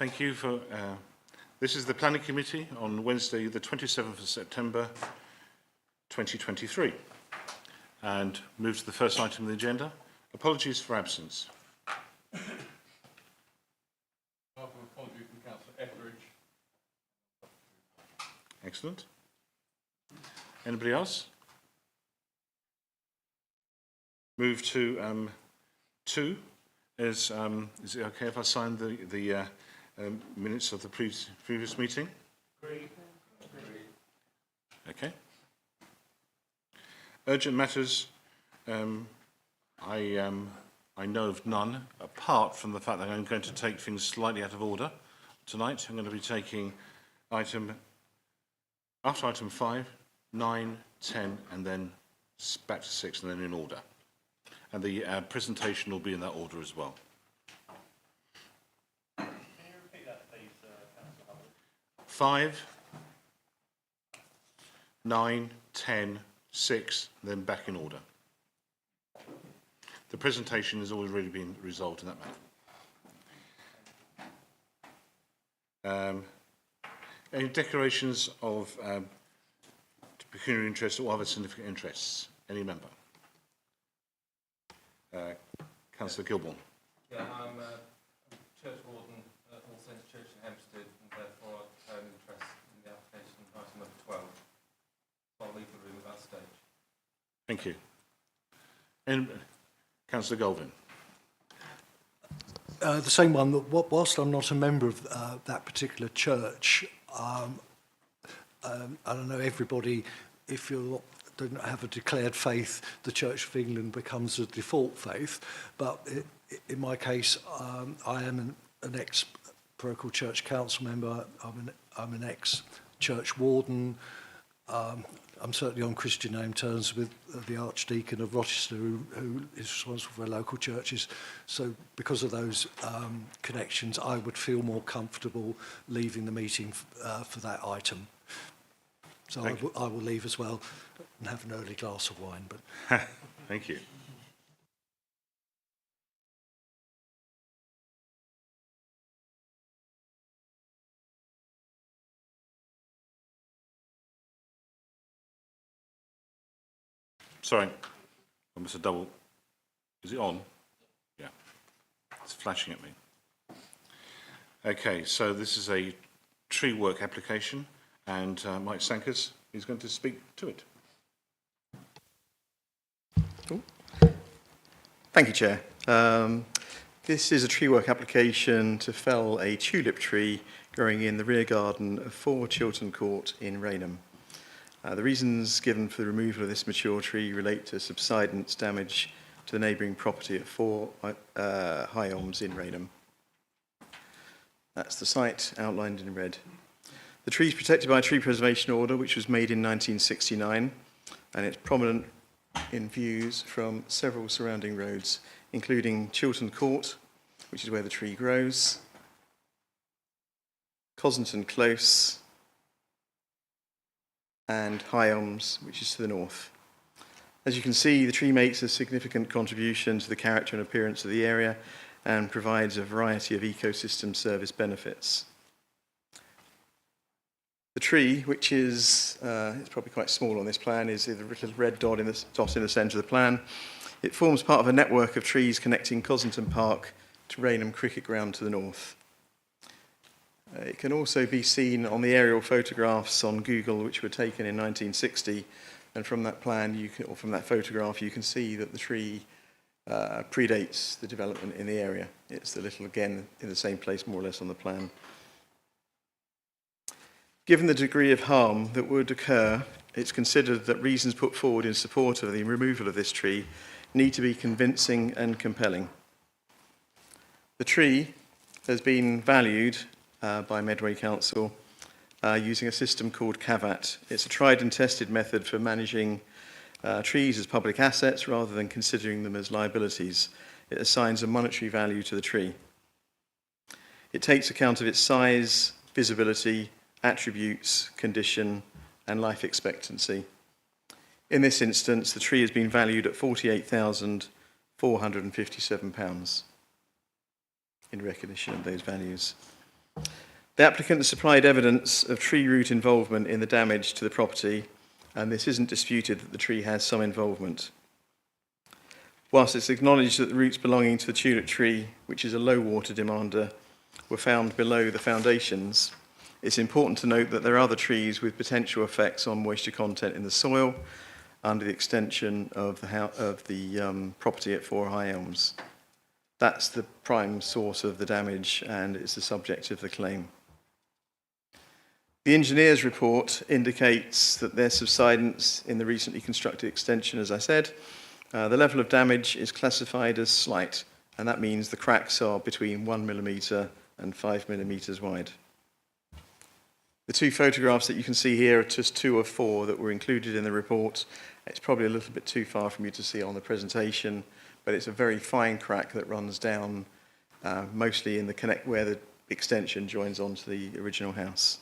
Thank you for... this is the Planning Committee on Wednesday, the 27th of September 2023. And move to the first item of the agenda. Apologies for absence. Apology from Councillor Etheridge. Excellent. Anybody else? Move to 2. Is it okay if I sign the minutes of the previous meeting? Agreed. Okay. Urgent matters. I know of none, apart from the fact that I'm going to take things slightly out of order tonight. I'm going to be taking after item 5, 9, 10, and then back to 6, and then in order. And the presentation will be in that order as well. Can you repeat that, please, Councillor Hubbard? 5, 9, 10, 6, then back in order. The presentation has already been resolved in that matter. Any declarations of pecuniary interest or other significant interests? Any member? Councillor Gilbourne. Yeah, I'm a church warden at All Saints Church in Hempstead, and therefore I have an interest in the application item number 12. So I'll leave the room at that stage. Thank you. And Councillor Goldwyn. The same one, that whilst I'm not a member of that particular church, I don't know, everybody, if you don't have a declared faith, the Church of England becomes a default faith. But in my case, I am an ex-parochial church council member. I'm an ex-church warden. I'm certainly on Christian name terms with the Archdeacon of Rochester, who is responsible for our local churches. So because of those connections, I would feel more comfortable leaving the meeting for that item. So I will leave as well and have an early glass of wine. But Thank you. Sorry, I must have double. Is it on? Yeah, it's flashing at me. Okay, so this is a tree work application, and Mike Sankers is going to speak to it. Thank you, Chair. This is a tree work application to fell a tulip tree growing in the rear garden of 4 Chilton Court in Rainham. The reasons given for the removal of this mature tree relate to subsidence damage to the neighbouring property at 4 High Elms in Rainham. That's the site outlined in red. The tree is protected by a tree preservation order which was made in 1969, and it's prominent in views from several surrounding roads, including Chilton Court, which is where the tree grows, Cossington Close, and High Elms, which is to the north. As you can see, the tree makes a significant contribution to the character and appearance of the area and provides a variety of ecosystem service benefits. The tree, which is it's probably quite small on this plan, is the little red dot in the centre of the plan. It forms part of a network of trees connecting Cossington Park to Rainham Cricket Ground to the north. It can also be seen on the aerial photographs on Google, which were taken in 1960, and from that plan, or from that photograph, you can see that the tree predates the development in the area. It's the little, again, in the same place, more or less, on the plan. Given the degree of harm that would occur, it's considered that reasons put forward in support of the removal of this tree need to be convincing and compelling. The tree has been valued by Medway Council using a system called CAVAT. It's a tried and tested method for managing trees as public assets rather than considering them as liabilities. It assigns a monetary value to the tree. It takes account of its size, visibility, attributes, condition, and life expectancy. In this instance, the tree has been valued at £48,457 in recognition of those values. The applicant has supplied evidence of tree root involvement in the damage to the property, and this isn't disputed that the tree has some involvement. Whilst it's acknowledged that the roots belonging to the tulip tree, which is a low water demander, were found below the foundations, it's important to note that there are other trees with potential effects on moisture content in the soil under the extension of the property at 4 High Elms. That's the prime source of the damage, and it's the subject of the claim. The engineer's report indicates that there's subsidence in the recently constructed extension, as I said. The level of damage is classified as slight, and that means the cracks are between 1 millimetre and 5 millimetres wide. The 2 photographs that you can see here are just 2 of 4 that were included in the report. It's probably a little bit too far from you to see on the presentation, but it's a very fine crack that runs down, mostly in the where the extension joins onto the original house.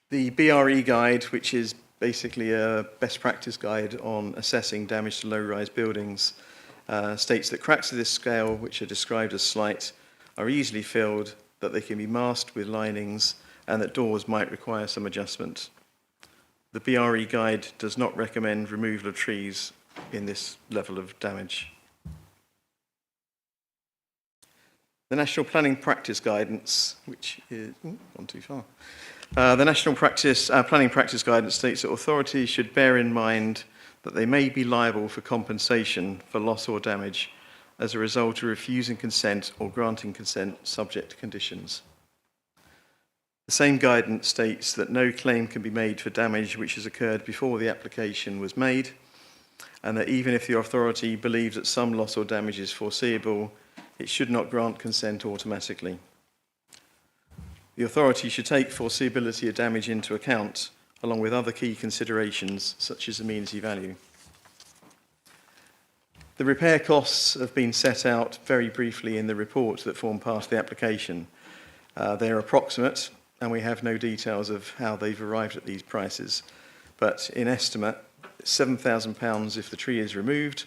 The BRE guide, which is basically a best practice guide on assessing damage to low-rise buildings, states that cracks of this scale, which are described as slight, are easily filled, that they can be masked with linings, and that doors might require some adjustment. The BRE guide does not recommend removal of trees in this level of damage. The National Planning Practice Guidance, which is gone too far. The National Planning Practice Guidance states that authorities should bear in mind that they may be liable for compensation for loss or damage as a result of refusing consent or granting consent subject to conditions. The same guidance states that no claim can be made for damage which has occurred before the application was made, and that even if the authority believes that some loss or damage is foreseeable, it should not grant consent automatically. The authority should take foreseeability of damage into account, along with other key considerations, such as amenity value. The repair costs have been set out very briefly in the report that form part of the application. They are approximate, and we have no details of how they've arrived at these prices. But in estimate, £7,000 if the tree is removed,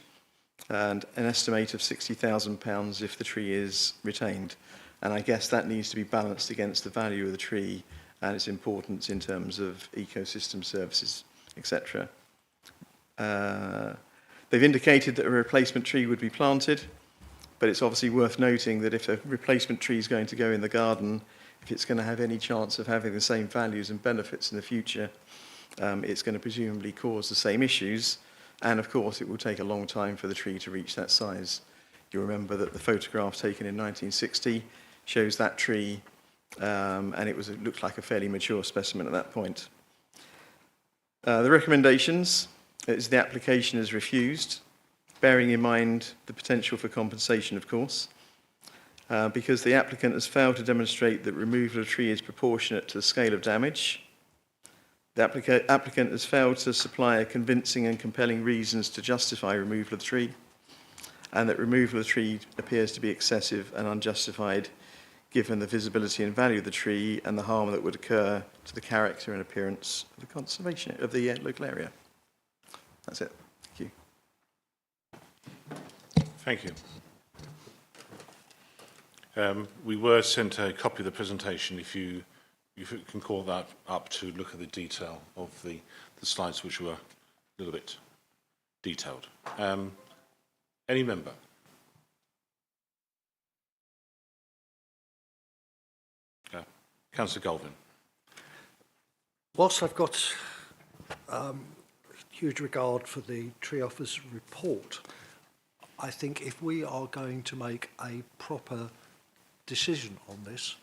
and an estimate of £60,000 if the tree is retained. And I guess that needs to be balanced against the value of the tree and its importance in terms of ecosystem services, etc. They've indicated that a replacement tree would be planted, but it's obviously worth noting that if a replacement tree is going to go in the garden, if it's going to have any chance of having the same values and benefits in the future, it's going to presumably cause the same issues, and of course it will take a long time for the tree to reach that size. You remember that the photograph taken in 1960 shows that tree, and it looked like a fairly mature specimen at that point. The recommendations is the application is refused, bearing in mind the potential for compensation, of course, because the applicant has failed to demonstrate that removal of tree is proportionate to the scale of damage. The applicant has failed to supply convincing and compelling reasons to justify removal of the tree, and that removal of the tree appears to be excessive and unjustified given the visibility and value of the tree and the harm that would occur to the character and appearance of the conservation of the local area. That's it. Thank you. Thank you. We were sent a copy of the presentation. If you can call that up to look at the detail of the slides, which were a little bit detailed. Any member? Councillor Galvin. Whilst I've got huge regard for the tree officer's report, I think if we are going to make a proper decision on this,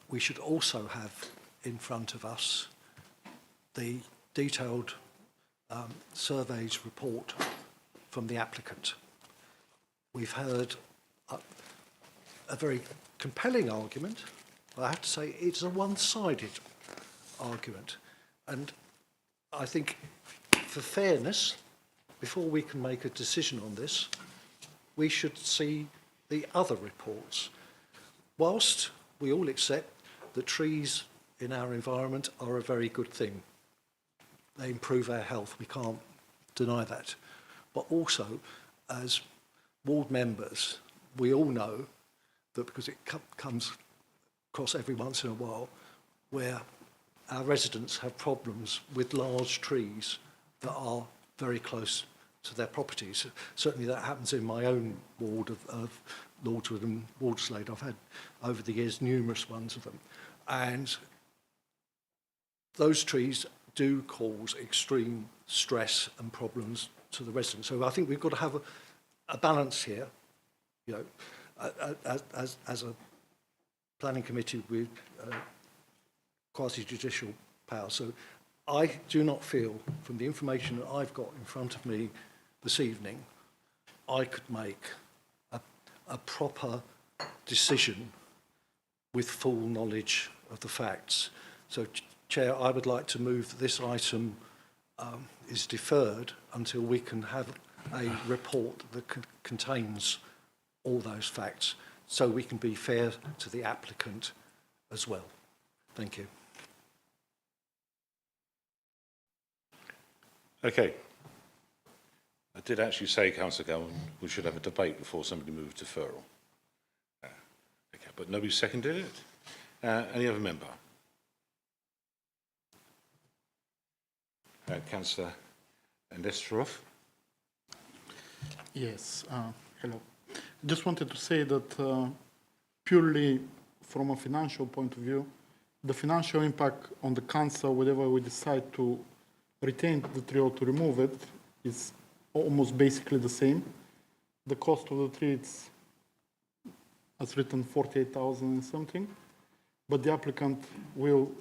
we should also have in front of us the detailed surveys report from the applicant. We've heard a very compelling argument, but I have to say it's a one-sided argument. And I think for fairness, before we can make a decision on this, we should see the other reports. Whilst we all accept that trees in our environment are a very good thing, they improve our health, we can't deny that. But also, as ward members, we all know that because it comes across every once in a while, where our residents have problems with large trees that are very close to their properties. Certainly that happens in my own ward of Lordswood and Walderslade. I've had over the years numerous ones of them. And those trees do cause extreme stress and problems to the residents. So I think we've got to have a balance here, you know, as a planning committee with quasi-judicial power. So I do not feel, from the information that I've got in front of me this evening, I could make a proper decision with full knowledge of the facts. So, Chair, I would like to move that this item is deferred until we can have a report that contains all those facts, so we can be fair to the applicant as well. Thank you. Okay. I did actually say, Councillor Gowan, we should have a debate before somebody moved deferral. Okay, but nobody seconded it. Any other member? Councillor Endestrov. Yes, hello. Just wanted to say that purely from a financial point of view, the financial impact on the council, whenever we decide to retain the tree or to remove it, is almost basically the same. The cost of the tree, it's, as written, 48,000 and something, but the applicant will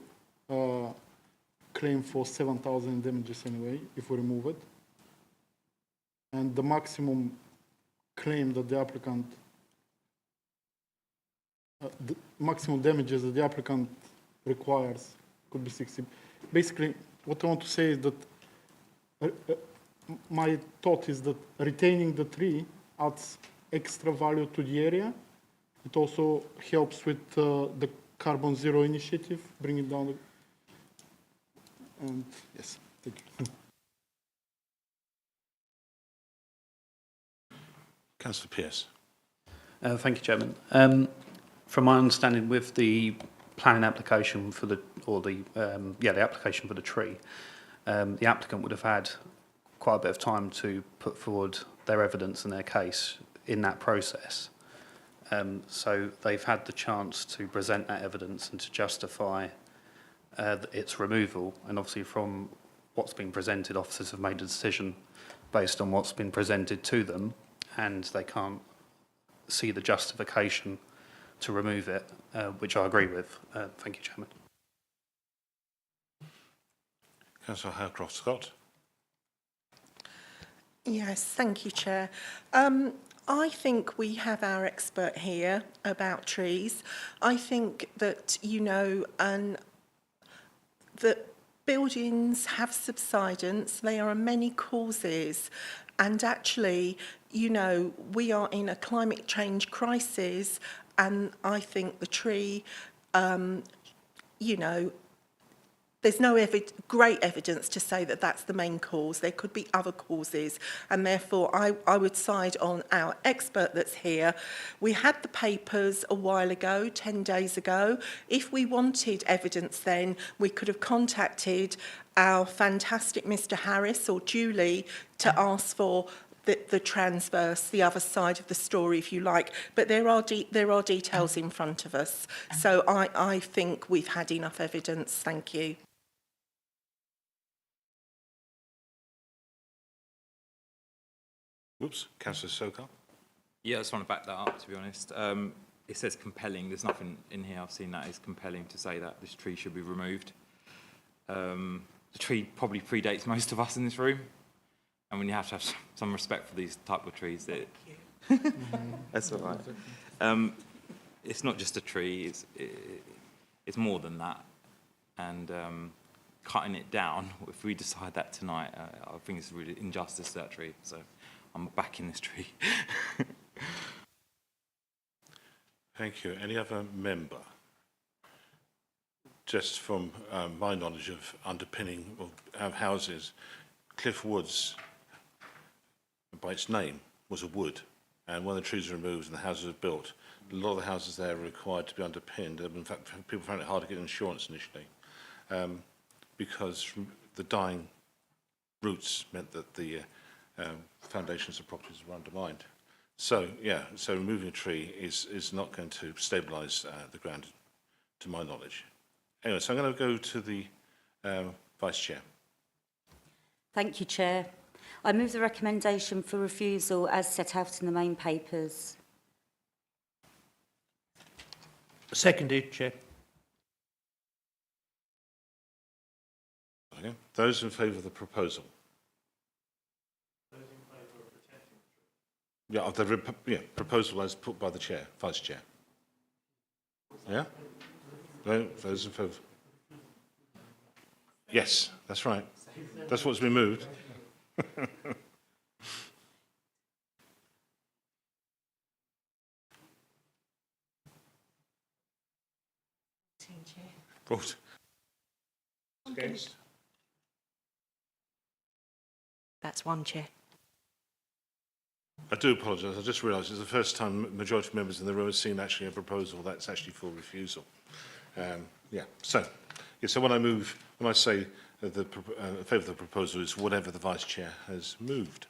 claim for 7,000 in damages anyway if we remove it. And the maximum claim that the applicant, the maximum damages that the applicant requires could be 60. Basically, what I want to say is that my thought is that retaining the tree adds extra value to the area. It also helps with the carbon zero initiative, bringing down the, and yes, thank you. Councillor Pearce. Thank you, Chairman. From my understanding, with the planning application for the, or the application for the tree, the applicant would have had quite a bit of time to put forward their evidence and their case in that process. So they've had the chance to present that evidence and to justify its removal. And obviously, from what's been presented, officers have made a decision based on what's been presented to them, and they can't see the justification to remove it, which I agree with. Thank you, Chairman. Councillor Howcroft-Scott. Yes, thank you, Chair. I think we have our expert here about trees. I think that, you know, that buildings have subsidence. There are many causes. And actually, you know, we are in a climate change crisis, and I think the tree, you know, there's no great evidence to say that that's the main cause. There could be other causes, and therefore I would side on our expert that's here. We had the papers a while ago, 10 days ago. If we wanted evidence then, we could have contacted our fantastic Mr. Harris or Jubilee to ask for the transverse, the other side of the story, if you like. But there are details in front of us. So I think we've had enough evidence. Thank you. Whoops, Councillor Sokal. Yeah, I just want to back that up, to be honest. It says compelling. There's nothing in here I've seen that is compelling to say that this tree should be removed. The tree probably predates most of us in this room. And when you have to have some respect for these type of trees, that's all right. It's not just a tree, it's more than that. And cutting it down, if we decide that tonight, I think it's really injustice to that tree. So I'm backing this tree. Thank you. Any other member? Just from my knowledge of underpinning of houses, Cliff Woods, by its name, was a wood. and when the trees are removed and the houses are built, a lot of the houses there are required to be underpinned. In fact, people found it hard to get insurance initially because the dying roots meant that the foundations of properties were undermined. So, yeah, so removing a tree is not going to stabilise the ground, to my knowledge. Anyway, so I'm going to go to the Vice Chair. Thank you, Chair. I move the recommendation for refusal as set out in the main papers. Seconded, Chair. Okay. Those in favour of the proposal? Those in favour of protecting the tree? Yeah, proposal as put by the Chair, Vice Chair. Yeah? No, those in favour? Yes, that's right. That's what's been moved. Brought. Against? That's one, Chair. I do apologise. I just realised it's the first time the majority of members in the room have seen actually a proposal that's actually for refusal. Yeah. So when I say the favour of the proposal is whatever the Vice Chair has moved.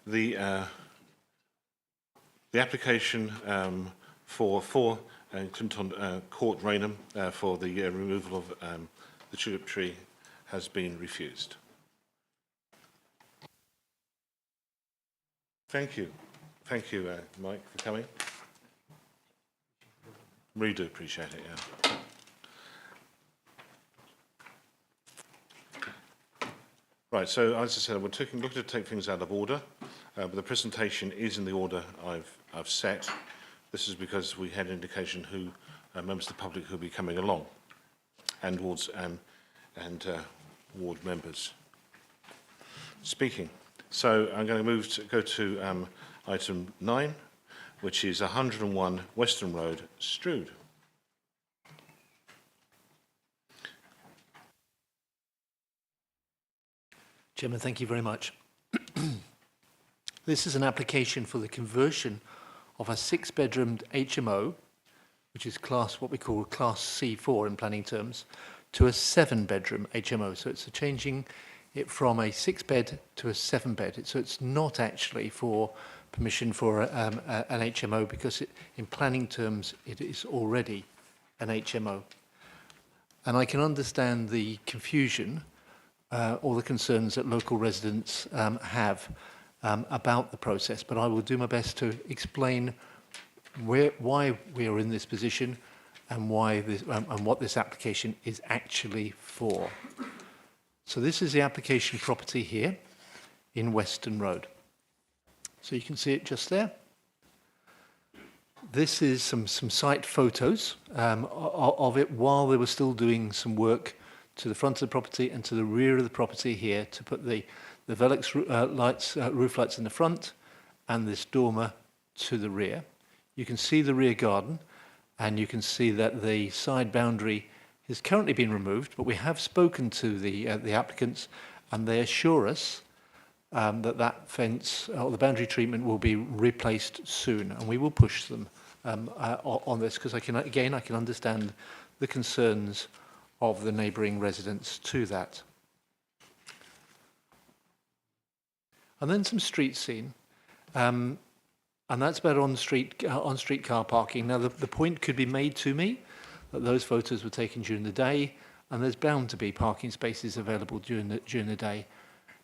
The application for Chilton Court, Rainham, for the removal of the tulip tree has been refused. Thank you. Thank you, Mike, for coming. Really do appreciate it, yeah. Right, so as I said, we're looking to take things out of order, but the presentation is in the order I've set. This is because we had indication who members of the public who will be coming along, and wards and ward members speaking. So I'm going to go to item 9, which is 101 Weston Road, Strood. Chairman, thank you very much. This is an application for the conversion of a 6-bedroomed HMO, which is what we call Class C4 in planning terms, to a 7-bedroom HMO. So it's changing it from a 6-bed to a 7-bed. So it's not actually for permission for an HMO because in planning terms it is already an HMO. And I can understand the confusion or the concerns that local residents have about the process, but I will do my best to explain why we are in this position and what this application is actually for. So this is the application property here in Weston Road. So you can see it just there. This is some site photos of it while they were still doing some work to the front of the property and to the rear of the property here to put the Velux roof lights in the front and this dormer to the rear. You can see the rear garden and you can see that the side boundary has currently been removed, but we have spoken to the applicants and they assure us that fence or the boundary treatment will be replaced soon, and we will push them on this because I can understand the concerns of the neighbouring residents to that. And then some street scene, and that's about on-street car parking. Now, the point could be made to me that those photos were taken during the day, and there's bound to be parking spaces available during the day.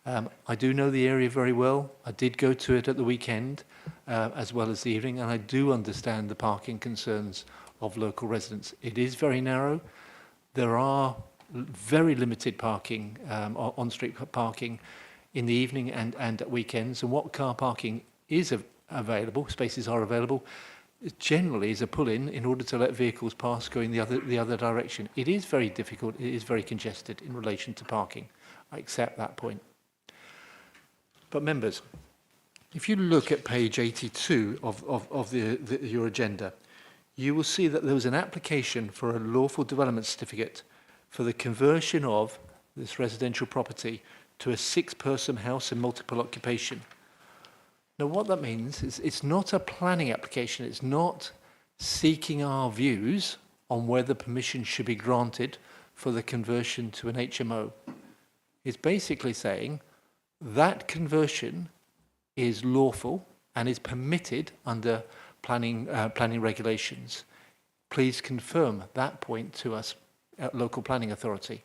I do know the area very well. I did go to it at the weekend, as well as the evening, and I do understand the parking concerns of local residents. It is very narrow. There are very limited parking, on-street parking in the evening and at weekends, and what car parking is available, spaces are available, generally is a pull-in order to let vehicles pass going the other direction. It is very difficult, it is very congested in relation to parking. I accept that point. But members, if you look at page 82 of your agenda, you will see that there was an application for a lawful development certificate for the conversion of this residential property to a 6-person house in multiple occupation. Now, what that means is it's not a planning application. It's not seeking our views on whether permission should be granted for the conversion to an HMO. It's basically saying that conversion is lawful and is permitted under planning regulations. Please confirm that point to us at local planning authority.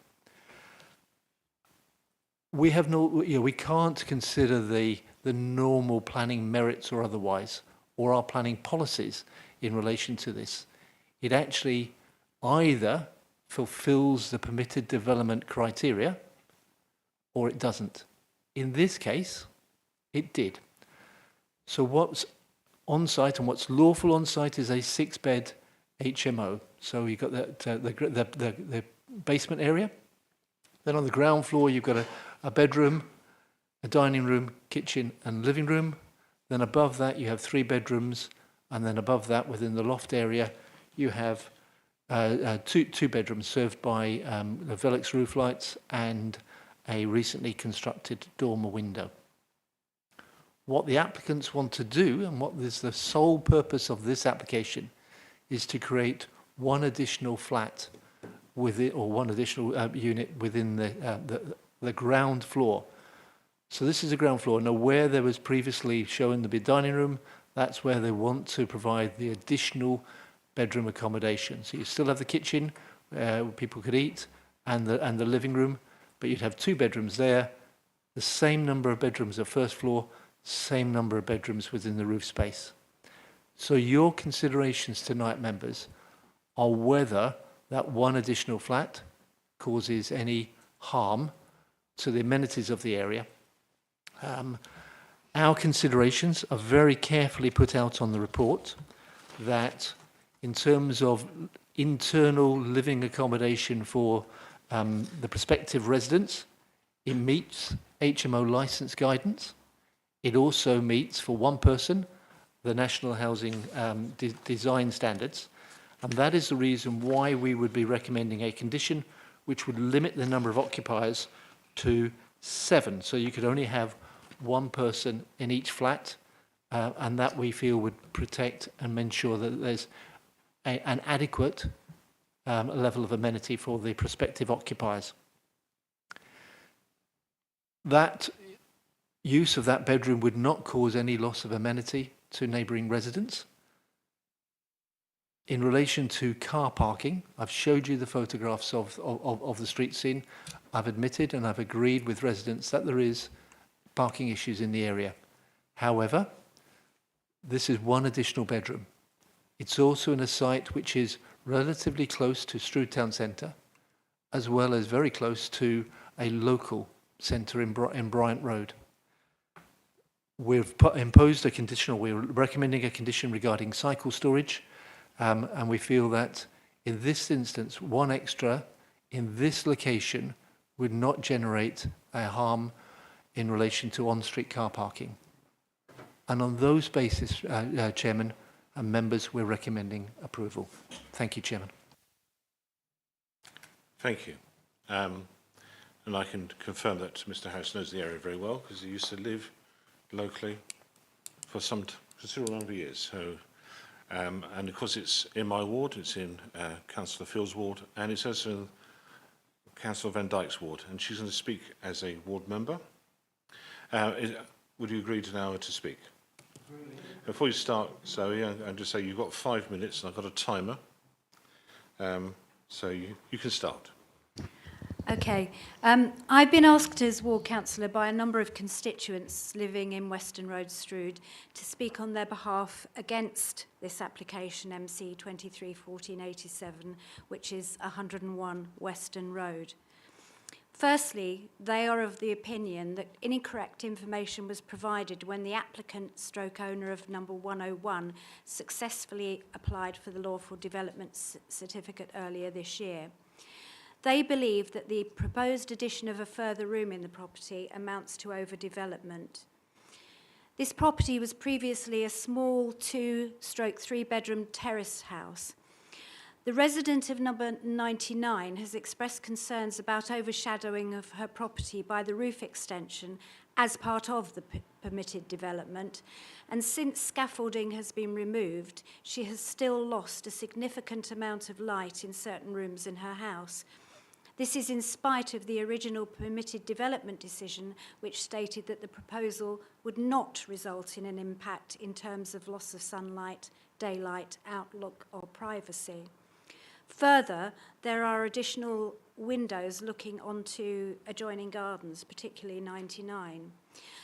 We have no, we can't consider the normal planning merits or otherwise, or our planning policies in relation to this. It actually either fulfills the permitted development criteria or it doesn't. In this case, it did. So what's on site and what's lawful on site is a 6-bed HMO. So you've got the basement area. Then on the ground floor, you've got a bedroom, a dining room, kitchen, and living room. Then above that, you have 3 bedrooms. And then above that, within the loft area, you have two bedrooms served by the Velux roof lights and a recently constructed dormer window. What the applicants want to do, and what is the sole purpose of this application, is to create one additional flat within, or one additional unit within the ground floor. So this is a ground floor. Now, where there was previously shown to be a dining room, that's where they want to provide the additional bedroom accommodation. So you still have the kitchen where people could eat, and the living room, but you'd have 2 bedrooms there, the same number of bedrooms at first floor, same number of bedrooms within the roof space. So your considerations tonight, members, are whether that one additional flat causes any harm to the amenities of the area. Our considerations are very carefully put out on the report, that in terms of internal living accommodation for the prospective residents, it meets HMO licence guidance. It also meets, for one person, the National Housing Design Standards. And that is the reason why we would be recommending a condition which would limit the number of occupiers to 7. So you could only have one person in each flat, and that we feel would protect and ensure that there's an adequate level of amenity for the prospective occupiers. That use of that bedroom would not cause any loss of amenity to neighbouring residents. In relation to car parking, I've showed you the photographs of the street scene. I've admitted and I've agreed with residents that there is parking issues in the area. However, this is one additional bedroom. It's also in a site which is relatively close to Strood Town Centre, as well as very close to a local centre in Bryant Road. We've imposed a conditional, we're recommending a condition regarding cycle storage, and we feel that in this instance, one extra in this location would not generate a harm in relation to on-street car parking. And on those basis, Chairman and members, we're recommending approval. Thank you, Chairman. Thank you. And I can confirm that Mr. House knows the area very well, because he used to live locally for some considerable number of years. So, and of course it's in my ward, it's in Councillor Field's ward, and it's also in Councillor Van Dyke's ward, and she's going to speak as a ward member. Would you agree to now to speak? Before you start, Zoe, I'll just say you've got 5 minutes, and I've got a timer. So you can start. Okay. I've been asked as ward councillor by a number of constituents living in Weston Road, Strood, to speak on their behalf against this application, MC 231487, which is 101 Weston Road. Firstly, they are of the opinion that incorrect information was provided when the applicant stroke owner of number 101 successfully applied for the lawful development certificate earlier this year. They believe that the proposed addition of a further room in the property amounts to overdevelopment. This property was previously a small 2/3 bedroom terrace house. The resident of number 99 has expressed concerns about overshadowing of her property by the roof extension as part of the permitted development, and since scaffolding has been removed, she has still lost a significant amount of light in certain rooms in her house. This is in spite of the original permitted development decision, which stated that the proposal would not result in an impact in terms of loss of sunlight, daylight, outlook or privacy. Further, there are additional windows looking onto adjoining gardens, particularly 99.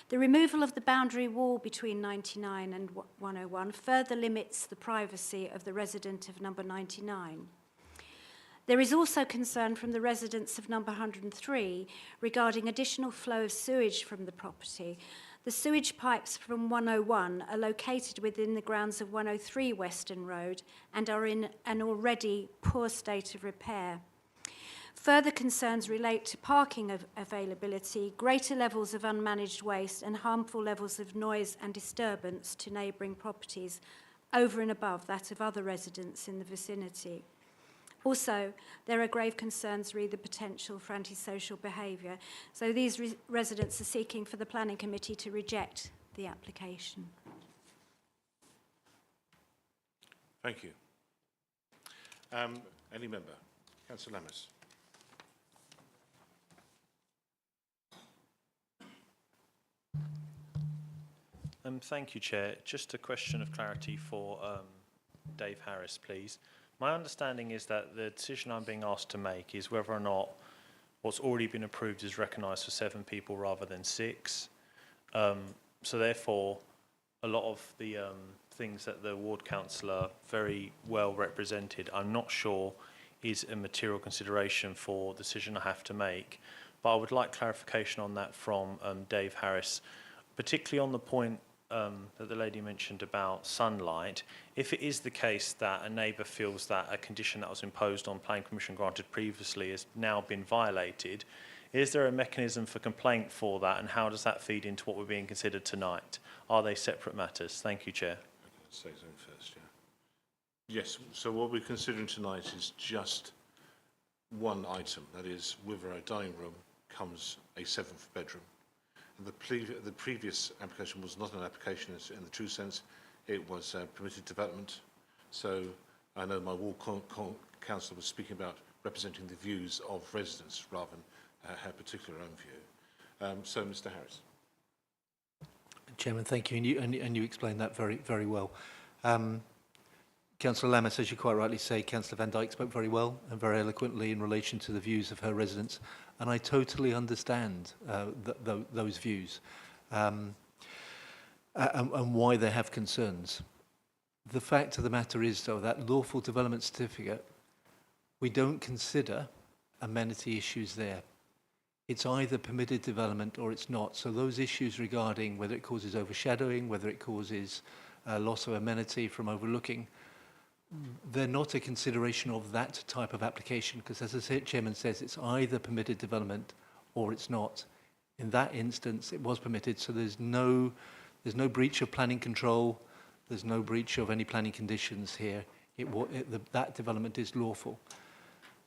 The removal of the boundary wall between 99 and 101 further limits the privacy of the resident of number 99. There is also concern from the residents of number 103 regarding additional flow of sewage from the property. The sewage pipes from 101 are located within the grounds of 103 Weston Road and are in an already poor state of repair. Further concerns relate to parking availability, greater levels of unmanaged waste and harmful levels of noise and disturbance to neighbouring properties over and above that of other residents in the vicinity. Also, there are grave concerns re the potential for antisocial behaviour. So these residents are seeking for the Planning Committee to reject the application. Thank you. Any member? Councillor Lammas. Thank you, Chair. Just a question of clarity for Dave Harris, please. My understanding is that the decision I'm being asked to make is whether or not what's already been approved is recognised for 7 people rather than 6. So therefore, a lot of the things that the ward councillor very well represented, I'm not sure is a material consideration for the decision I have to make. But I would like clarification on that from Dave Harris, particularly on the point that the lady mentioned about sunlight. If it is the case that a neighbour feels that a condition that was imposed on planning permission granted previously has now been violated, is there a mechanism for complaint for that, and how does that feed into what we're being considered tonight? Are they separate matters? Thank you, Chair. Say something first, yeah. Yes, so what we're considering tonight is just one item, that is, with a dining room comes a 7th bedroom. The previous application was not an application in the true sense. It was permitted development. So I know my ward councillor was speaking about representing the views of residents rather than her particular own view. So, Mr. Harris. Chairman, thank you. And you explained that very, very well. Councillor Lammas, as you quite rightly say, Councillor Van Dijk spoke very well and very eloquently in relation to the views of her residents. And I totally understand those views and why they have concerns. The fact of the matter is, though, that lawful development certificate, we don't consider amenity issues there. It's either permitted development or it's not. So those issues regarding whether it causes overshadowing, whether it causes loss of amenity from overlooking, they're not a consideration of that type of application, because as the Chairman says, it's either permitted development or it's not. In that instance, it was permitted, so there's no breach of planning control, there's no breach of any planning conditions here. That development is lawful.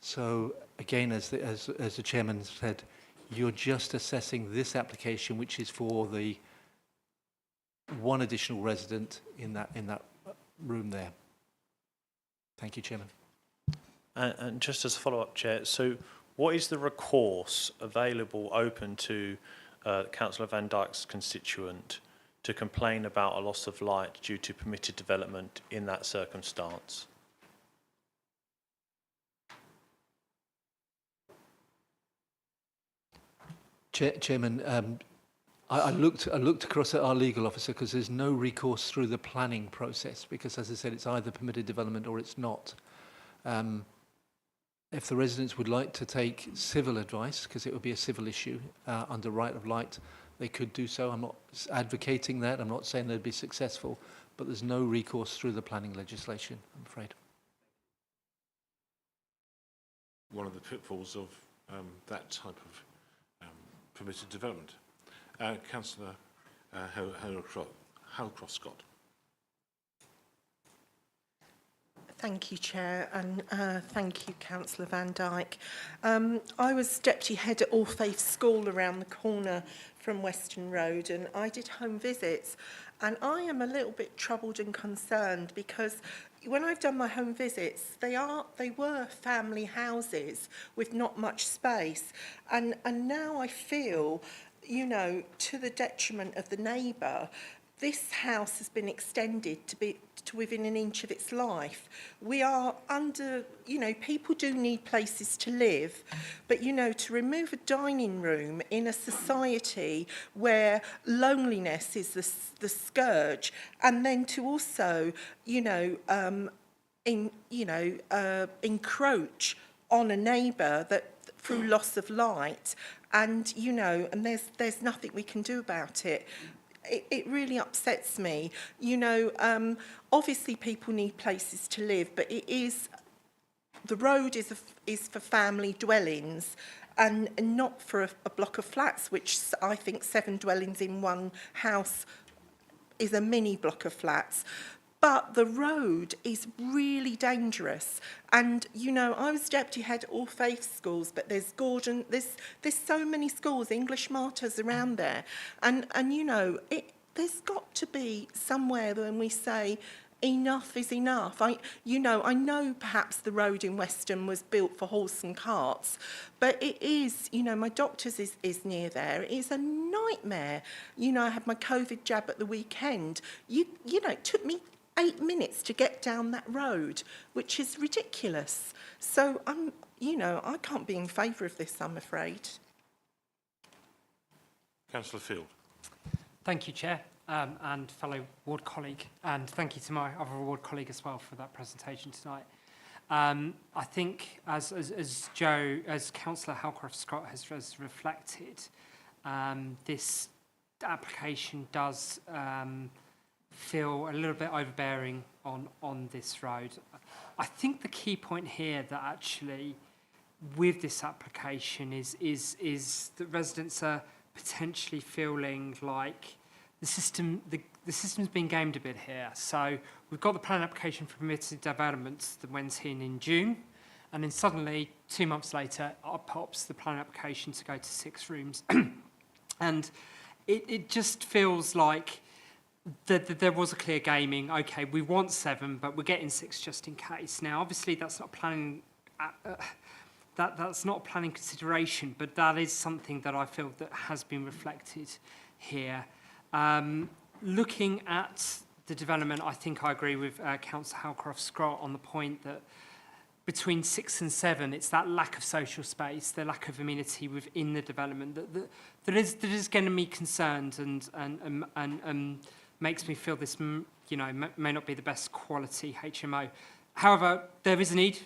So again, as the Chairman said, you're just assessing this application, which is for the one additional resident in that room there. Thank you, Chairman. And just as a follow-up, Chair, so what is the recourse available open to Councillor Van Dijk's constituent to complain about a loss of light due to permitted development in that circumstance? Chairman, I looked across at our legal officer, because there's no recourse through the planning process, because as I said, it's either permitted development or it's not. If the residents would like to take civil advice, because it would be a civil issue under right of light, they could do so. I'm not advocating that. I'm not saying they'd be successful, but there's no recourse through the planning legislation, I'm afraid. One of the pitfalls of that type of permitted development. Councillor Howcroft Scott. Thank you, Chair, and thank you, Councillor Van Dyke. I was deputy head at All Faith School around the corner from Weston Road, and I did home visits. And I am a little bit troubled and concerned because when I've done my home visits, they were family houses with not much space, and now I feel, you know, to the detriment of the neighbour. This house has been extended to within an inch of its life. We are under, you know, people do need places to live, but, you know, to remove a dining room in a society where loneliness is the scourge, and then to also, you know, encroach on a neighbour that through loss of light, and, you know, and there's nothing we can do about it. It really upsets me. You know, obviously people need places to live, but the road is for family dwellings and not for a block of flats, which I think 7 dwellings in one house is a mini block of flats. But the road is really dangerous. And, you know, I was deputy head at All Faith schools, but there's Gordon, there's so many schools, English martyrs around there. And you know, there's got to be somewhere when we say enough is enough. I know perhaps the road in Weston was built for horse and carts, but it is, you know, my doctor's is near there. It is a nightmare. You know, I had my COVID jab at the weekend. You know, it took me 8 minutes to get down that road, which is ridiculous. So I can't be in favour of this, I'm afraid. Councillor Field. Thank you, Chair, and fellow ward colleague, and thank you to my other ward colleague as well for that presentation tonight. I think, as Councillor Halcroft-Scott has reflected, this application does feel a little bit overbearing on this road. I think the key point here that actually with this application is that residents are potentially feeling like the system's been gamed a bit here. So we've got the planning application for permitted developments that went in June, and then suddenly 2 months later up pops the planning application to go to 6 rooms. And it just feels like there was a clear gaming. Okay, we want 7, but we're getting 6 just in case. Now, obviously, that's not planning. That's not a planning consideration, but that is something that I feel that has been reflected here. Looking at the development, I think I agree with Councillor Halcroft-Scott on the point that between 6 and 7, it's that lack of social space, the lack of amenity within the development that is getting me concerned and makes me feel this, you know, may not be the best quality HMO. However, there is a need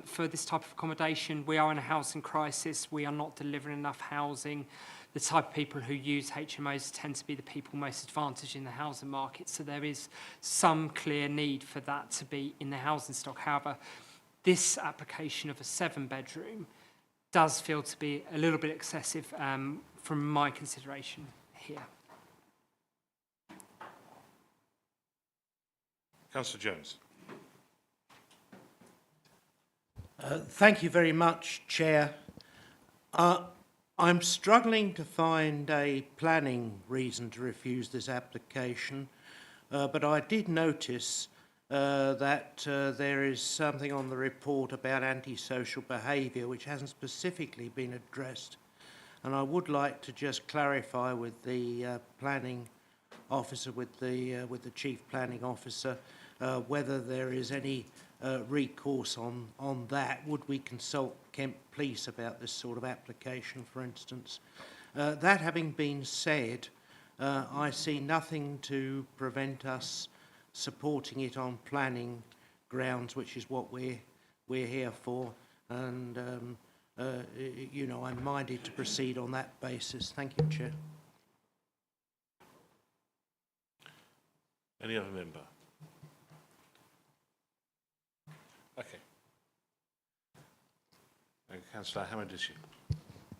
for this type of accommodation. We are in a housing crisis. We are not delivering enough housing. The type of people who use HMOs tend to be the people most advantaged in the housing market. So there is some clear need for that to be in the housing stock. However, this application of a 7-bedroom does feel to be a little bit excessive from my consideration here. Councillor Jones. Thank you very much, Chair. I'm struggling to find a planning reason to refuse this application, but I did notice that there is something on the report about antisocial behaviour which hasn't specifically been addressed, and I would like to just clarify with the planning officer, with the chief planning officer, whether there is any recourse on that. Would we consult Kent Police about this sort of application, for instance? That having been said, I see nothing to prevent us supporting it on planning grounds, which is what we're here for, and you know, I'm minded to proceed on that basis. Thank you, Chair. Any other member? Okay. Councillor Hamadishi.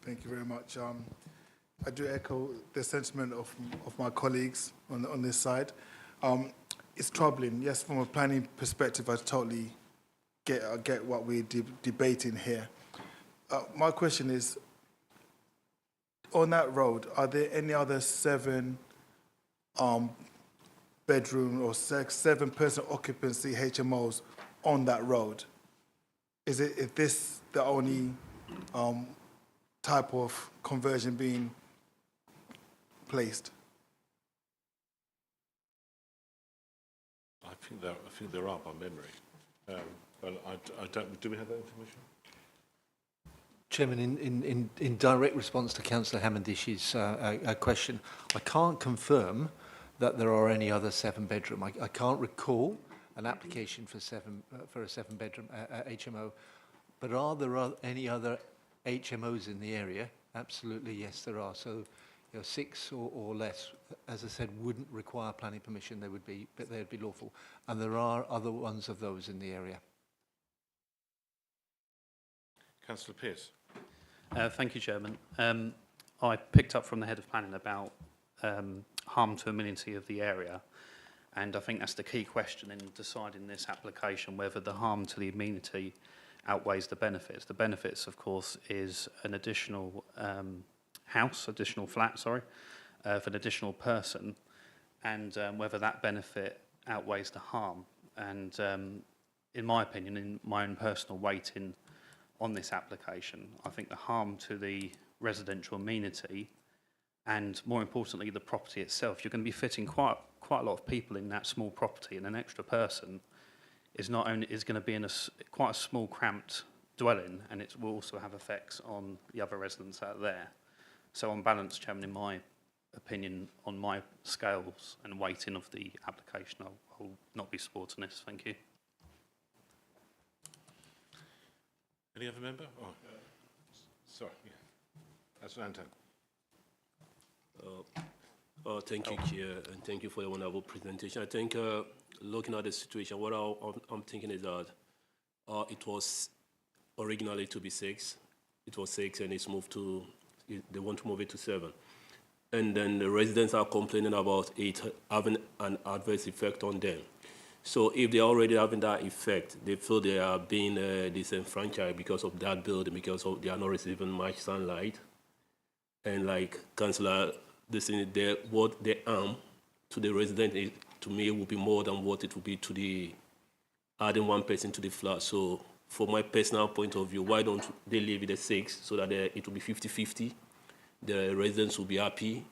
Thank you very much. I do echo the sentiment of my colleagues on this side. It's troubling. Yes, from a planning perspective, I totally get what we're debating here. My question is, on that road, are there any other 7 bedroom or 7-person occupancy HMOs on that road? Is this the only type of conversion being placed? I think there are by memory. But I don't. Do we have that information? Chairman, in direct response to Councillor Hammondish's question, I can't confirm that there are any other 7-bedroom. I can't recall an application for a 7-bedroom HMO, but are there any other HMOs in the area? Absolutely, yes, there are. So, 6 or less, as I said, wouldn't require planning permission. But they'd be lawful, and there are other ones of those in the area. Councillor Pearce. Thank you, Chairman. I picked up from the head of planning about harm to amenity of the area, and I think that's the key question in deciding this application, whether the harm to the amenity outweighs the benefits. The benefits, of course, is an additional additional flat, for an additional person, and whether that benefit outweighs the harm. And in my opinion, in my own personal weighting on this application, I think the harm to the residential amenity, and more importantly, the property itself, you're going to be fitting quite a lot of people in that small property, and an extra person is going to be in quite a small, cramped dwelling, and it will also have effects on the other residents out there. So on balance, Chairman, in my opinion, on my scales and weighting of the application, I'll not be supporting this. Thank you. Any other member? Oh, sorry. Yeah. That's Anton. Thank you, Chair, and thank you for the wonderful presentation. I think looking at the situation, what I'm thinking is that it was originally to be 6. It was 6, and it's moved to, they want to move it to 7. And then the residents are complaining about it having an adverse effect on them. So if they're already having that effect, they feel they are being disenfranchised because of that building, because they are not receiving much sunlight. And like Councillor, what they harm to the resident, to me, would be more than what it would be to the adding 1 person to the flat. So from my personal point of view, why don't they leave it at 6 so that it will be 50-50? The residents will be happy,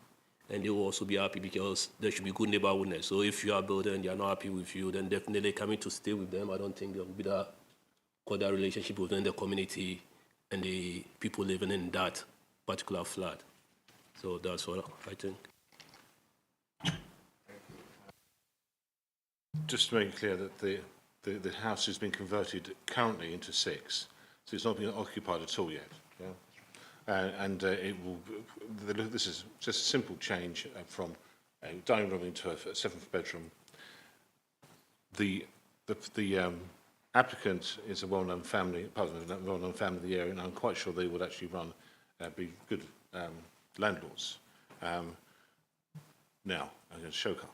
and they will also be happy because there should be good neighborhoodness. So if you are building and they are not happy with you, then definitely coming to stay with them, I don't think there will be that cordial relationship within the community and the people living in that particular flat. So that's what I think. Just to make it clear that the house has been converted currently into 6, so it's not been occupied at all yet. Yeah? It will. This is just a simple change from a dining room into a 7th bedroom. The applicant is a well-known family, part of a well-known family in the area, and I'm quite sure they would actually be good landlords. Now, I'm going to Shokar.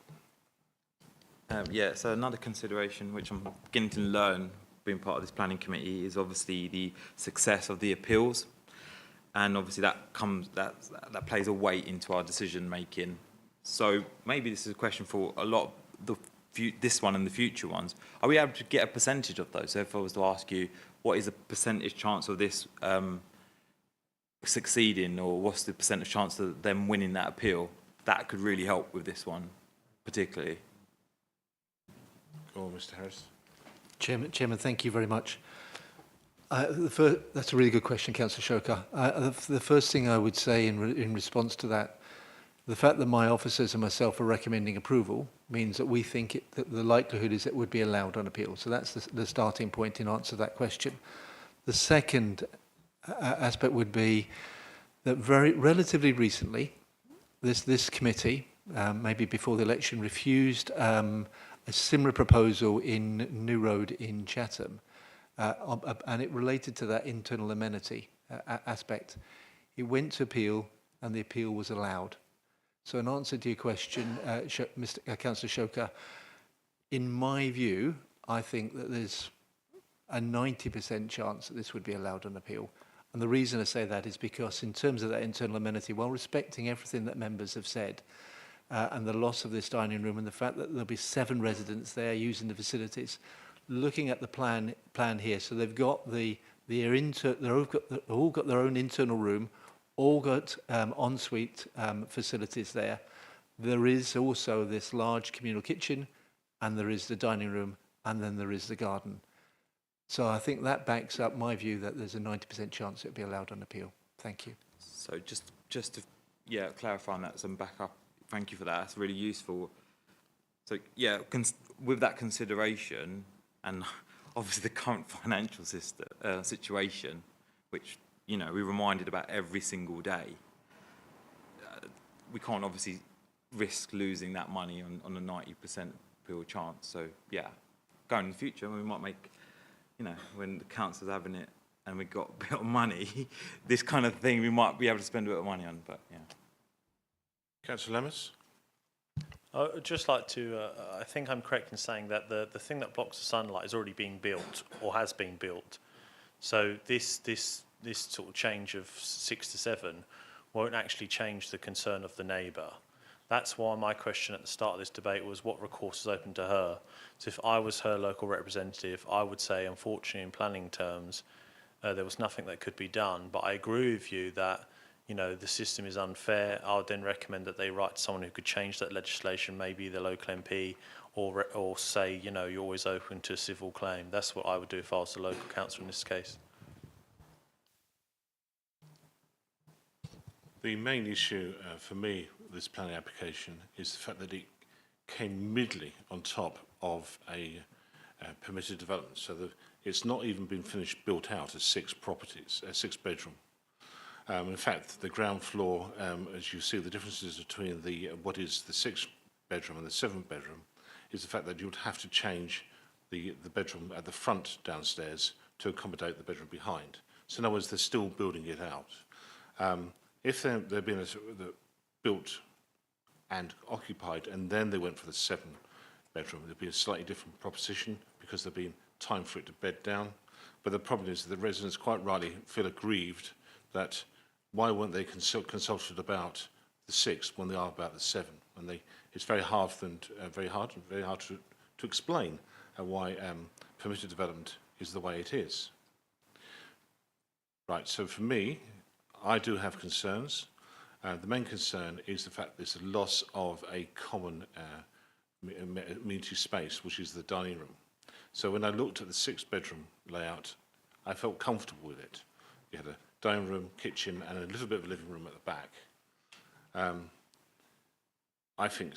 Yeah, so another consideration which I'm beginning to learn being part of this planning committee is obviously the success of the appeals, and obviously that plays a weight into our decision making. So maybe this is a question for a lot of this one and the future ones. Are we able to get a percentage of those? So if I was to ask you, what is the percentage chance of this succeeding, or what's the percentage chance of them winning that appeal? That could really help with this one, particularly. Go on, Mr. Harris. Chairman, thank you very much. That's a really good question, Councillor Shokar. The first thing I would say in response to that, the fact that my officers and myself are recommending approval means that we think that the likelihood is it would be allowed on appeal. So that's the starting point in answer to that question. The second aspect would be that relatively recently, this committee, maybe before the election, refused a similar proposal in New Road in Chatham, and it related to that internal amenity aspect. It went to appeal, and the appeal was allowed. So in answer to your question, Councillor Shokar, in my view, I think that there's a 90% chance that this would be allowed on appeal. And the reason I say that is because in terms of that internal amenity, while respecting everything that members have said, and the loss of this dining room and the fact that there'll be 7 residents there using the facilities, looking at the plan here, so they've got they've all got their own internal room, all got ensuite facilities there. There is also this large communal kitchen, and there is the dining room, and then there is the garden. So I think that backs up my view that there's a 90% chance it'll be allowed on appeal. Thank you. So just to clarify on that, some backup. Thank you for that. That's really useful. So yeah, with that consideration and obviously the current financial situation, which we're reminded about every single day, we can't obviously risk losing that money on a 90% appeal chance. So yeah, going in the future, we might make, when the council's having it and we've got a bit of money, this kind of thing we might be able to spend a bit of money on. But yeah. Councillor Lemus? I would just like to, I think I'm correct in saying that the thing that blocks the sunlight is already being built or has been built. So this sort of change of 6 to 7 won't actually change the concern of the neighbour. That's why my question at the start of this debate was what recourse is open to her. So if I was her local representative, I would say, unfortunately, in planning terms, there was nothing that could be done. But I agree with you that the system is unfair. I would then recommend that they write to someone who could change that legislation, maybe the local MP, or say, you're always open to a civil claim. That's what I would do if I was the local council in this case. The main issue for me with this planning application is the fact that it came immediately on top of a permitted development. So it's not even been finished built out as 6 properties, 6 bedroom. In fact, the ground floor, as you see, the differences between what is the 6 bedroom and the 7 bedroom is the fact that you would have to change the bedroom at the front downstairs to accommodate the bedroom behind. So in other words, they're still building it out. If they've been built and occupied and then they went for the 7 bedroom, there'd be a slightly different proposition because there'd be time for it to bed down. But the problem is that the residents quite rightly feel aggrieved that why weren't they consulted about the 6 when they are about the 7? And it's very hard for them, very hard to explain why permitted development is the way it is. Right. So for me, I do have concerns. The main concern is the fact there's a loss of a common amenity space, which is the dining room. So when I looked at the 6 bedroom layout, I felt comfortable with it. You had a dining room, kitchen, and a little bit of a living room at the back. I think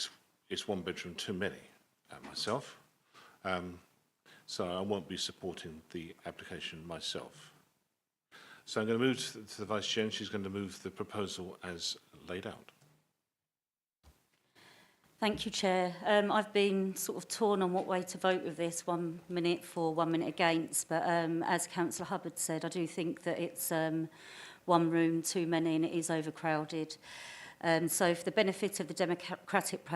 it's 1 bedroom too many myself. So I won't be supporting the application myself. So I'm going to move to the Vice Chair, and she's going to move the proposal as laid out. Thank you, Chair. I've been sort of torn on what way to vote with this, 1 minute for, 1 minute against, but as Councillor Hubbard said, I do think that it's 1 room too many and it is overcrowded. So for the benefit of the democratic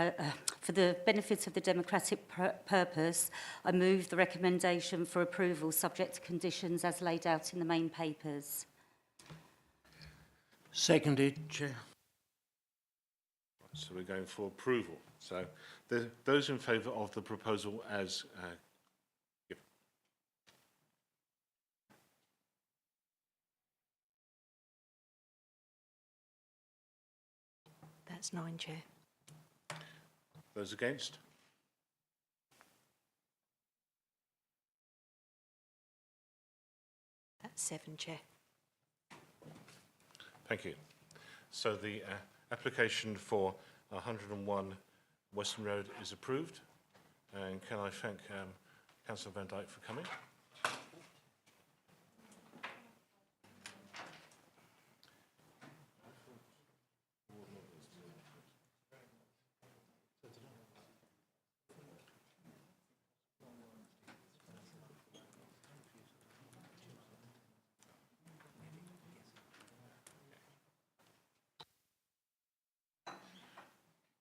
purpose, I move the recommendation for approval subject to conditions as laid out in the main papers. Seconded, Chair. So we're going for approval. So those in favour of the proposal as given. That's 9, Chair. Those against? That's 7, Chair. Thank you. So the application for 101 Weston Road is approved. And can I thank Councillor Van Dijk for coming?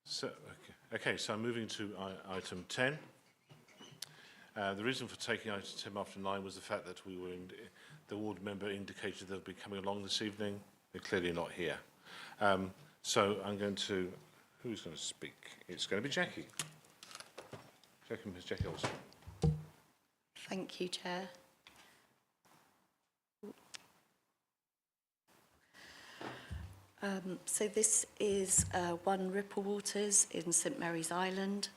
So, okay, so I'm moving to item 10. The reason for taking item 10 after 9 was the fact that the ward member indicated they'll be coming along this evening. They're clearly not here. So I'm going to, who's going to speak? It's going to be Jackie. Ms. Jackie Olsen. Thank you, Chair. So this is 1 Ripplewaters in St Mary's Island.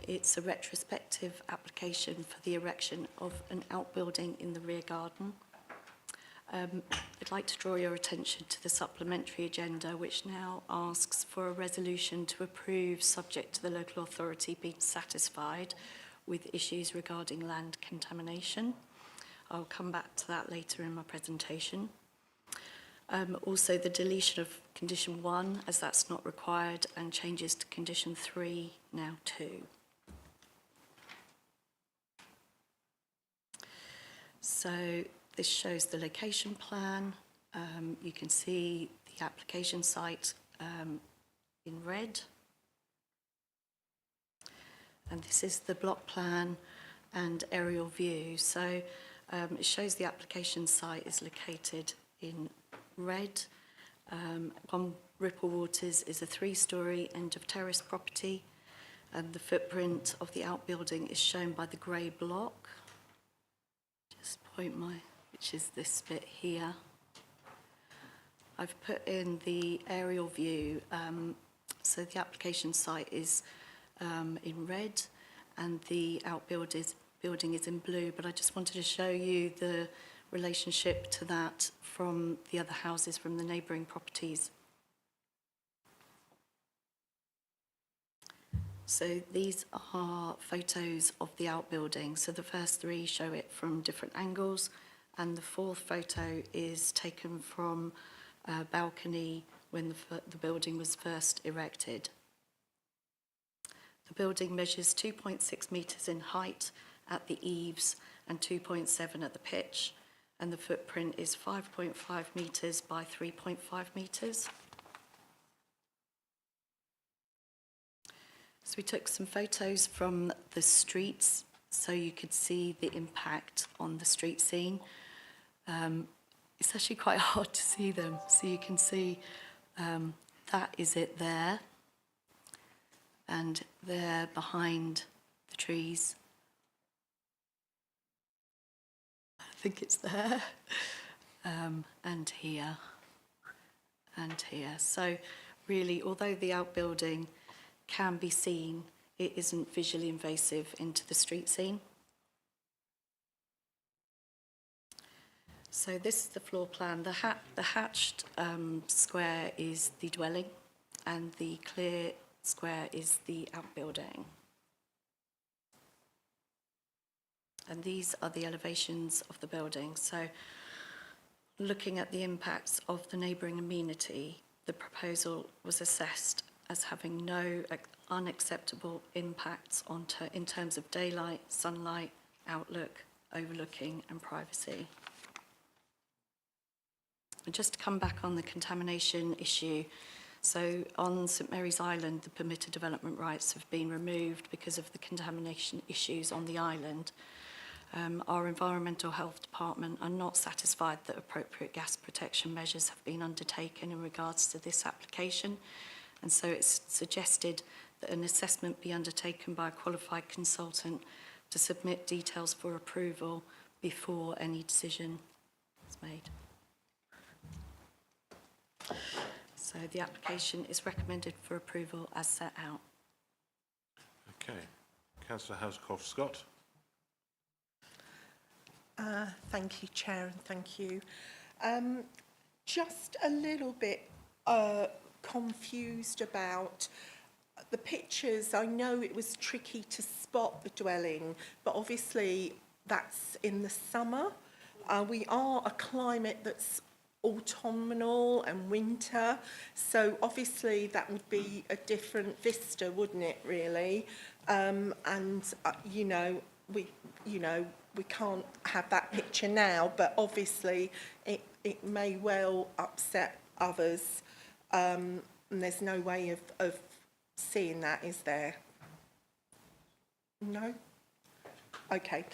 It's a retrospective application for the erection of an outbuilding in the rear garden. I'd like to draw your attention to the supplementary agenda, which now asks for a resolution to approve subject to the local authority being satisfied with issues regarding land contamination. I'll come back to that later in my presentation. Also, the deletion of condition 1, as that's not required, and changes to condition 3, now 2. So this shows the location plan. You can see the application site in red. And this is the block plan and aerial view. So it shows the application site is located in red. 1 Ripplewaters is a 3-storey end of terrace property, and the footprint of the outbuilding is shown by the grey block. Just point which is this bit here. I've put in the aerial view, so the application site is in red and the building is in blue, but I just wanted to show you the relationship to that from the other houses from the neighbouring properties. So these are photos of the outbuilding. So the first 3 show it from different angles, and the 4th photo is taken from a balcony when the building was first erected. The building measures 2.6 metres in height at the eaves and 2.7 at the pitch, and the footprint is 5.5 metres by 3.5 metres. So we took some photos from the streets so you could see the impact on the street scene. It's actually quite hard to see them. So you can see that is it there, and there behind the trees. I think it's there, and here, and here. So really, although the outbuilding can be seen, it isn't visually invasive into the street scene. So this is the floor plan. The hatched square is the dwelling, and the clear square is the outbuilding. And these are the elevations of the building. So looking at the impacts of the neighbouring amenity, the proposal was assessed as having no unacceptable impacts in terms of daylight, sunlight, outlook, overlooking and privacy. And just to come back on the contamination issue, so on St Mary's Island, the permitted development rights have been removed because of the contamination issues on the island. Our Environmental Health Department are not satisfied that appropriate gas protection measures have been undertaken in regards to this application, and so it's suggested that an assessment be undertaken by a qualified consultant to submit details for approval before any decision is made. So the application is recommended for approval as set out. Okay. Councillor Housecroft-Scott. Thank you, Chair, and thank you. Just a little bit confused about the pictures. I know it was tricky to spot the dwelling, but obviously that's in the summer. We are a climate that's autumnal and winter, so obviously that would be a different vista, wouldn't it, really? We can't have that picture now, but obviously it may well upset others, and there's no way of seeing that, is there? No? Okay.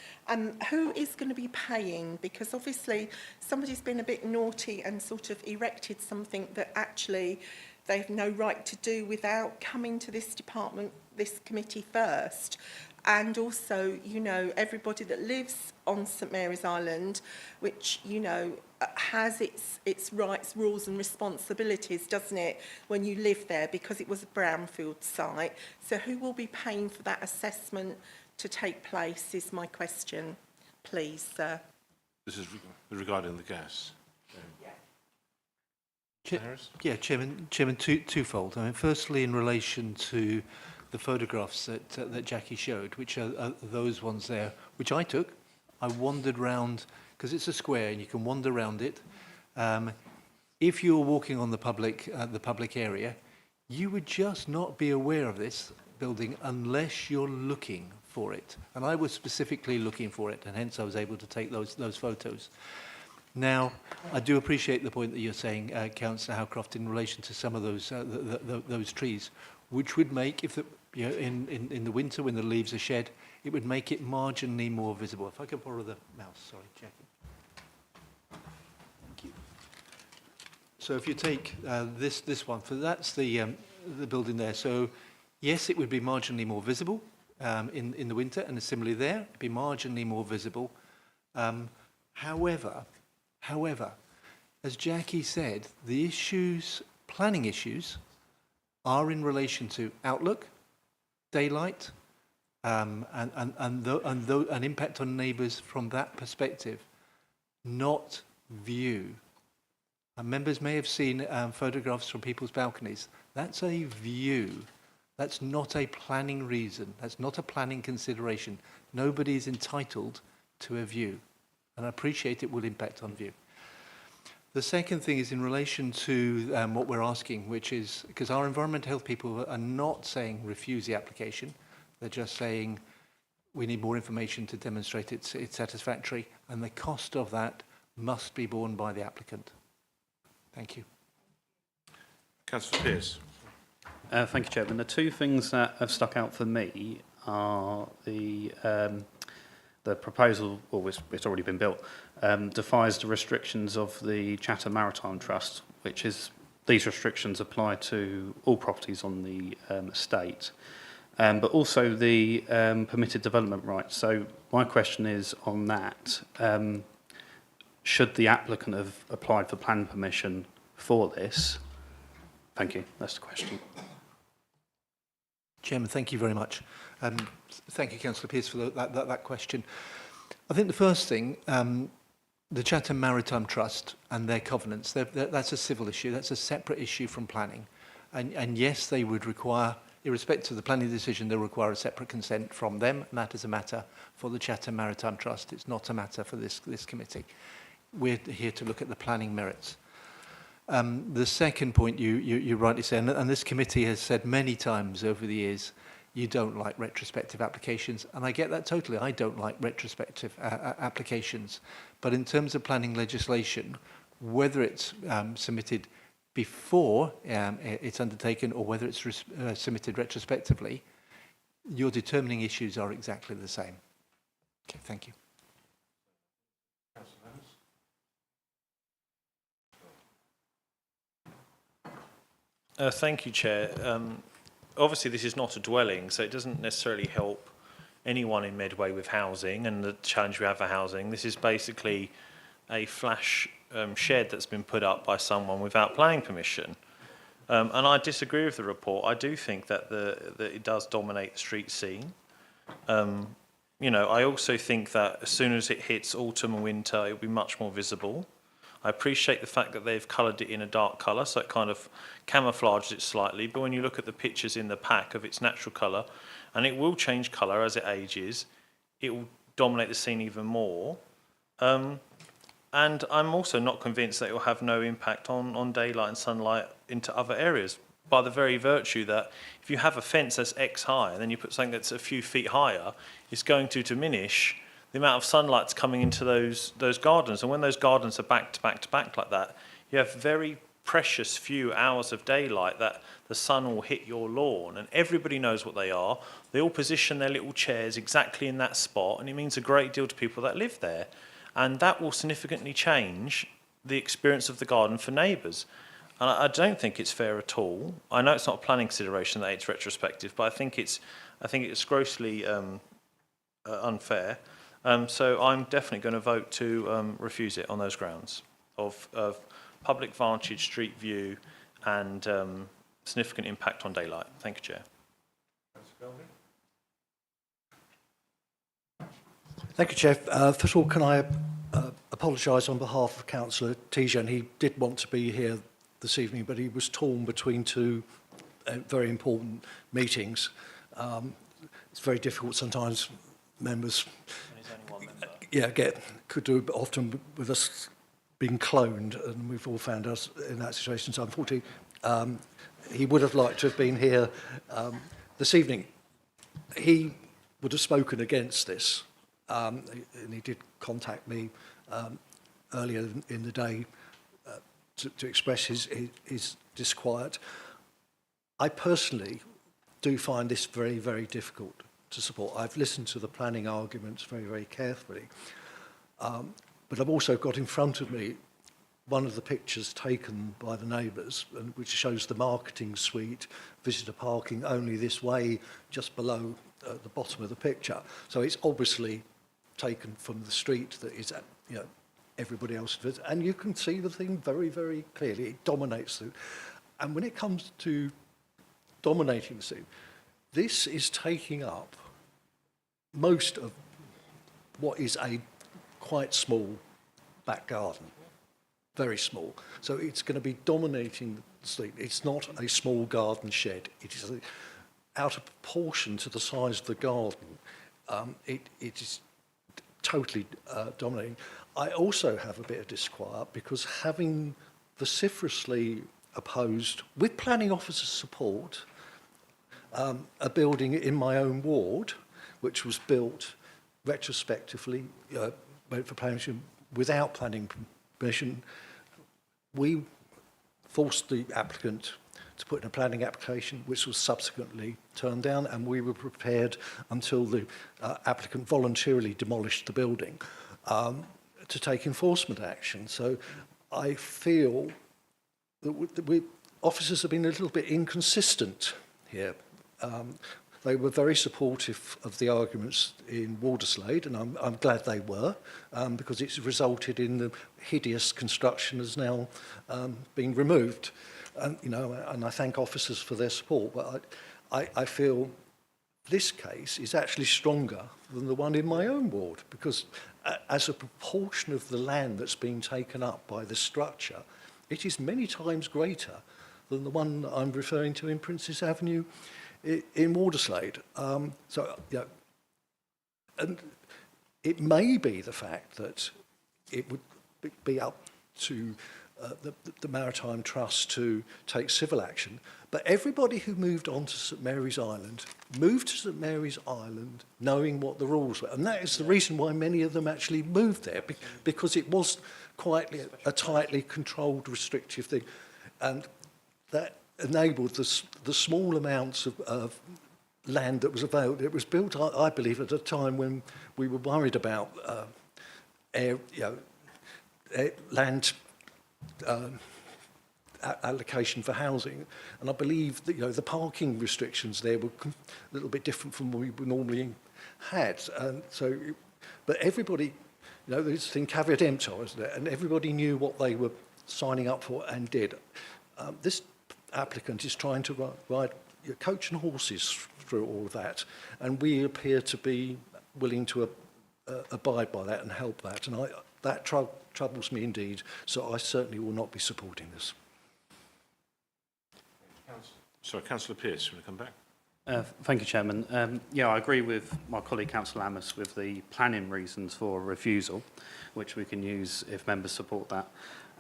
Who is going to be paying? Because obviously somebody's been a bit naughty and sort of erected something that actually they've no right to do without coming to this department, this committee first. And also, you know, everybody that lives on St Mary's Island, which, you know, has its rights, rules and responsibilities, doesn't it, when you live there, because it was a brownfield site. So who will be paying for that assessment to take place is my question, please, sir. This is regarding the gas. Yeah, Chairman, twofold. I mean, firstly, in relation to the photographs that Jackie showed, which are those ones there, which I took. I wandered round, because it's a square and you can wander around it. If you're walking on the public area, you would just not be aware of this building unless you're looking for it. And I was specifically looking for it, and hence I was able to take those photos. Now, I do appreciate the point that you're saying, Councillor Howcroft, in relation to some of those trees, which would make, if the, you know, in the winter when the leaves are shed, it would make it marginally more visible. If I could borrow the mouse, sorry, Jackie. Thank you. So if you take this one, so that's the building there. So yes, it would be marginally more visible in the winter, and similarly there, it'd be marginally more visible. However, as Jackie said, the issues, planning issues, are in relation to outlook, daylight, and an impact on neighbours from that perspective, not view. And members may have seen photographs from people's balconies. That's a view. That's not a planning reason. That's not a planning consideration. Nobody is entitled to a view. And I appreciate it will impact on view. The second thing is in relation to what we're asking, which is, because our environmental health people are not saying refuse the application, they're just saying we need more information to demonstrate it's satisfactory, and the cost of that must be borne by the applicant. Thank you. Councillor Pearce. Thank you, Chairman. The two things that have stuck out for me are the proposal, or it's already been built, defies the restrictions of the Chatham Maritime Trust, which is, these restrictions apply to all properties on the estate, but also the permitted development rights. So my question is on that, should the applicant have applied for planning permission for this? Thank you, that's the question. Chairman, thank you very much. Thank you, Councillor Pearce, for that question. I think the first thing, the Chatham Maritime Trust and their covenants, that's a civil issue. That's a separate issue from planning. And yes, they would require, irrespective of the planning decision, they'll require a separate consent from them. And that is a matter for the Chatham Maritime Trust. It's not a matter for this committee. We're here to look at the planning merits. The second point you rightly say, and this committee has said many times over the years, you don't like retrospective applications, and I get that totally. I don't like retrospective applications. But in terms of planning legislation, whether it's submitted before it's undertaken or whether it's submitted retrospectively, your determining issues are exactly the same. Okay, thank you. Thank you, Chair. Obviously, this is not a dwelling, so it doesn't necessarily help anyone in Medway with housing and the challenge we have for housing. This is basically a flash shed that's been put up by someone without planning permission. And I disagree with the report. I do think that that it does dominate the street scene. You know, I also think that as soon as it hits autumn and winter, it'll be much more visible. I appreciate the fact that they've coloured it in a dark colour, so it kind of camouflages it slightly. But when you look at the pictures in the pack of its natural colour, and it will change colour as it ages, it will dominate the scene even more. And I'm also not convinced that it will have no impact on daylight and sunlight into other areas, by the very virtue that if you have a fence that's X high and then you put something that's a few feet higher, it's going to diminish the amount of sunlight that's coming into those gardens. And when those gardens are back to back to back like that, you have very precious few hours of daylight that the sun will hit your lawn, and everybody knows what they are. They all position their little chairs exactly in that spot, and it means a great deal to people that live there. And that will significantly change the experience of the garden for neighbours. And I don't think it's fair at all. I know it's not a planning consideration, that it's retrospective, but I think it's grossly unfair. So I'm definitely going to vote to refuse it on those grounds of public vantage, street view, and significant impact on daylight. Thank you, Chair. Thank you, Chair. First of all, can I apologise on behalf of Councillor Tijan? He did want to be here this evening, but he was torn between two very important meetings. It's very difficult sometimes. Members, could do often with us being cloned, and we've all found us in that situation. So unfortunately, he would have liked to have been here this evening. He would have spoken against this. And he did contact me earlier in the day to express his disquiet. I personally do find this very, very difficult to support. I've listened to the planning arguments very, very carefully. But I've also got in front of me one of the pictures taken by the neighbours, which shows the marketing suite, visitor parking only this way, just below the bottom of the picture. So it's obviously taken from the street that is, everybody else visits, and you can see the thing very, very clearly. It dominates it. And when it comes to dominating the scene, this is taking up most of what is a quite small back garden, very small. So it's going to be dominating the street. It's not a small garden shed. It is out of proportion to the size of the garden. It is totally dominating. I also have a bit of disquiet because having vociferously opposed, with planning officer support, a building in my own ward, which was built retrospectively, went for planning permission without planning permission. We forced the applicant to put in a planning application, which was subsequently turned down, and we were prepared until the applicant voluntarily demolished the building to take enforcement action. So I feel that officers have been a little bit inconsistent here. They were very supportive of the arguments in Walderslade, and I'm glad they were, because it's resulted in the hideous construction has now been removed. And, and I thank officers for their support, but I feel this case is actually stronger than the one in my own ward, because as a proportion of the land that's been taken up by the structure, it is many times greater than the one that I'm referring to in Princess Avenue in Walderslade. And it may be the fact that it would be up to the Maritime Trust to take civil action, but everybody who moved on to St Mary's Island moved to St Mary's Island knowing what the rules were, and that is the reason why many of them actually moved there, because it was quite a tightly controlled, restrictive thing, and that enabled the small amounts of land that was available. It was built, I believe, at a time when we were worried about land allocation for housing, and I believe that the parking restrictions there were a little bit different from what we normally had, and so. But everybody, this thing caveat emptor, wasn't it? And everybody knew what they were signing up for and did. This applicant is trying to ride coach and horses through all of that, and we appear to be willing to abide by that and help that, and that troubles me indeed, so I certainly will not be supporting this. Sorry, Councillor Pearce, you want to come back? Thank you, Chairman. I agree with my colleague Councillor Amos with the planning reasons for refusal, which we can use if members support that.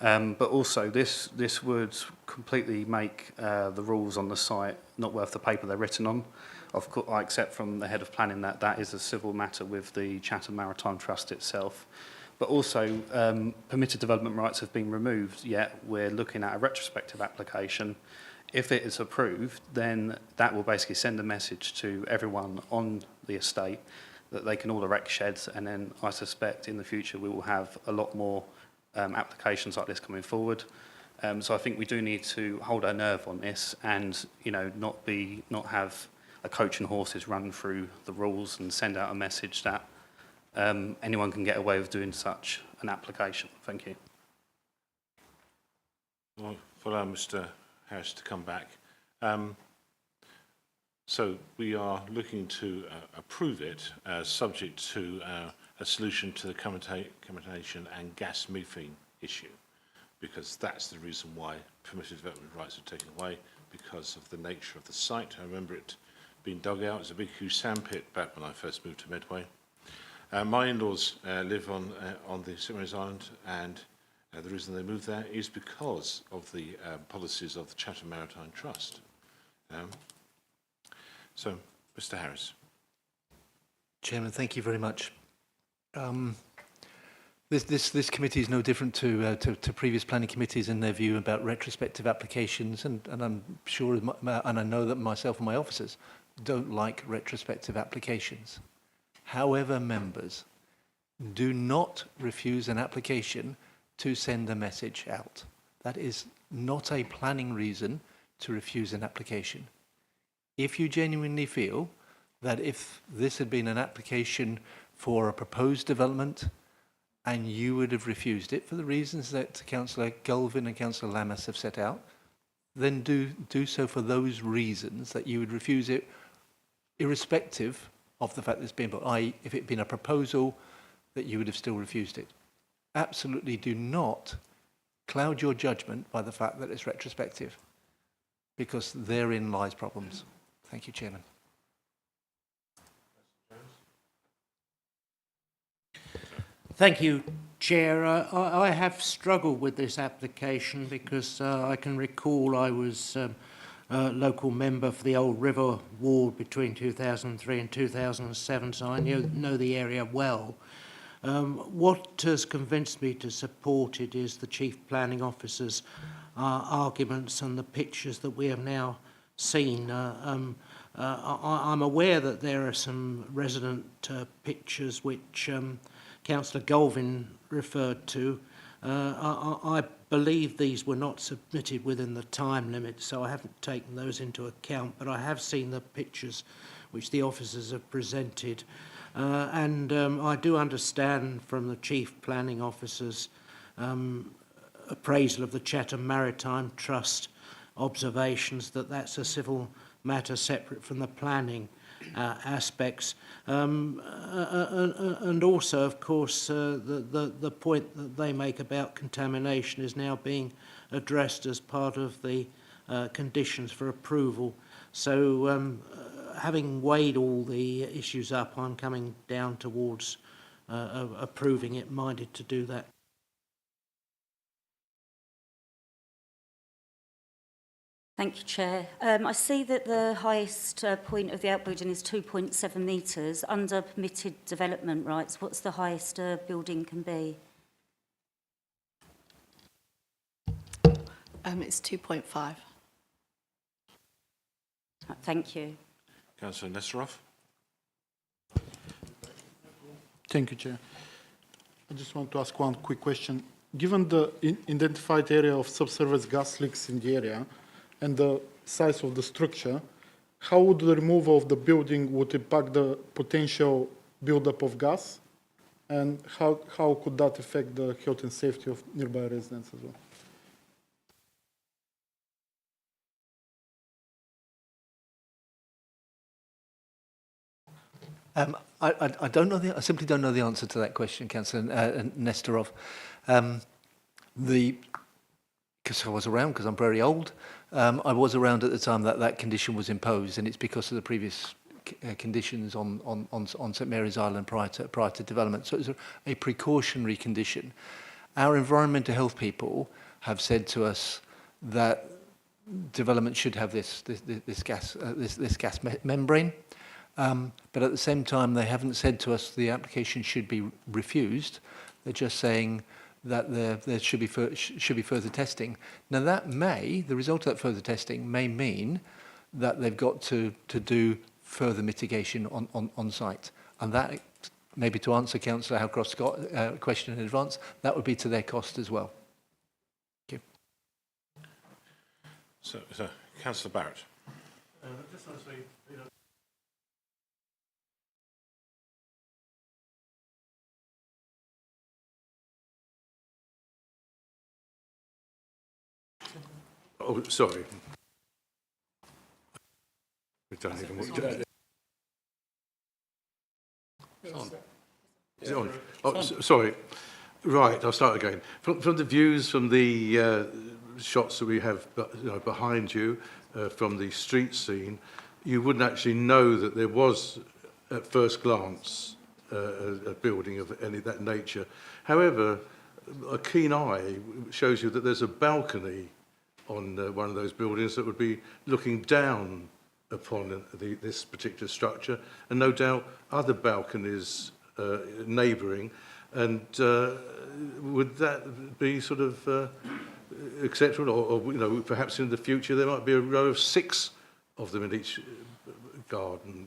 But also, this would completely make the rules on the site not worth the paper they're written on. Of course, I accept from the head of planning that is a civil matter with the Chatham Maritime Trust itself. but also permitted development rights have been removed, yet we're looking at a retrospective application. If it is approved, then that will basically send a message to everyone on the estate that they can all erect sheds, and then I suspect in the future we will have a lot more applications like this coming forward. So I think we do need to hold our nerve on this, and not have a coach and horses run through the rules and send out a message that anyone can get away with doing such an application. Thank you. Well, we'll allow Mr. Harris to come back. So we are looking to approve it subject to a solution to the combination and gas metering issue, because that's the reason why permitted development rights are taken away, because of the nature of the site. I remember it being dug out. It's a big, huge sandpit back when I first moved to Medway. My in-laws live on the St Mary's Island, and the reason they moved there is because of the policies of the Chatham Maritime Trust. So, Mr. Harris. Chairman, thank you very much. This committee is no different to previous planning committees in their view about retrospective applications, and I'm sure, and I know that myself and my officers don't like retrospective applications. However, members, do not refuse an application to send a message out. That is not a planning reason to refuse an application. If you genuinely feel that if this had been an application for a proposed development and you would have refused it for the reasons that Councillor Galvin and Councillor Lammas have set out, then do so for those reasons that you would refuse it, irrespective of the fact that it's been, i.e. if it had been a proposal, that you would have still refused it. Absolutely do not cloud your judgment by the fact that it's retrospective, because therein lies problems. Thank you, Chairman. Thank you, Chair. I have struggled with this application because I can recall I was a local member for the Old River Ward between 2003 and 2007, so I know the area well. What has convinced me to support it is the Chief Planning Officer's arguments and the pictures that we have now seen. I'm aware that there are some resident pictures which Councillor Galvin referred to. I believe these were not submitted within the time limit, so I haven't taken those into account, but I have seen the pictures which the officers have presented. And I do understand from the Chief Planning Officer's appraisal of the Chatham Maritime Trust observations that that's a civil matter separate from the planning aspects. And also, of course, the point that they make about contamination is now being addressed as part of the conditions for approval. So having weighed all the issues up, I'm coming down towards approving it, minded to do that. Thank you, Chair. I see that the highest point of the outbuilding is 2.7 metres. Under permitted development rights, what's the highest building can be? It's 2.5. Thank you. Councillor Nesterov. Thank you, Chair. I just want to ask one quick question. Given the identified area of subsurface gas leaks in the area and the size of the structure, how would the removal of the building would impact the potential buildup of gas? And how could that affect the health and safety of nearby residents as well? I don't know I simply don't know the answer to that question, Councillor Nesterov. Because I was around, because I'm very old, I was around at the time that condition was imposed, and it's because of the previous conditions on St Mary's Island prior to development. So it's a precautionary condition. Our environmental health people have said to us that development should have this gas membrane. But at the same time, they haven't said to us the application should be refused, They're just saying that there should be further testing. Now the result of that further testing may mean that they've got to do further mitigation on site. And that, maybe to answer Councillor Howcroft's question in advance, that would be to their cost as well. Thank you. So Councillor Barrett. Just want to say, oh, sorry. We don't even want to. Is it on? Oh, sorry. Right, I'll start again. From the views from the shots that we have behind you, from the street scene, you wouldn't actually know that there was, at first glance, a building of any of that nature. However, a keen eye shows you that there's a balcony on one of those buildings that would be looking down upon this particular structure, and no doubt other balconies neighbouring. And would that be sort of acceptable, or perhaps in the future there might be a row of 6 of them in each garden?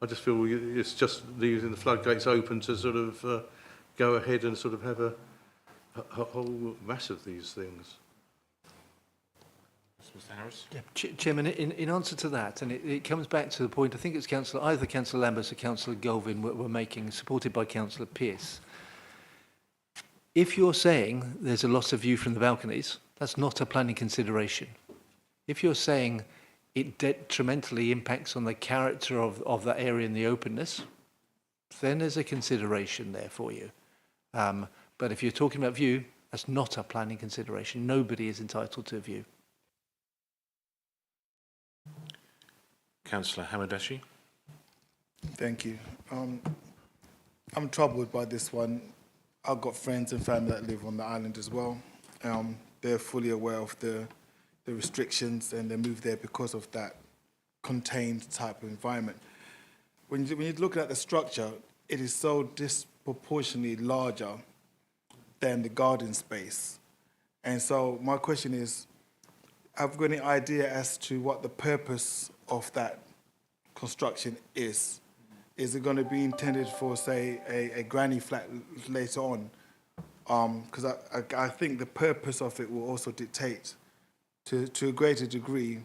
I just feel it's just leaving the floodgates open to sort of go ahead and sort of have a whole mass of these things. Mr. Harris? Yeah, Chairman, in answer to that, and it comes back to the point, I think it's either Councillor Lambert or Councillor Galvin were making, supported by Councillor Pearce. If you're saying there's a loss of view from the balconies, that's not a planning consideration. If you're saying it detrimentally impacts on the character of that area and the openness, then there's a consideration there for you. But if you're talking about view, that's not a planning consideration. Nobody is entitled to a view. Councillor Hamadeshi. Thank you. I'm troubled by this one. I've got friends and family that live on the island as well. They're fully aware of the restrictions, and they moved there because of that contained type of environment. When you look at the structure, it is so disproportionately larger than the garden space. And so my question is, have you got any idea as to what the purpose of that construction is? Is it going to be intended for, say, a granny flat later on? Because I think the purpose of it will also dictate, to a greater degree,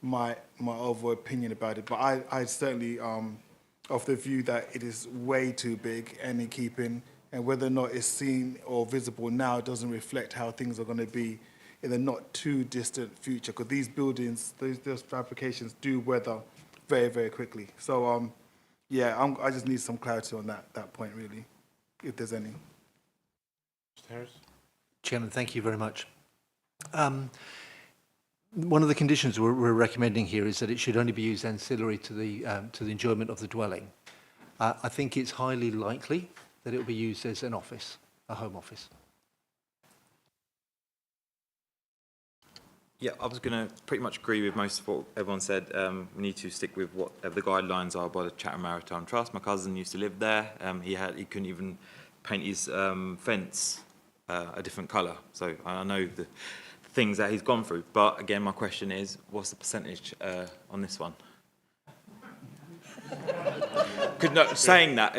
my overall opinion about it. But I certainly of the view that it is way too big and in keeping, and whether or not it's seen or visible now doesn't reflect how things are going to be in the not too distant future, because these buildings, those fabrications do weather very, very quickly. So, yeah, I just need some clarity on that point, really, if there's any. Mr. Harris? Chairman, thank you very much. One of the conditions we're recommending here is that it should only be used ancillary to the enjoyment of the dwelling. I think it's highly likely that it will be used as an office, a home office. Yeah, I was going to pretty much agree with most of what everyone said. We need to stick with whatever the guidelines are by the Chatham Maritime Trust. My cousin used to live there. He couldn't even paint his fence a different colour. So I know the things that he's gone through. But again, my question is, what's the percentage on this one? Saying that,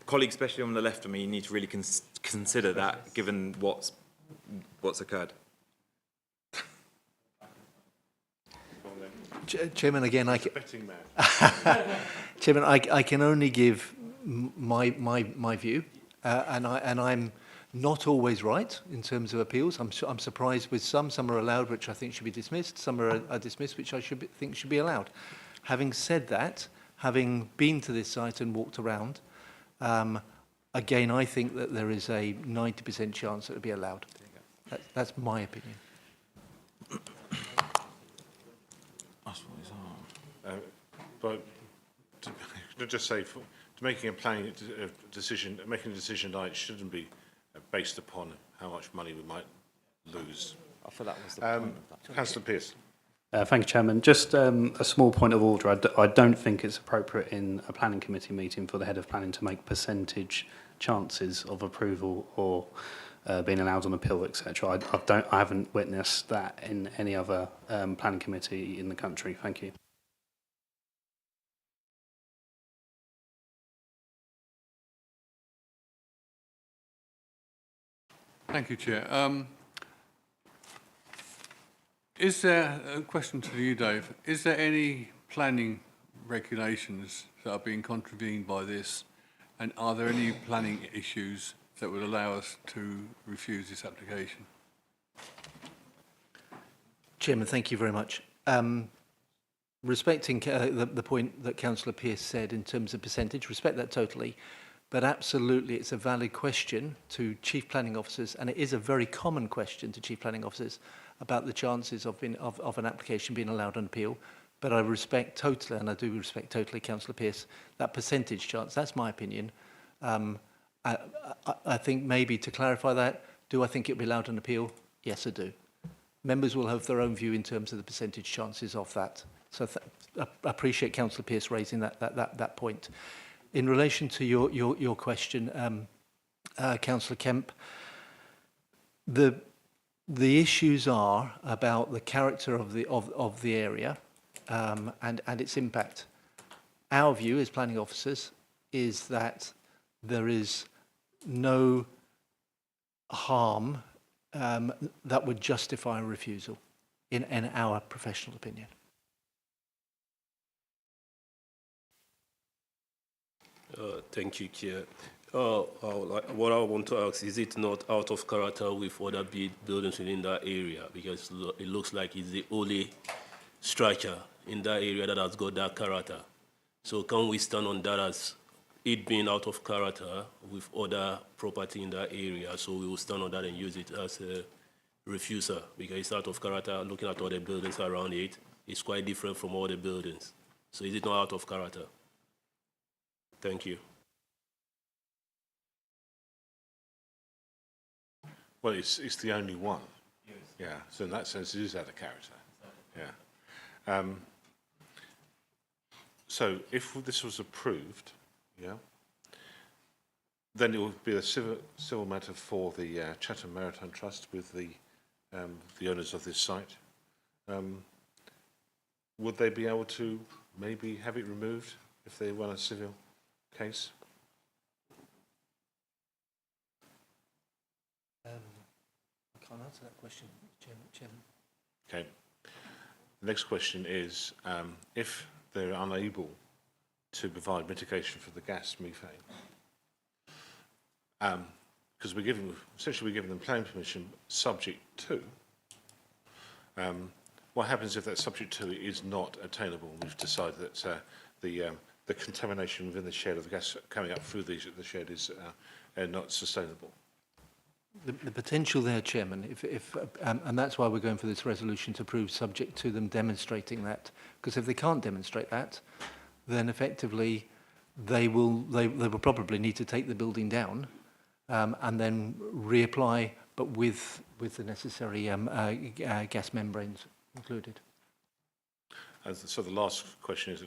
colleagues, especially on the left of me, need to really consider that, given what's occurred. Chairman, again, Chairman, I can only give my view, and I'm not always right in terms of appeals. I'm surprised with some are allowed, which I think should be dismissed. Some are dismissed, which I think should be allowed. Having said that, having been to this site and walked around, again, I think that there is a 90% chance that it will be allowed. That's my opinion. But to just say, to making a planning decision, making a decision tonight shouldn't be based upon how much money we might lose. I thought that was the point of that. Councillor Pearce. Thank you, Chairman. Just a small point of order. I don't think it's appropriate in a planning committee meeting for the head of planning to make percentage chances of approval or being allowed on appeal, etc. I haven't witnessed that in any other planning committee in the country. Thank you. Thank you, Chair. Is there a question to you, Dave? Is there any planning regulations that are being contravened by this, and are there any planning issues that would allow us to refuse this application? Chairman, thank you very much. Respecting the point that Councillor Pearce said in terms of percentage, respect that totally, but absolutely it's a valid question to chief planning officers, and it is a very common question to chief planning officers about the chances of an application being allowed on appeal. But I respect totally, and I do respect totally, Councillor Pearce, that percentage chance. That's my opinion. I think maybe to clarify that, do I think it will be allowed on appeal? Yes, I do. Members will have their own view in terms of the percentage chances of that. So I appreciate Councillor Pearce raising that point. In relation to your question, Councillor Kemp, the issues are about the character of the area and its impact. Our view as planning officers is that there is no harm that would justify a refusal, in our professional opinion. Thank you, Chair. What I want to ask, is it not out of character with other buildings within that area? Because it looks like it's the only structure in that area that has got that character. So can we stand on that as it being out of character with other property in that area? So we will stand on that and use it as a refuser, because it's out of character. Looking at all the buildings around it, it's quite different from all the buildings. So is it not out of character? Thank you. Well, it's the only one. Yes. Yeah, so in that sense, it is out of character. Yeah. So if this was approved, yeah, then it would be a civil matter for the Chatham Maritime Trust with the owners of this site. Would they be able to maybe have it removed if they run a civil case? I can't answer that question, Chairman. Okay. The next question is, if they're unable to mitigation for the gas methane, because essentially we're giving them planning permission subject to. What happens if that subject to is not attainable? We've decided that the contamination within the shed of the gas coming up through the shed is not sustainable. The potential there, Chairman, and that's why we're going for this resolution to approve subject to them demonstrating that. Because if they can't demonstrate that, then effectively they will probably need to take the building down and then reapply, but with the necessary gas membranes included. So the last question is,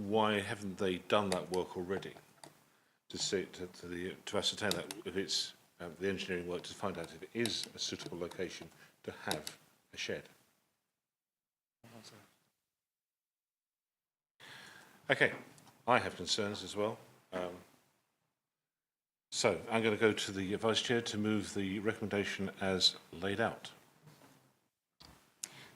why haven't they done that work already to ascertain that if it's the engineering work to find out if it is a suitable location to have a shed? Okay, I have concerns as well. So I'm going to go to the Vice Chair to move the recommendation as laid out.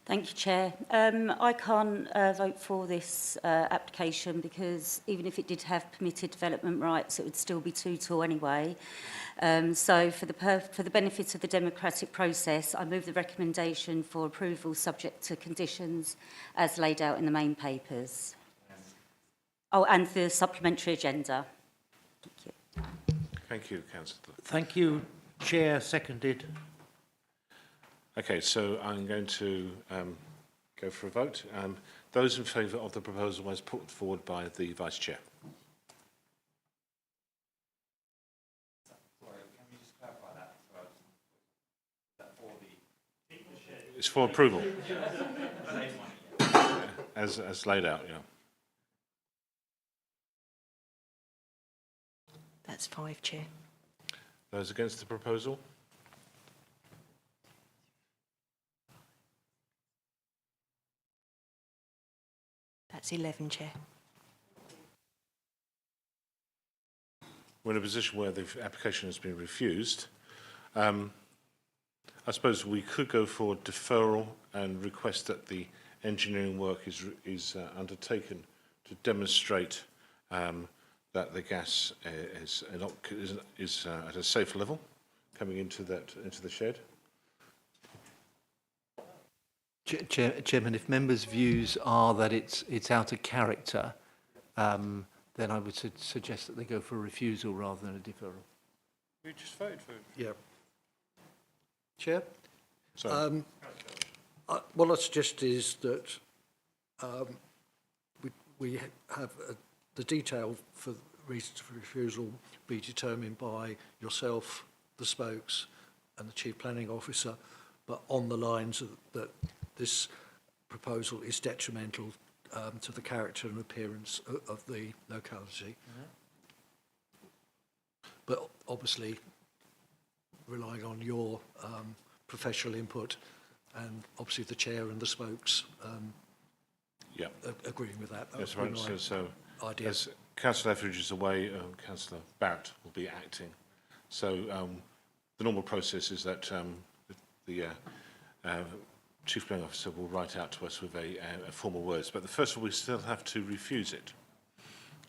Thank you, Chair. I can't vote for this application because even if it did have permitted development rights, it would still be too tall anyway. So for the benefit of the democratic process, I move the recommendation for approval subject to conditions as laid out in the main papers. Oh, and the supplementary agenda. Thank you. Thank you, Councillor. Thank you, Chair. Seconded. Okay, so I'm going to go for a vote. Those in favour of the proposal as put forward by the Vice Chair. Sorry, can you just clarify that? It's for approval. as laid out, yeah. That's 5, Chair. Those against the proposal? That's 11, Chair. We're in a position where the application has been refused. I suppose we could go for deferral and request that the engineering work is undertaken to demonstrate that the gas is at a safe level coming into the shed. Chairman, if members' views are that it's out of character, then I would suggest that they go for a refusal rather than a deferral. We just voted for it. Yeah. Chair? Sorry. What I suggest is that we have the detail for reasons for refusal be determined by yourself, the spokes, and the Chief Planning Officer, but on the lines of that this proposal is detrimental to the character and appearance of the locality. But obviously, relying on your professional input and obviously the chair and the spokes agreeing with that. Yes, right. So idea. as Councillor Etheridge is away, Councillor Barrett will be acting. So the normal process is that the Chief Planning Officer will write out to us with a formal words. But first of all, we still have to refuse it.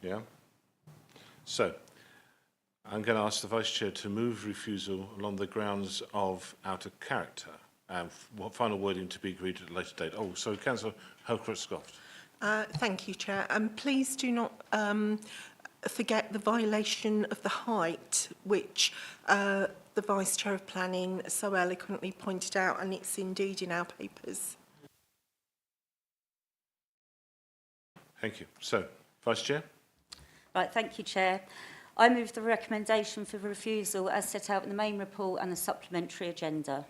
Yeah? So I'm going to ask the Vice Chair to move refusal along the grounds of out of character. What final wording to be agreed at a later date? Oh, so Councillor Holcroft-Scoft. Thank you, Chair. And please do not forget the violation of the height, which the Vice Chair of Planning so eloquently pointed out, and it's indeed in our papers. Thank you. So, Vice Chair? Right, thank you, Chair. I move the recommendation for refusal as set out in the main report and the supplementary agenda.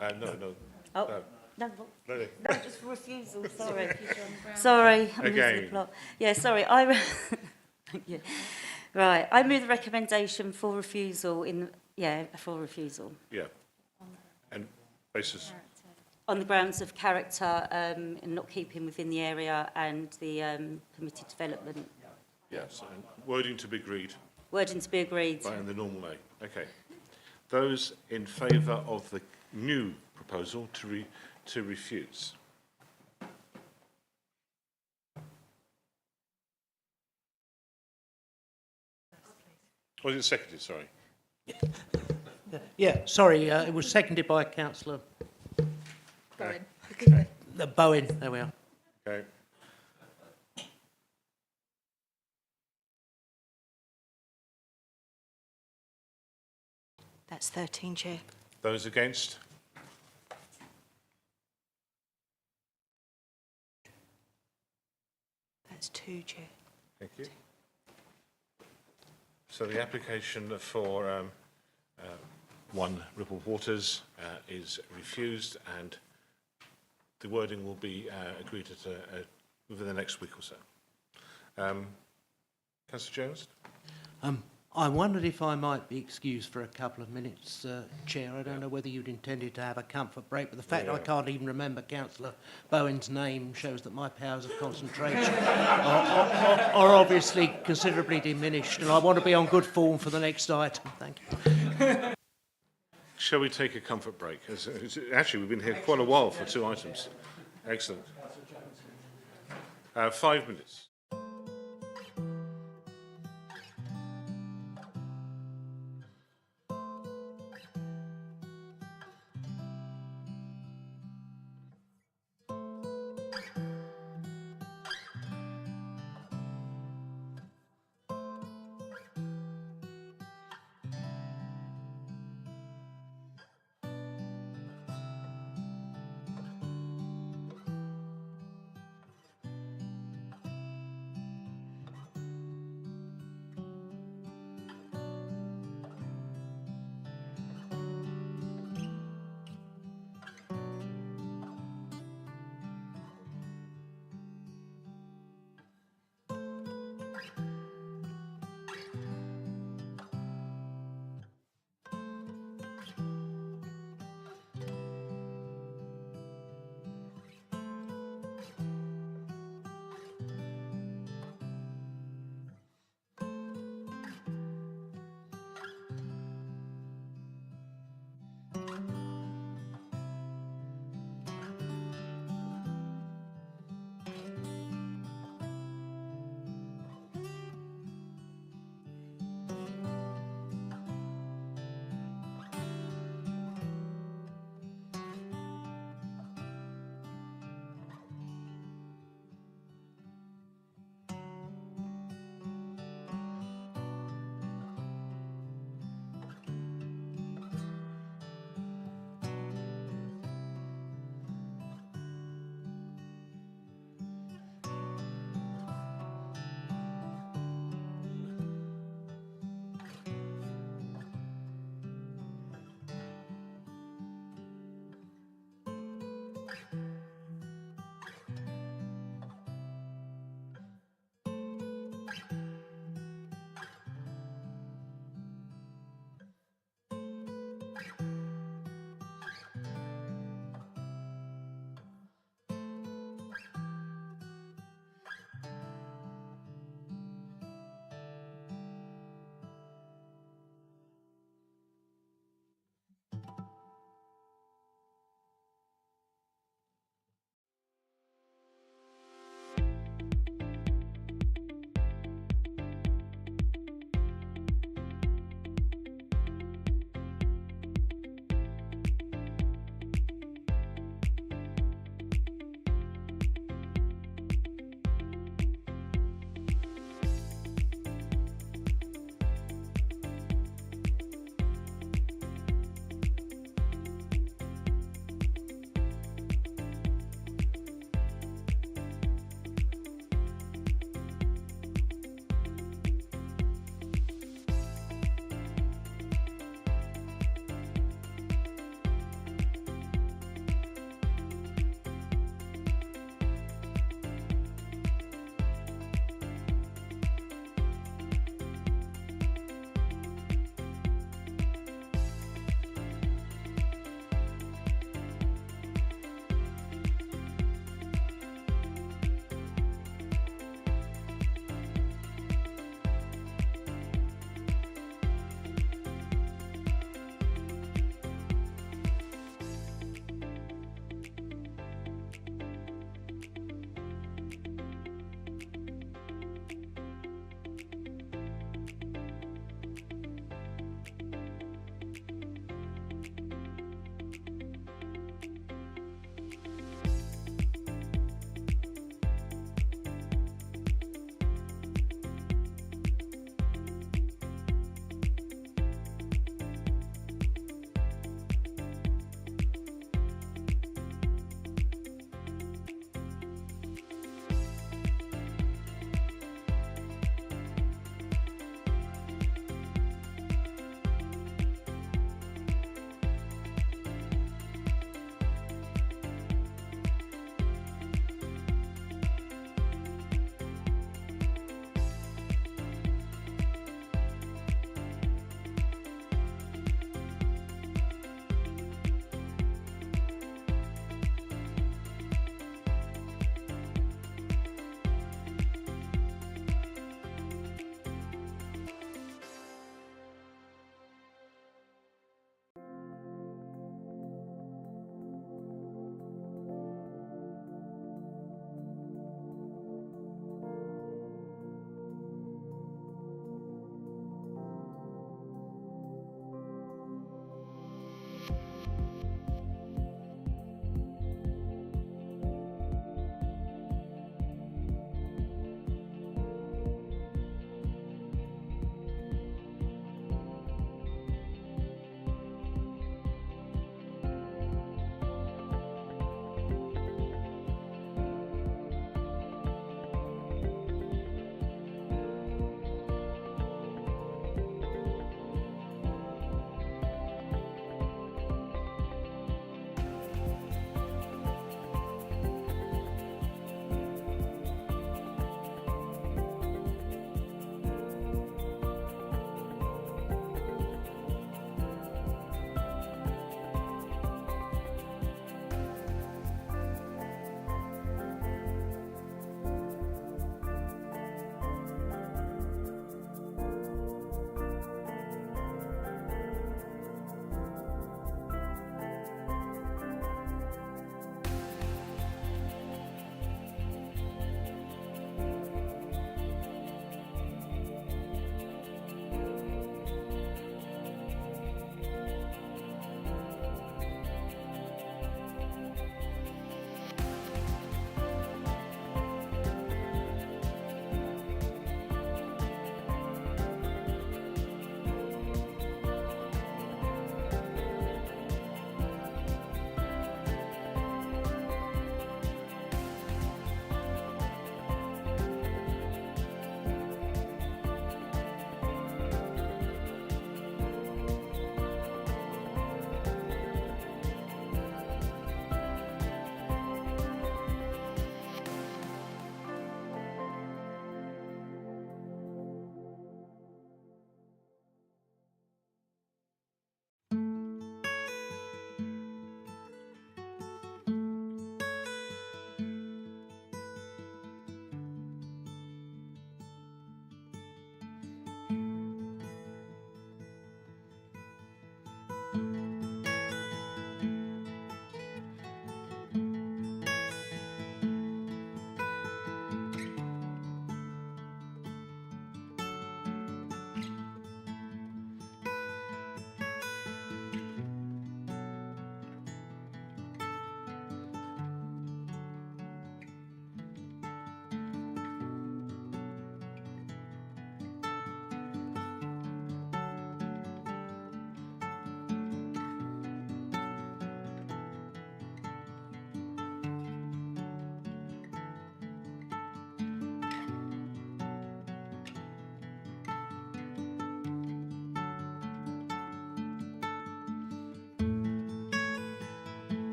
No. Oh, No. no, Really? no, just for refusal, sorry. Sorry, I'm losing the plot. Yeah, sorry, thank you. Right, I move the recommendation for refusal for refusal. Yeah. And basis? On the grounds of character and not keeping within the area and the permitted development. Yes. And wording to be agreed? Wording to be agreed. Right, in the normal way. Okay. Those in favour of the new proposal to refuse? Was it seconded? Sorry. Yeah, sorry, it was seconded by Councillor Bowen. Bowen. There we are. Okay. That's 13, Chair. Those against? That's 2, Chair. Thank you. So the application for 1 Ripplewaters is refused, and the wording will be agreed at within the next week or so. Councillor Jones? I wondered if I might be excused for a couple of minutes, Chair. I don't know whether you'd intended to have a comfort break, but the fact I can't even remember Councillor Bowen's name shows that my powers of concentration are obviously considerably diminished, and I want to be on good form for the next item. Thank you. Shall we take a comfort break? Actually, we've been here quite a while for 2 items. Excellent. 5 minutes.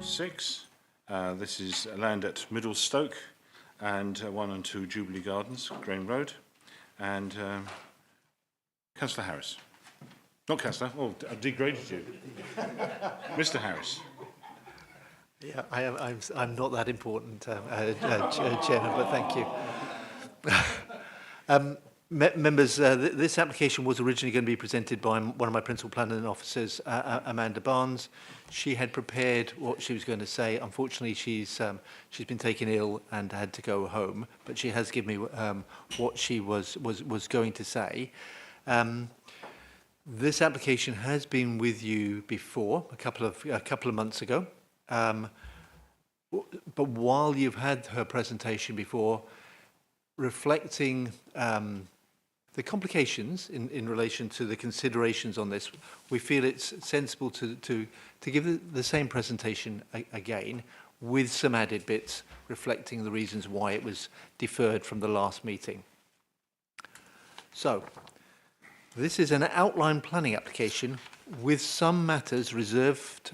6. This is land at Middle Stoke and 1 and 2 Jubilee Gardens, Grain Road. And Councillor Harris. Not Councillor, oh, I've degraded you. Mr. Harris. Yeah, I'm not that important, Chairman, but thank you. Members, this application was originally going to be presented by one of my principal planning officers, Amanda Barnes. She had prepared what she was going to say. Unfortunately, she's been taken ill and had to go home, but she has given me what she was going to say. This application has been with you before, a couple of months ago. But while you've had her presentation before, reflecting the complications in relation to the considerations on this, we feel it's sensible to give the same presentation again with some added bits reflecting the reasons why it was deferred from the last meeting. So, this is an outline planning application with some matters reserved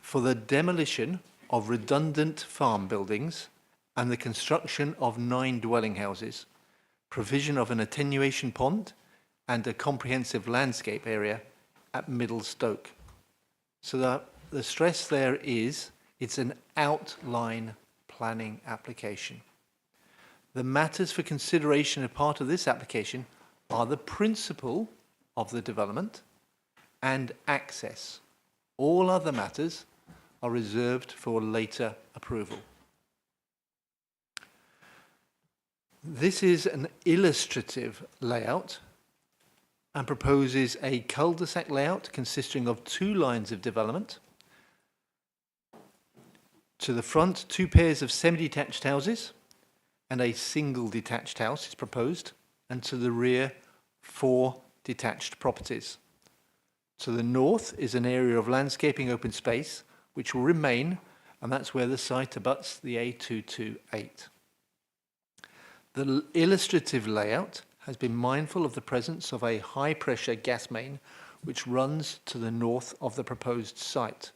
for the demolition of redundant farm buildings and the construction of 9 dwelling houses, provision of an attenuation pond and a comprehensive landscape area at Middle Stoke. So the stress there is it's an outline planning application. The matters for consideration as part of this application are the principle of the development and access. All other matters are reserved for later approval. This is an illustrative layout and proposes a cul-de-sac layout consisting of 2 lines of development. To the front, 2 pairs of semi-detached houses and a single detached house is proposed, and to the rear, 4 detached properties. To the north is an area of landscaping open space which will remain, and that's where the site abuts the A228. The illustrative layout has been mindful of the presence of a high-pressure gas main which runs to the north of the proposed site.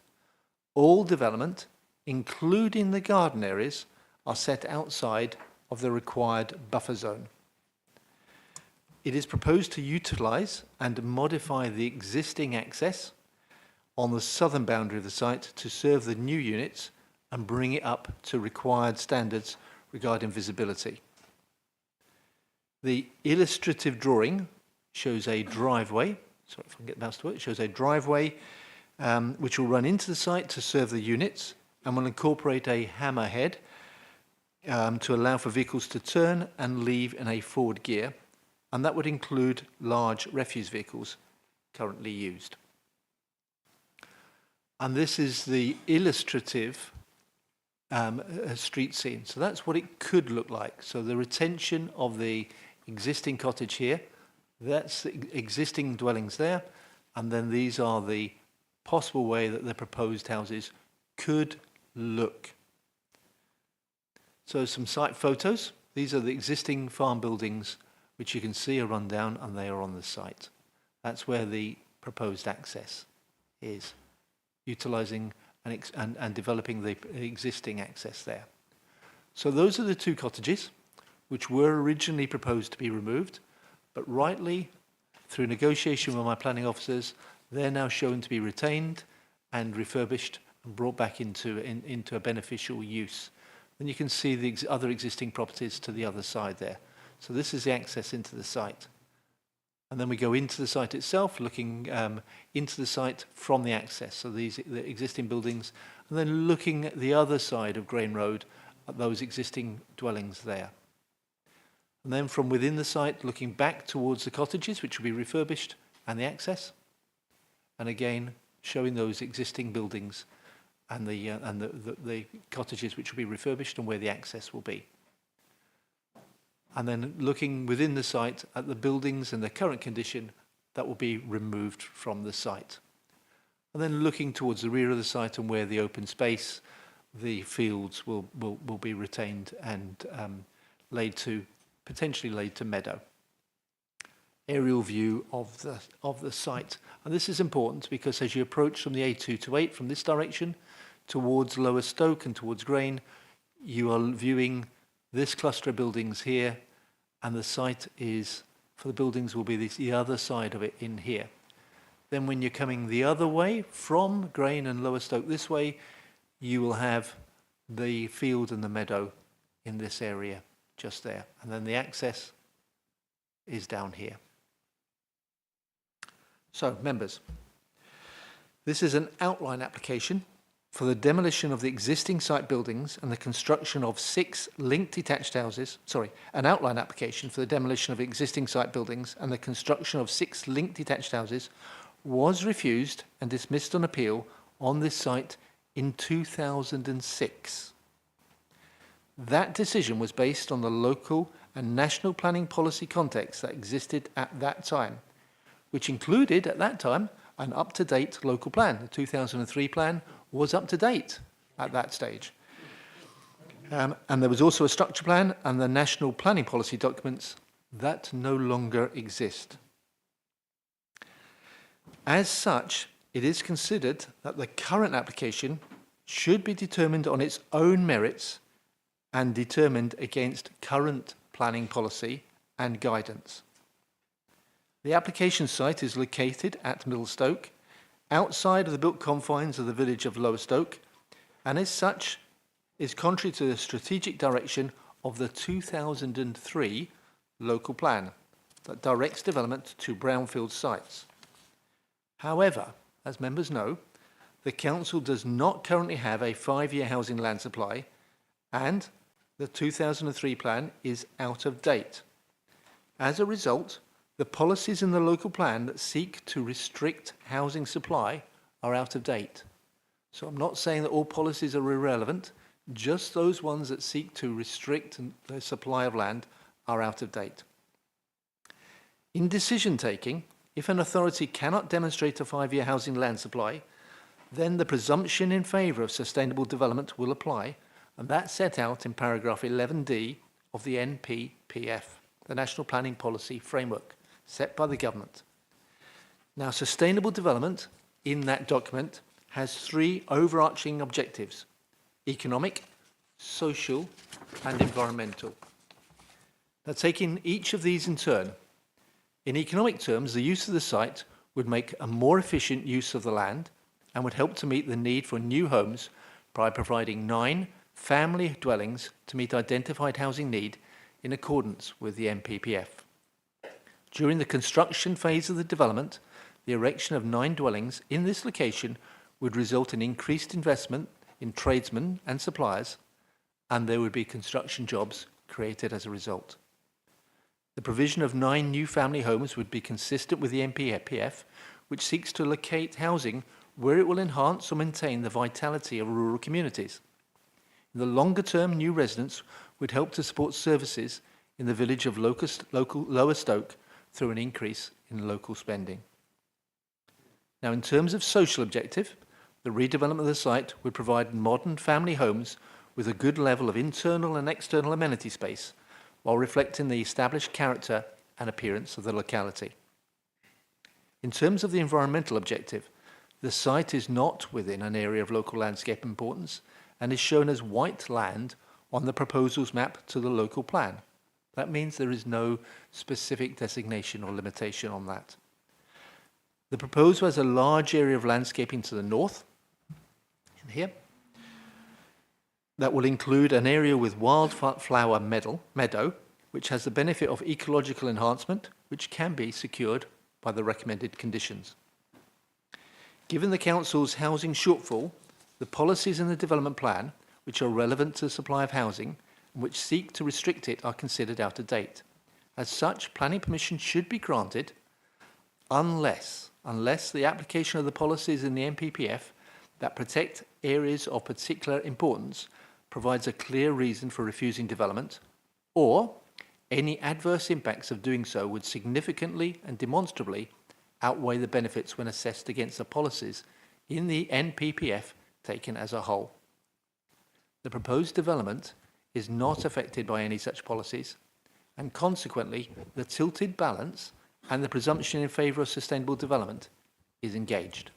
All development, including the garden areas, are set outside of the required buffer zone. It is proposed to utilise and modify the existing access on the southern boundary of the site to serve the new units and bring it up to required standards regarding visibility. The illustrative drawing shows a driveway, sorry if I can get the mouse to work, it shows a driveway which will run into the site to serve the units and will incorporate a hammerhead to allow for vehicles to turn and leave in a forward gear, and that would include large refuse vehicles currently used. And this is the illustrative street scene. So that's what it could look like. So the retention of the existing cottage here, that's the existing dwellings there, and then these are the possible way that the proposed houses could look. So some site photos. These are the existing farm buildings which you can see are run down, and they are on the site. That's where the proposed access is, utilising and developing the existing access there. So those are the 2 cottages which were originally proposed to be removed, but rightly, through negotiation with my planning officers, they're now shown to be retained and refurbished and brought back into a beneficial use. Then you can see the other existing properties to the other side there. So this is the access into the site. And then we go into the site itself, looking into the site from the access. So the existing buildings, and then looking at the other side of Grain Road at those existing dwellings there. And then from within the site, looking back towards the cottages, which will be refurbished, and the access. And again, showing those existing buildings and the cottages which will be refurbished and where the access will be. And then looking within the site at the buildings and their current condition that will be removed from the site. And then looking towards the rear of the site and where the open space, the fields will be retained and potentially laid to meadow. Aerial view of the site. And this is important because as you approach from the A228 from this direction towards Lower Stoke and towards Grain, you are viewing this cluster of buildings here, and the site is, for the buildings, will be the other side of it in here. Then when you're coming the other way, from Grain and Lower Stoke this way, you will have the field and the meadow in this area, just there. And then the access is down here. So, members, this is an outline application for the demolition of the existing site buildings and the construction of 6 linked detached houses. Sorry, an outline application for the demolition of existing site buildings and the construction of 6 linked detached houses was refused and dismissed on appeal on this site in 2006. That decision was based on the local and national planning policy context that existed at that time, which included, at that time, an up-to-date local plan. The 2003 plan was up to date at that stage. And there was also a structure plan and the national planning policy documents that no longer exist. As such, it is considered that the current application should be determined on its own merits and determined against current planning policy and guidance. The application site is located at Middle Stoke, outside of the built confines of the village of Lower Stoke, and as such is contrary to the strategic direction of the 2003 local plan that directs development to brownfield sites. However, as members know, the council does not currently have a 5-year housing land supply, and the 2003 plan is out of date. As a result, the policies in the local plan that seek to restrict housing supply are out of date. So I'm not saying that all policies are irrelevant, just those ones that seek to restrict the supply of land are out of date. In decision taking, if an authority cannot demonstrate a 5-year housing land supply, then the presumption in favour of sustainable development will apply, and that's set out in paragraph 11D of the NPPF, the National Planning Policy Framework, set by the government. Now, sustainable development in that document has 3 overarching objectives: economic, social, and environmental. Now, taking each of these in turn, in economic terms, the use of the site would make a more efficient use of the land and would help to meet the need for new homes by providing 9 family dwellings to meet identified housing need in accordance with the NPPF. During the construction phase of the development, the erection of 9 dwellings in this location would result in increased investment in tradesmen and suppliers, and there would be construction jobs created as a result. The provision of 9 new family homes would be consistent with the NPPF, which seeks to locate housing where it will enhance or maintain the vitality of rural communities. In the longer term, new residents would help to support services in the village of Lower Stoke through an increase in local spending. Now, in terms of social objective, the redevelopment of the site would provide modern family homes with a good level of internal and external amenity space, while reflecting the established character and appearance of the locality. In terms of the environmental objective, the site is not within an area of local landscape importance and is shown as white land on the proposal's map to the local plan. That means there is no specific designation or limitation on that. The proposal has a large area of landscaping to the north, in here, that will include an area with wildflower meadow, which has the benefit of ecological enhancement, which can be secured by the recommended conditions. Given the council's housing shortfall, the policies in the development plan, which are relevant to the supply of housing and which seek to restrict it, are considered out of date. As such, planning permission should be granted unless the application of the policies in the NPPF that protect areas of particular importance provides a clear reason for refusing development, or any adverse impacts of doing so would significantly and demonstrably outweigh the benefits when assessed against the policies in the NPPF taken as a whole. The proposed development is not affected by any such policies, and consequently, the tilted balance and the presumption in favour of sustainable development is engaged.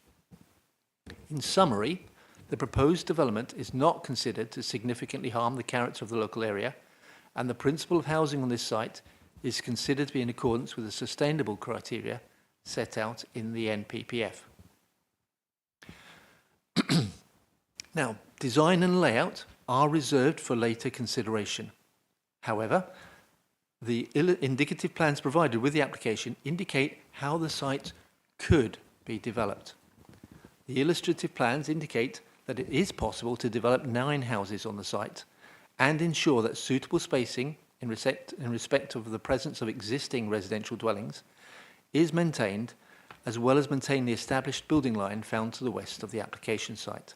In summary, the proposed development is not considered to significantly harm the character of the local area, and the principle of housing on this site is considered to be in accordance with the sustainable criteria set out in the NPPF. Now, design and layout are reserved for later consideration. However, the indicative plans provided with the application indicate how the site could be developed. The illustrative plans indicate that it is possible to develop 9 houses on the site and ensure that suitable spacing in respect of the presence of existing residential dwellings is maintained, as well as maintain the established building line found to the west of the application site.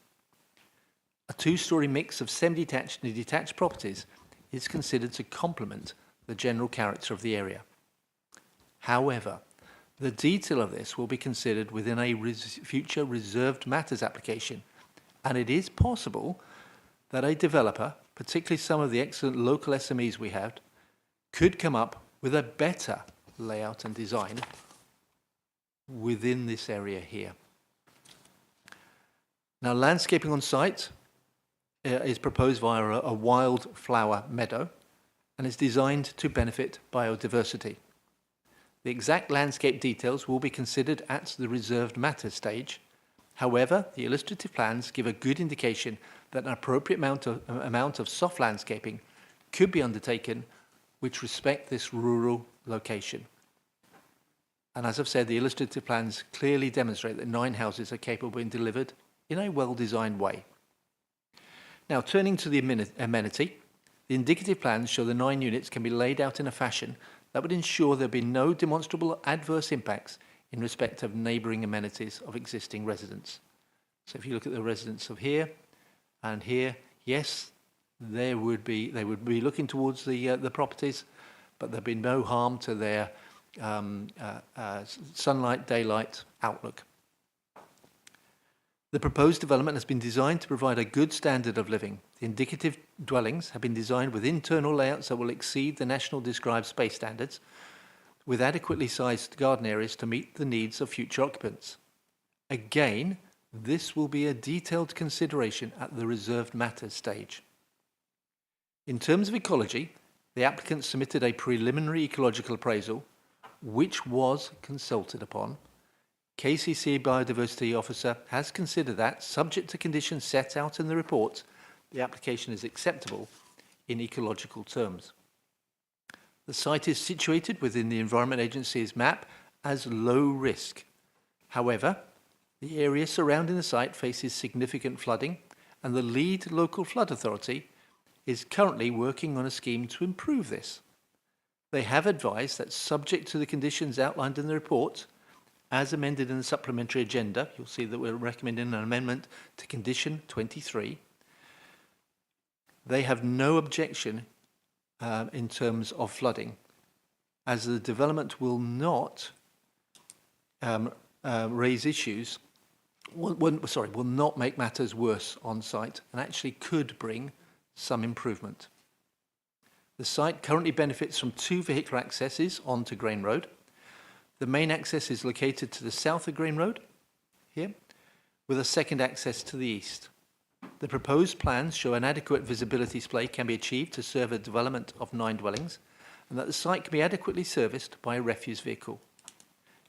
A 2-storey mix of semi-detached and detached properties is considered to complement the general character of the area. However, the detail of this will be considered within a future reserved matters application, and it is possible that a developer, particularly some of the excellent local SMEs we have, could come up with a better layout and design within this area here. Now, landscaping on site is proposed via a wildflower meadow and is designed to benefit biodiversity. The exact landscape details will be considered at the reserved matters stage. However, the illustrative plans give a good indication that an appropriate amount of soft landscaping could be undertaken which respect this rural location. And as I've said, the illustrative plans clearly demonstrate that 9 houses are capable of being delivered in a well-designed way. Now, turning to the amenity, the indicative plans show the 9 units can be laid out in a fashion that would ensure there be no demonstrable adverse impacts in respect of neighbouring amenities of existing residents. So if you look at the residents of here and here, yes, they would be looking towards the properties, but there'd be no harm to their sunlight, daylight outlook. The proposed development has been designed to provide a good standard of living. The indicative dwellings have been designed with internal layouts that will exceed the national described space standards, with adequately sized garden areas to meet the needs of future occupants. Again, this will be a detailed consideration at the reserved matters stage. In terms of ecology, the applicant submitted a preliminary ecological appraisal, which was consulted upon. KCC Biodiversity Officer has considered that, subject to conditions set out in the report, the application is acceptable in ecological terms. The site is situated within the Environment Agency's map as low risk. However, the area surrounding the site faces significant flooding, and the lead local flood authority is currently working on a scheme to improve this. They have advised that, subject to the conditions outlined in the report, as amended in the supplementary agenda, you'll see that we're recommending an amendment to condition 23. They have no objection in terms of flooding, as the development will not raise issues, will not make matters worse on site, and actually could bring some improvement. The site currently benefits from 2 vehicular accesses onto Grain Road. The main access is located to the south of Grain Road, here, with a second access to the east. The proposed plans show an adequate visibility display can be achieved to serve a development of 9 dwellings, and that the site can be adequately serviced by a refuse vehicle.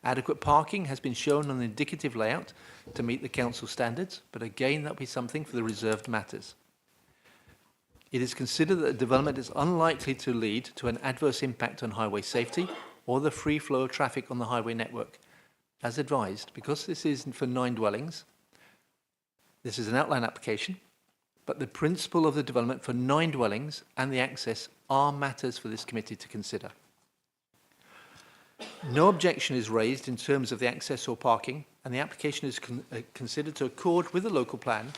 Adequate parking has been shown on the indicative layout to meet the council standards, but again, that will be something for the reserved matters. It is considered that the development is unlikely to lead to an adverse impact on highway safety or the free flow of traffic on the highway network. As advised, because this is for 9 dwellings, this is an outline application, but the principle of the development for 9 dwellings and the access are matters for this committee to consider. No objection is raised in terms of the access or parking, and the application is considered to accord with the local plan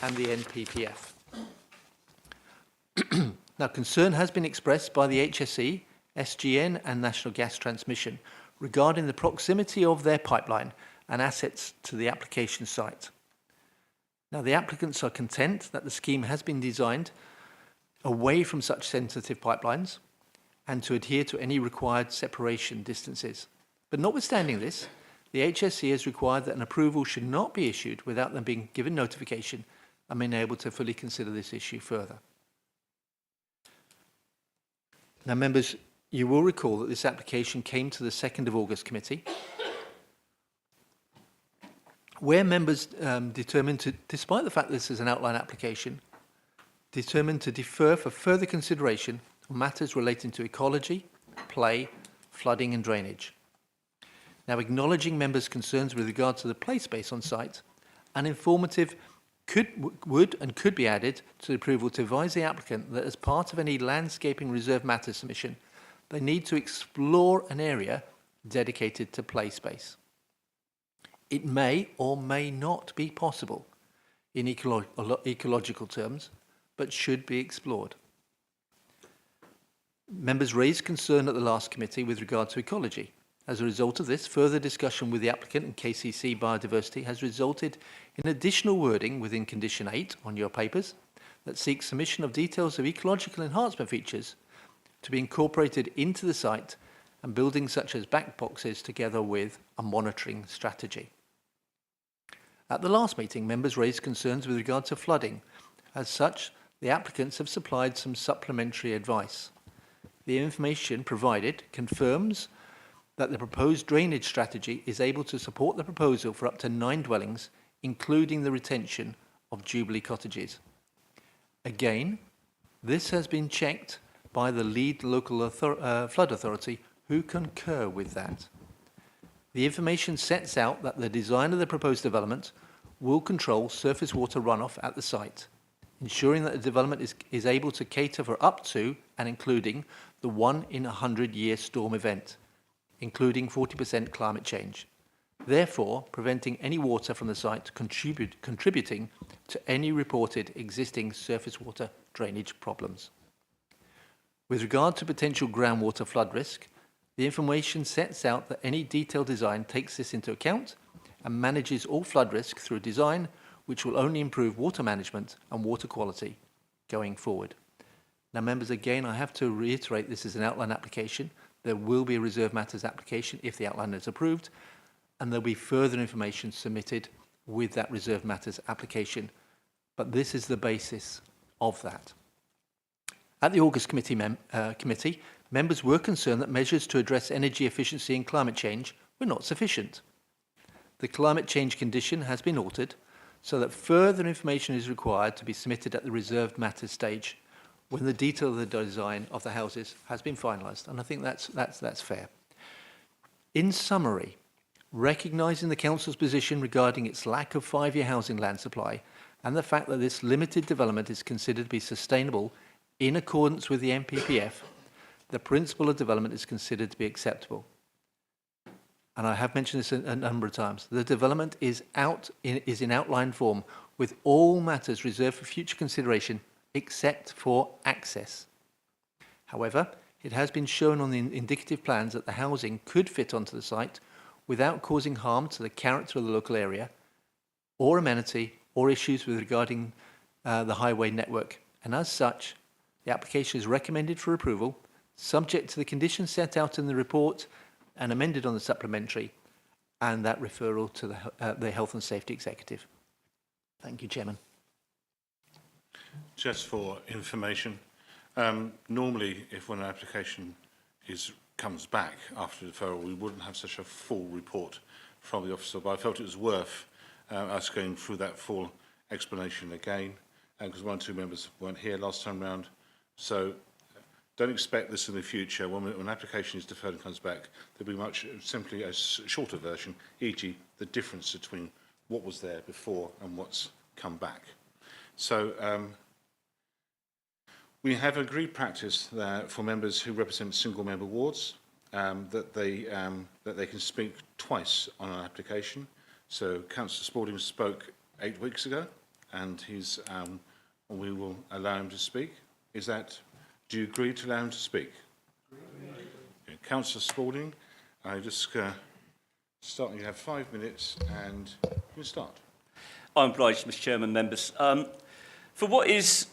and the NPPF. Now, concern has been expressed by the HSE, SGN and National Gas Transmission regarding the proximity of their pipeline and assets to the application site. Now, the applicants are content that the scheme has been designed away from such sensitive pipelines and to adhere to any required separation distances. But notwithstanding this, the HSC has required that an approval should not be issued without them being given notification and being able to fully consider this issue further. Now, members, you will recall that this application came to the 2nd of August committee, where members determined to, despite the fact this is an outline application, determined to defer for further consideration on matters relating to ecology, play, flooding and drainage. Now, acknowledging members' concerns with regard to the play space on site, an informative would and could be added to the approval to advise the applicant that as part of any landscaping reserve matter submission, they need to explore an area dedicated to play space. It may or may not be possible in ecological terms, but should be explored. Members raised concern at the last committee with regard to ecology. As a result of this, further discussion with the applicant and KCC Biodiversity has resulted in additional wording within Condition 8 on your papers that seeks submission of details of ecological enhancement features to be incorporated into the site and buildings such as back boxes together with a monitoring strategy. At the last meeting, members raised concerns with regard to flooding. As such, the applicants have supplied some supplementary advice. The information provided confirms that the proposed drainage strategy is able to support the proposal for up to 9 dwellings, including the retention of Jubilee cottages. Again, this has been checked by the lead local flood authority, who concur with that. The information sets out that the design of the proposed development will control surface water runoff at the site, ensuring that the development is able to cater for up to and including the 1 in 100-year storm event, including 40% climate change, therefore preventing any water from the site contributing to any reported existing surface water drainage problems. With regard to potential groundwater flood risk, the information sets out that any detailed design takes this into account and manages all flood risk through a design which will only improve water management and water quality going forward. Now, members, again, I have to reiterate this is an outline application. There will be a reserve matters application if the outline is approved, and there'll be further information submitted with that reserve matters application. But this is the basis of that. At the August committee, members were concerned that measures to address energy efficiency and climate change were not sufficient. The climate change condition has been altered so that further information is required to be submitted at the reserved matters stage when the detail of the design of the houses has been finalised. And I think that's fair. In summary, recognising the Council's position regarding its lack of 5-year housing land supply and the fact that this limited development is considered to be sustainable in accordance with the NPPF, the principle of development is considered to be acceptable. And I have mentioned this a number of times. The development is in outline form with all matters reserved for future consideration except for access. However, it has been shown on the indicative plans that the housing could fit onto the site without causing harm to the character of the local area or amenity or issues with regarding the highway network. And as such, the application is recommended for approval, subject to the conditions set out in the report and amended on the supplementary, and that referral to the Health and Safety Executive. Thank you, Chairman. Just for information, normally if when an application comes back after deferral, we wouldn't have such a full report from the officer, but I felt it was worth us going through that full explanation again, because 1 or 2 members weren't here last time round. So don't expect this in the future. When an application is deferred and comes back, there'll be simply a shorter version, e.g. the difference between what was there before and what's come back. So we have agreed practice that for members who represent single-member wards, that they can speak twice on an application. So Councillor Spalding spoke 8 weeks ago, and we will allow him to speak. Do you agree to allow him to speak? Okay. Councillor Spalding, I just start. You have 5 minutes, and you can start. I'm obliged, Mr. Chairman, members. For what is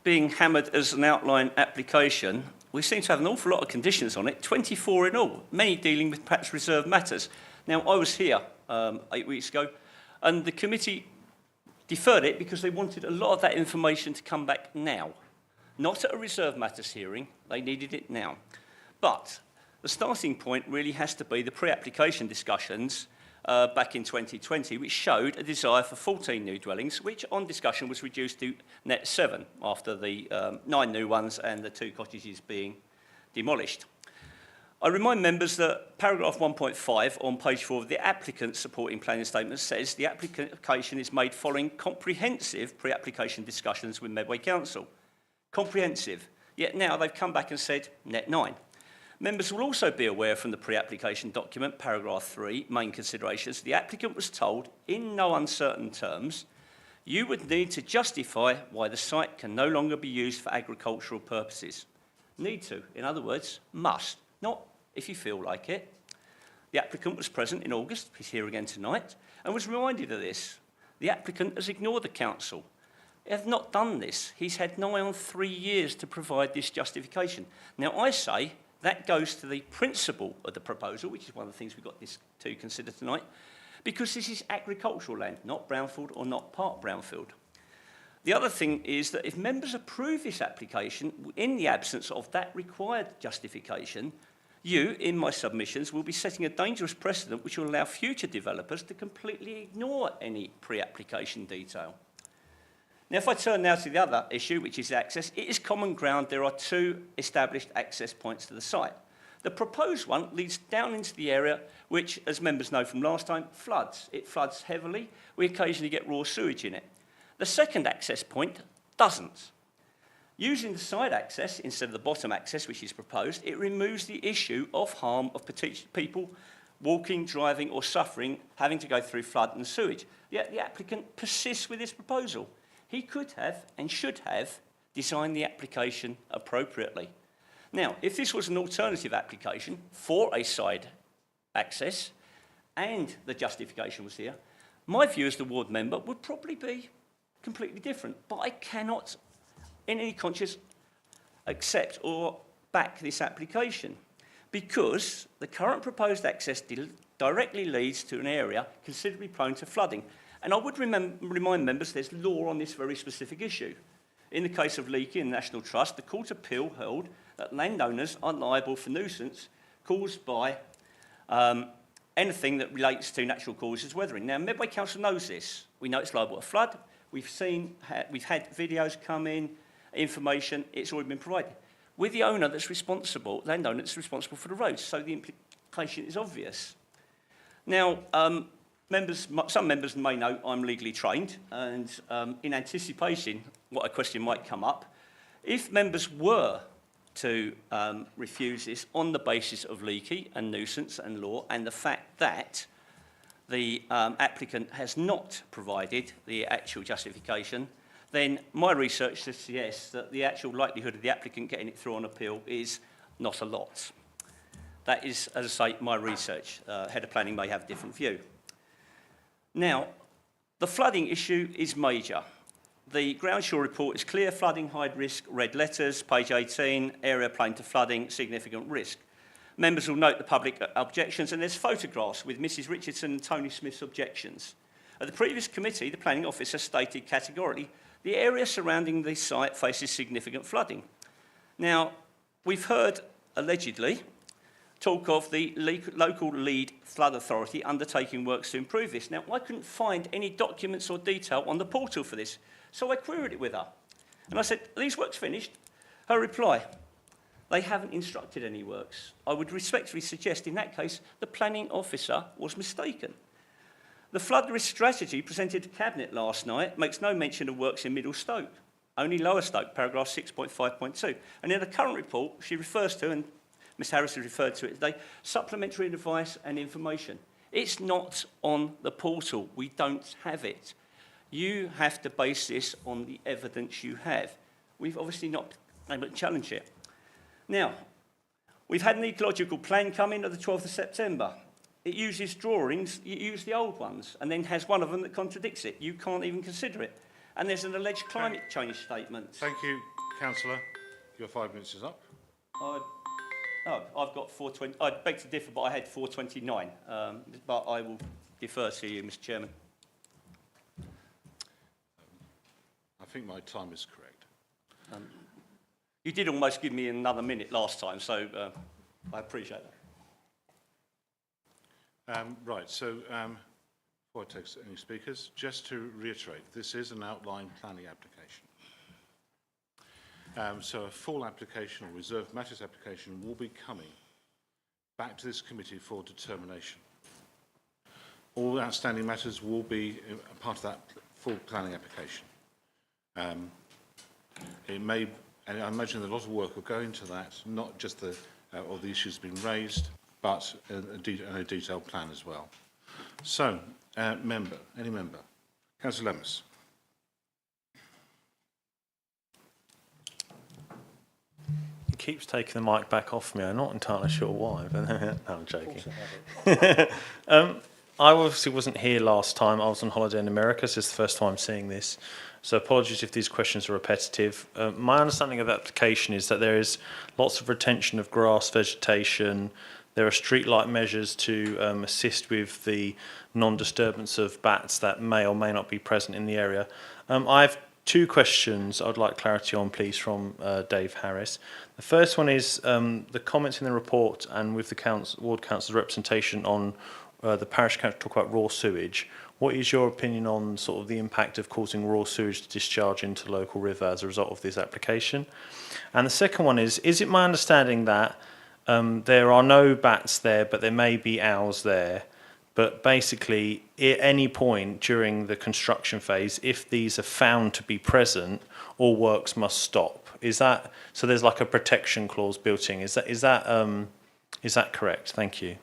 being hammered as an outline application, we seem to have an awful lot of conditions on it, 24 in all, many dealing with perhaps reserved matters. Now, I was here 8 weeks ago, and the committee deferred it because they wanted a lot of that information to come back now. Not at a reserve matters hearing, they needed it now. But the starting point really has to be the pre-application discussions back in 2020, which showed a desire for 14 new dwellings, which on discussion was reduced to net 7 after the 9 new ones and the 2 cottages being demolished. I remind members that paragraph 1.5 on page 4 of the applicant's supporting planning statement says the application is made following comprehensive pre-application discussions with Medway Council. Comprehensive. Yet now they've come back and said net 9. Members will also be aware from the pre-application document, paragraph 3, main considerations, the applicant was told, in no uncertain terms, you would need to justify why the site can no longer be used for agricultural purposes. Need to, in other words, must, not if you feel like it. The applicant was present in August, he's here again tonight, and was reminded of this. The applicant has ignored the council. They have not done this. He's had nigh on 3 years to provide this justification. Now, I say that goes to the principle of the proposal, which is one of the things we've got this to consider tonight, because this is agricultural land, not brownfield or not part brownfield. The other thing is that if members approve this application, in the absence of that required justification, you, in my submissions, will be setting a dangerous precedent which will allow future developers to completely ignore any pre-application detail. Now, if I turn now to the other issue, which is access, it is common ground there are 2 established access points to the site. The proposed one leads down into the area which, as members know from last time, floods. It floods heavily. We occasionally get raw sewage in it. The second access point doesn't. Using the side access instead of the bottom access, which is proposed, it removes the issue of harm of people walking, driving or suffering, having to go through flood and sewage. Yet the applicant persists with this proposal. He could have and should have designed the application appropriately. Now, if this was an alternative application for a side access and the justification was here, my view as the ward member would probably be completely different. But I cannot, in any conscience, accept or back this application because the current proposed access directly leads to an area considerably prone to flooding. And I would remind members there's law on this very specific issue. In the case of Leakey and National Trust, the Court of Appeal held that landowners are liable for nuisance caused by anything that relates to natural causes weathering. Now, Medway Council knows this. We know it's liable to flood. We've had videos come in, information, it's already been provided. We're the owner that's responsible, landowner that's responsible for the roads, so the implication is obvious. Now, some members may know I'm legally trained, and in anticipation what a question might come up, if members were to refuse this on the basis of leaky and nuisance and law, and the fact that the applicant has not provided the actual justification, then my research suggests that the actual likelihood of the applicant getting it through on appeal is not a lot. That is, as I say, my research. Head of Planning may have a different view. Now, the flooding issue is major. The Groundshaw report is clear, flooding, high risk, red letters, page 18, area prone to flooding, significant risk. Members will note the public objections, and there's photographs with Mrs Richardson and Tony Smith's objections. At the previous committee, the planning officer stated categorically, the area surrounding the site faces significant flooding. Now, we've heard, allegedly, talk of the local lead flood authority undertaking works to improve this. Now, I couldn't find any documents or detail on the portal for this, so I queried it with her. And I said, are these works finished? Her reply, they haven't instructed any works. I would respectfully suggest, in that case, the planning officer was mistaken. The flood risk strategy presented to Cabinet last night makes no mention of works in Middle Stoke, only Lower Stoke, paragraph 6.5.2. And in the current report, she refers to, and Ms Harris has referred to it today, supplementary advice and information. It's not on the portal. We don't have it. You have to base this on the evidence you have. We've obviously not been able to challenge it. Now, we've had an ecological plan come in on the 12th of September. It uses drawings, you use the old ones, and then has one of them that contradicts it. You can't even consider it. And there's an alleged climate change statement. Thank you, Councillor. Your 5 minutes is up. No, I've got 420. I beg to differ, but I had 429. But I will defer to you, Mr. Chairman. I think my time is correct. You did almost give me another minute last time, so I appreciate that. Right, so before I take any speakers, just to reiterate, this is an outline planning application. So a full application or reserved matters application will be coming back to this committee for determination. All outstanding matters will be a part of that full planning application. It may, and I imagine that a lot of work will go into that, not just all the issues being raised, but a detailed plan as well. So, any member? Councillor Lemus. He keeps taking the mic back off me. I'm not entirely sure why, but no, I'm joking. I obviously wasn't here last time. I was on holiday in America, so it's the first time seeing this. So apologies if these questions are repetitive. My understanding of the application is that there is lots of retention of grass vegetation. There are streetlight measures to assist with the non-disturbance of bats that may or may not be present in the area. I have two questions I'd like clarity on, please, from Dave Harris. The first one is the comments in the report and with the Ward Council's representation on the Parish Council talk about raw sewage. What is your opinion on sort of the impact of causing raw sewage to discharge into the local river as a result of this application? And the second one is it my understanding that there are no bats there, but there may be owls there, but basically at any point during the construction phase, if these are found to be present, all works must stop. Is that, so there's like a protection clause built in, is that correct? Thank you.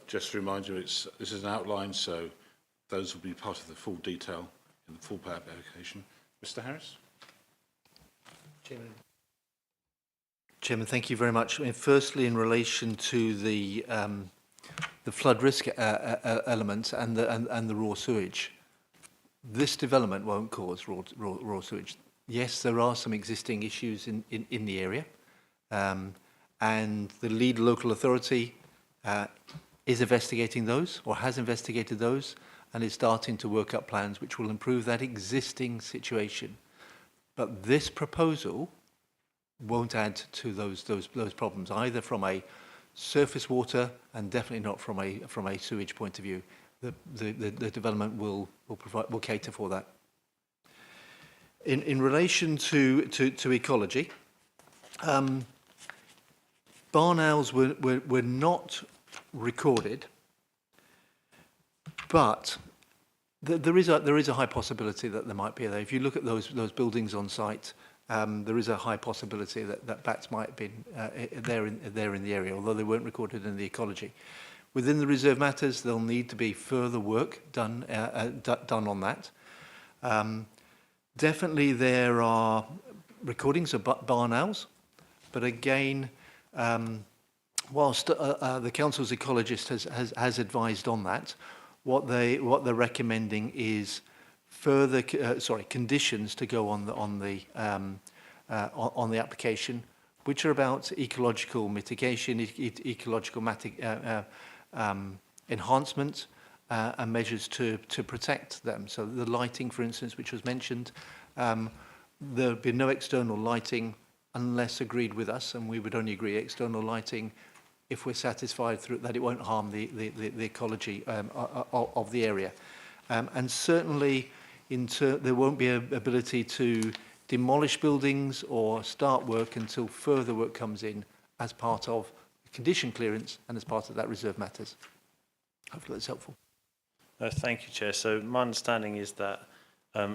Just to remind you, this is an outline, so those will be part of the full detail in the full application. Mr. Harris? Chairman, thank you very much. I mean, firstly, in relation to the flood risk element and the raw sewage, this development won't cause raw sewage. Yes, there are some existing issues in the area, and the lead local authority is investigating those, or has investigated those, and is starting to work up plans which will improve that existing situation. But this proposal won't add to those problems, either from a surface water and definitely not from a sewage point of view. The development will cater for that. In relation to ecology, barn owls were not recorded, but there is a high possibility that there might be there. If you look at those buildings on site, there is a high possibility that bats might have been there in the area, although they weren't recorded in the ecology. Within the reserve matters, there'll need to be further work done on that. Definitely there are recordings of barn owls, but again, whilst the council's ecologist has advised on that, what they're recommending is further conditions to go on the application, which are about ecological mitigation, ecological enhancement, and measures to protect them. So the lighting, for instance, which was mentioned, there'll be no external lighting unless agreed with us, and we would only agree external lighting if we're satisfied that it won't harm the ecology of the area. And certainly there won't be an ability to demolish buildings or start work until further work comes in as part of condition clearance and as part of that reserve matters. Hopefully that's helpful. Thank you, Chair. So my understanding is that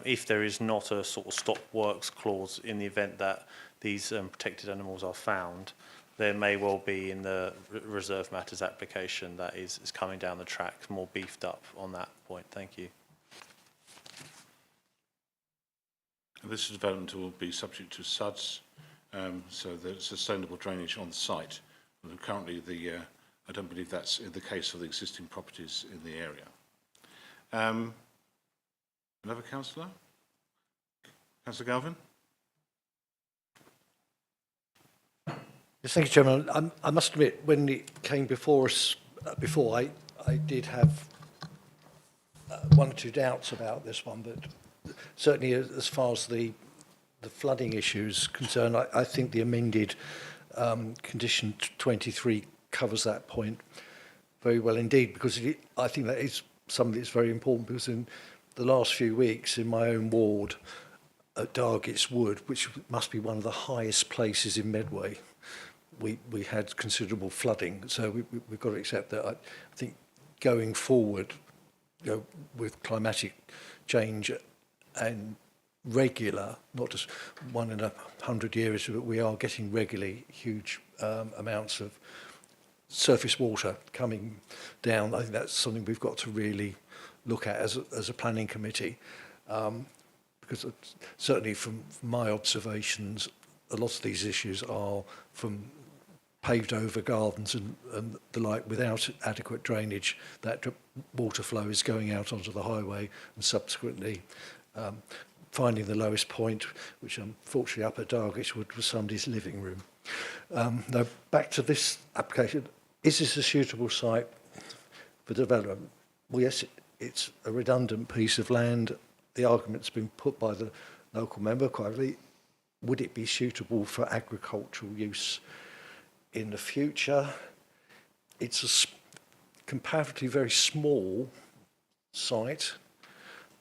if there is not a sort of stop works clause in the event that these protected animals are found, there may well be in the reserve matters application that is coming down the track more beefed up on that point. Thank you. And this development will be subject to SUDS, so the sustainable drainage on site. And currently, I don't believe that's the case for the existing properties in the area. Another councillor? Councillor Galvin? Yes, thank you, Chairman. I must admit, when it came before us before, I did have one or two doubts about this one, but certainly as far as the flooding issue is concerned, I think the amended condition 23 covers that point very well indeed, because I think that is something that's very important, because in the last few weeks in my own ward at Dargets Wood, which must be one of the highest places in Medway, we had considerable flooding. So we've got to accept that. I think going forward, you know, with climatic change and regular, not just 1 in 100 years, but we are getting regularly huge amounts of surface water coming down. I think that's something we've got to really look at as a planning committee, because certainly from my observations, a lot of these issues are from paved over gardens and the like without adequate drainage. That water flow is going out onto the highway and subsequently finding the lowest point, which unfortunately up at Dargets Wood was somebody's living room. Now back to this application. Is this a suitable site for development? Well, yes, it's a redundant piece of land. The argument's been put by the local member quite rightly. Would it be suitable for agricultural use in the future? It's a comparatively very small site.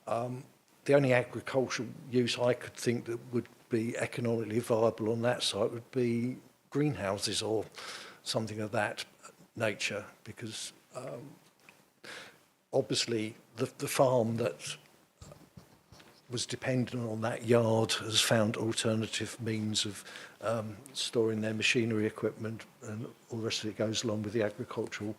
The only agricultural use I could think that would be economically viable on that site would be greenhouses or something of that nature, because obviously the farm that was dependent on that yard has found alternative means of storing their machinery equipment, and all the rest of it goes along with the agricultural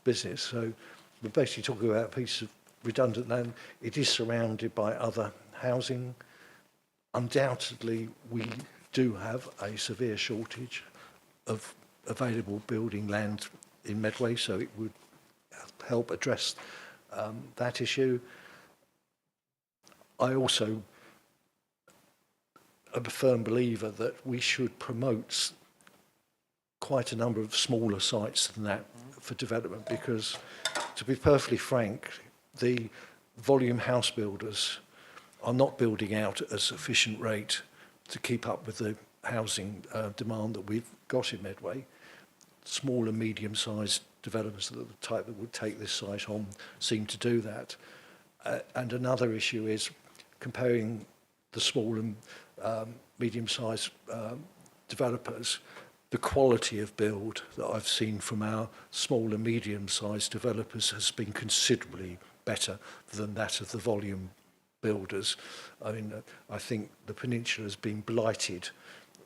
business. So we're basically talking about a piece of redundant land. It is surrounded by other housing. Undoubtedly, we do have a severe shortage of available building land in Medway, so it would help address that issue. I also am a firm believer that we should promote quite a number of smaller sites than that for development, because, to be perfectly frank, the volume house builders are not building out at a sufficient rate to keep up with the housing demand that we've got in Medway. Small and medium-sized developers, the type that would take this site on, seem to do that. And another issue is comparing the small and medium-sized developers. The quality of build that I've seen from our small and medium-sized developers has been considerably better than that of the volume builders. I mean, I think the peninsula has been blighted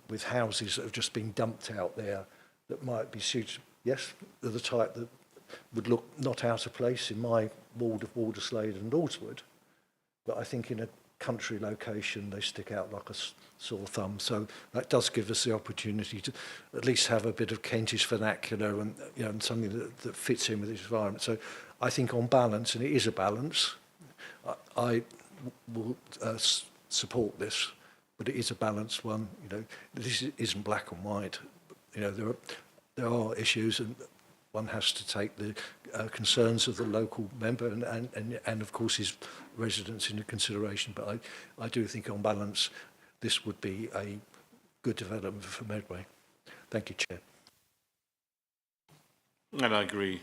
with houses that have just been dumped out there that might be suited. Yes, they're the type that would look not out of place in my ward of Walderslade and Lordswood, but I think in a country location they stick out like a sore thumb. So that does give us the opportunity to at least have a bit of Kentish vernacular and, you know, and something that fits in with this environment. So I think on balance, and it is a balance, I will support this, but it is a balanced one. You know, this isn't black and white. You know, there are issues, and one has to take the concerns of the local member and of course his residents into consideration. But I do think on balance this would be a good development for Medway. Thank you, Chair. And I agree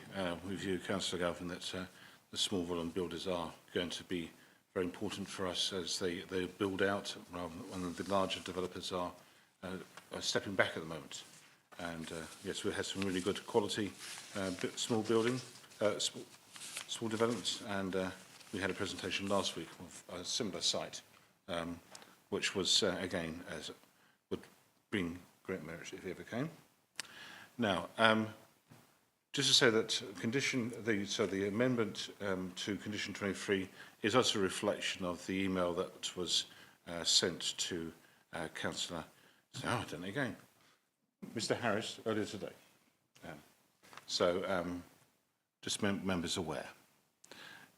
with you, Councillor Galvin, that the small volume builders are going to be very important for us as they build out, rather than when the larger developers are stepping back at the moment. And yes, we had some really good quality small building, small developments, and we had a presentation last week of a similar site, which was again would bring great merit if it ever came. Now, just to say that the amendment to condition 23 is also a reflection of the email that was sent to Councillor. Oh, I've done it again. Mr. Harris earlier today. Just members aware.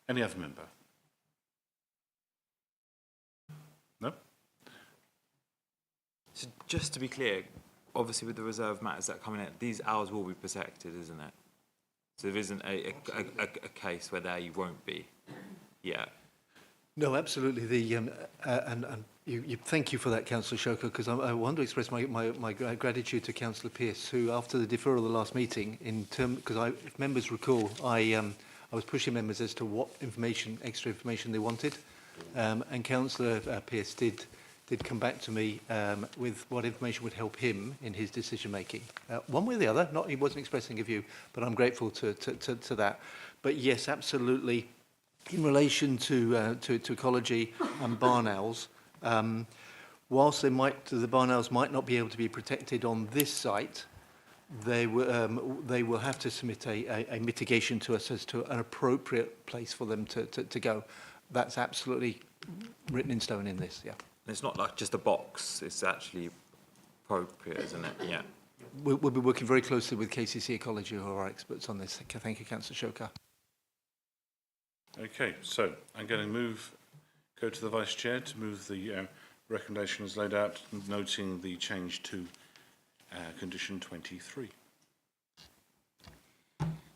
Any other member? No? So just to be clear, obviously with the reserve matters that are coming in, these hours will be protected, isn't it? So there isn't a case where they won't be. Yeah. No, absolutely. And you thank you for that, Councillor Shoker, because I want to express my gratitude to Councillor Pearce, who, after the deferral of the last meeting, because if members recall, I was pushing members as to what extra information they wanted, and Councillor Pearce did come back to me with what information would help him in his decision making. One way or the other, he wasn't expressing a view, but I'm grateful to that. But yes, absolutely. In relation to ecology and barn owls, whilst the barn owls might not be able to be protected on this site, they will have to submit a mitigation to us as to an appropriate place for them to go. That's absolutely written in stone in this, yeah. It's not like just a box, it's actually appropriate, isn't it? Yeah. We'll be working very closely with KCC Ecology, who are our experts on this. Thank you, Councillor Shoker. Okay, so I'm going to go to the Vice Chair to move the recommendation as laid out, noting the change to condition 23.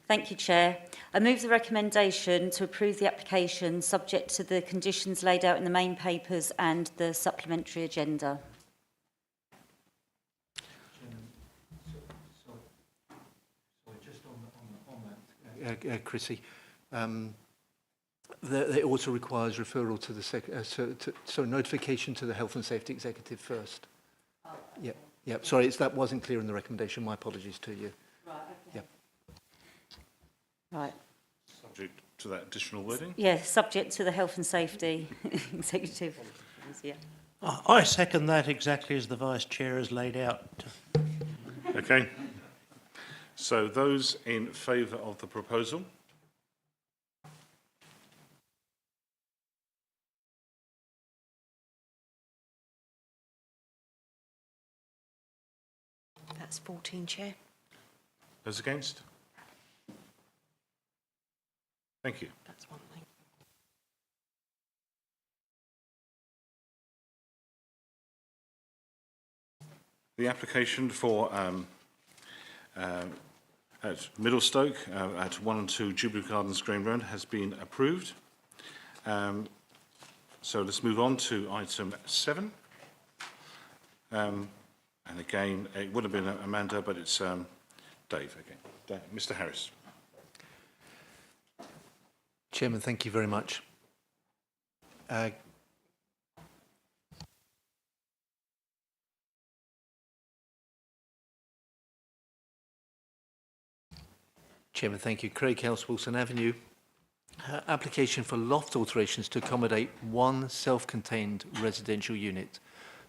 Thank you, Chair. I move the recommendation to approve the application subject to the conditions laid out in the main papers and the supplementary agenda. Chrissy, it also requires referral to the notification to the Health and Safety Executive first. Yeah. Sorry, that wasn't clear in the recommendation. My apologies to you. Right. Okay. Yeah. Right. Subject to that additional wording? Yeah, subject to the Health and Safety Executive. Yeah. I second that exactly as the Vice Chair has laid out. Okay. So those in favour of the proposal? That's 14, Chair. Those against? Thank you. That's one thing. The application for at Middlestoke at 1 and 2 Jubilee Gardens Green Road has been approved. So let's move on to item 7. And again, it would have been Amanda, but it's Dave again. Mr. Harris. Chairman, thank you very much. Chairman, thank you. Craig House, Wilson Avenue. Application for loft alterations to accommodate one self-contained residential unit.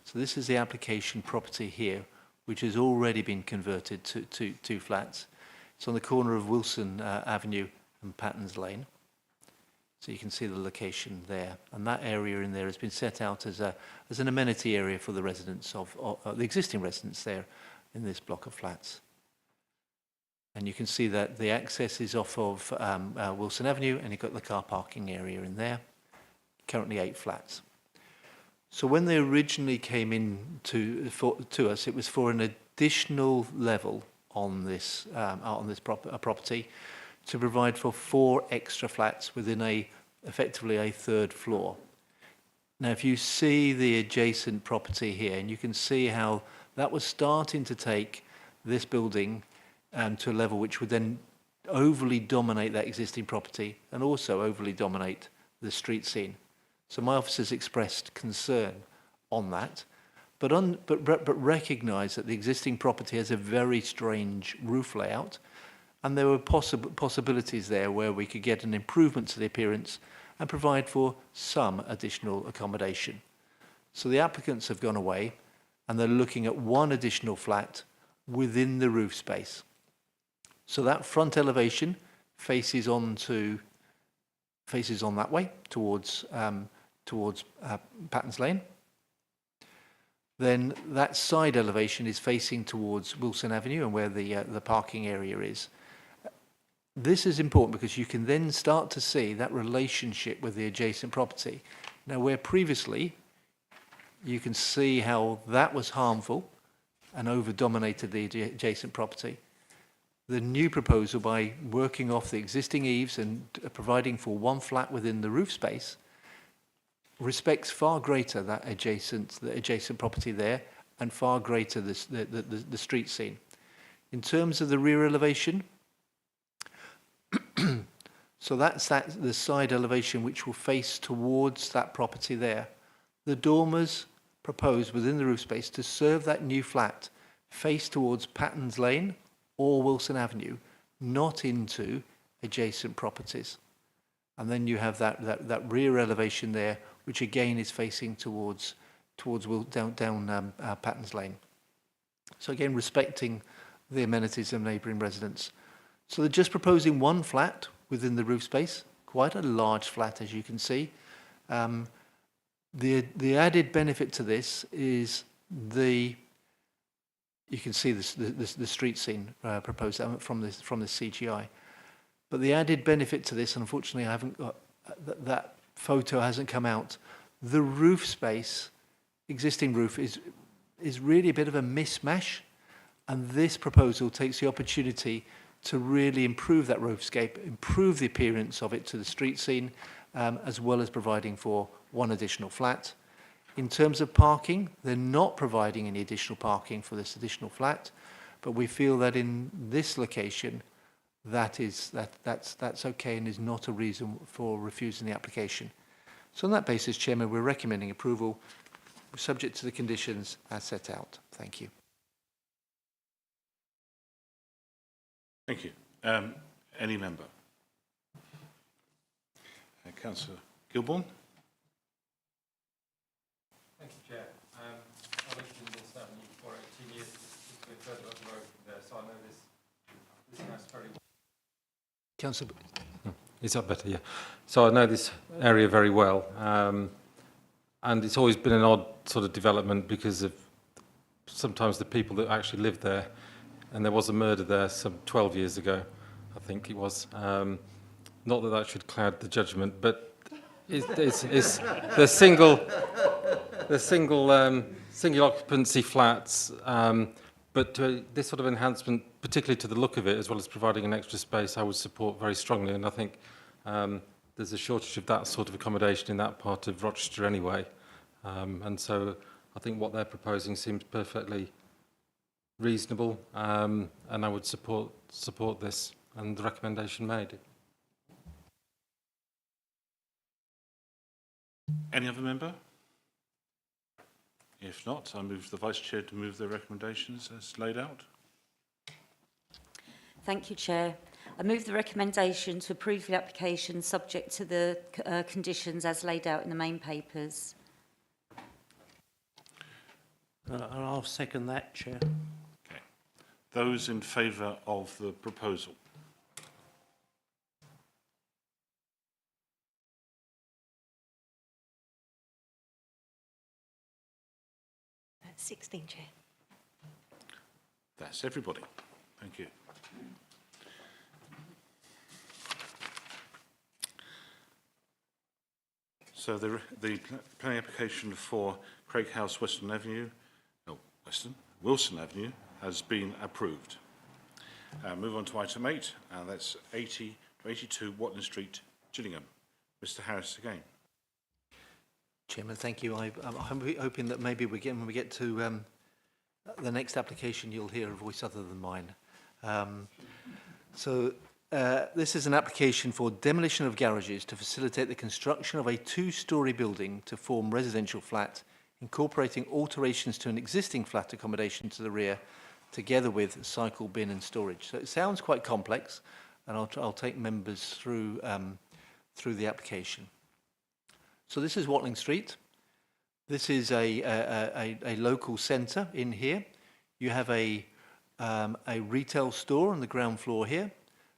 So this is the application property here, which has already been converted to two flats. It's on the corner of Wilson Avenue and Pattons Lane. So you can see the location there. And that area in there has been set out as an amenity area for the residents of the existing residents there in this block of flats. And you can see that the access is off of Wilson Avenue, and you've got the car parking area in there. Currently 8 flats. So when they originally came in to us, it was for an additional level on this property to provide for 4 extra flats within effectively a 3rd floor. Now, if you see the adjacent property here, and you can see how that was starting to take this building to a level which would then overly dominate that existing property and also overly dominate the street scene. So my office has expressed concern on that, but recognise that the existing property has a very strange roof layout, and there were possibilities there where we could get an improvement to the appearance and provide for some additional accommodation. So the applicants have gone away, and they're looking at 1 additional flat within the roof space. So that front elevation faces on that way towards Pattons Lane. Then that side elevation is facing towards Wilson Avenue and where the parking area is. This is important because you can then start to see that relationship with the adjacent property. Now, where previously you can see how that was harmful and over-dominated the adjacent property. The new proposal, by working off the existing eaves and providing for one flat within the roof space, respects far greater the adjacent property there, and far greater the street scene. In terms of the rear elevation, so that's the side elevation which will face towards that property there. The dormers proposed within the roof space to serve that new flat face towards Pattons Lane or Wilson Avenue, not into adjacent properties. And then you have that rear elevation there, which again is facing towards down Pattons Lane. So again, respecting the amenities of neighbouring residents. So they're just proposing one flat within the roof space, quite a large flat, as you can see. The added benefit to this is you can see the street scene proposed from this CGI. But the added benefit to this, unfortunately, I haven't got that photo hasn't come out. The roof space, existing roof, is really a bit of a mismatch, and this proposal takes the opportunity to really improve that roofscape, improve the appearance of it to the street scene, as well as providing for one additional flat. In terms of parking, they're not providing any additional parking for this additional flat, but we feel that in this location, that's okay and is not a reason for refusing the application. So on that basis, Chairman, we're recommending approval subject to the conditions as set out. Thank you. Thank you. Any member? Councillor Gilbourne. Thank you, Chair. I lived in Wharf Avenue for 18 years, just a bit further up the road from there, so I know this house very well. Councillor. Is that better? Yeah. So I know this area very well, and it's always been an odd sort of development because of sometimes the people that actually live there. And there was a murder there some 12 years ago, I think it was. Not that that should cloud the judgment, but it's the single occupancy flats. But this sort of enhancement, particularly to the look of it, as well as providing an extra space, I would support very strongly. And I think there's a shortage of that sort of accommodation in that part of Rochester anyway. And so I think what they're proposing seems perfectly reasonable, and I would support this and the recommendation made. Any other member? If not, I move the Vice Chair to move the recommendations as laid out. Thank you, Chair. I move the recommendation to approve the application subject to the conditions as laid out in the main papers. I'll second that, Chair. Okay. Those in favour of the proposal? That's 16, Chair. That's everybody. Thank you. So the planning application for Craig House, Wilson Avenue has been approved. Move on to item 8, and that's 80 to 82 Watling Street, Gillingham. Mr. Harris again. Chairman, thank you. I'm hoping that maybe when we get to the next application, you'll hear a voice other than mine. This is an application for demolition of garages to facilitate the construction of a two-storey building to form residential flat, incorporating alterations to an existing flat accommodation to the rear, together with cycle bin and storage. So it sounds quite complex, and I'll take members through the application. So this is Watling Street. This is a local centre in here. You have a retail store on the ground floor here,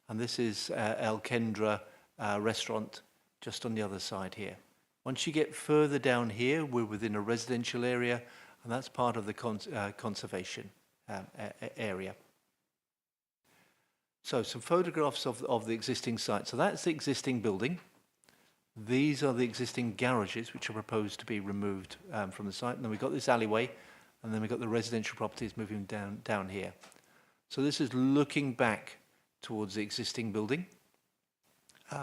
and this is El Kendra restaurant just on the other side here. Once you get further down here, we're within a residential area, and that's part of the conservation area. So some photographs of the existing site. So that's the existing building. These are the existing garages which are proposed to be removed from the site. And then we've got this alleyway, and then we've got the residential properties moving down here. So this is looking back towards the existing building.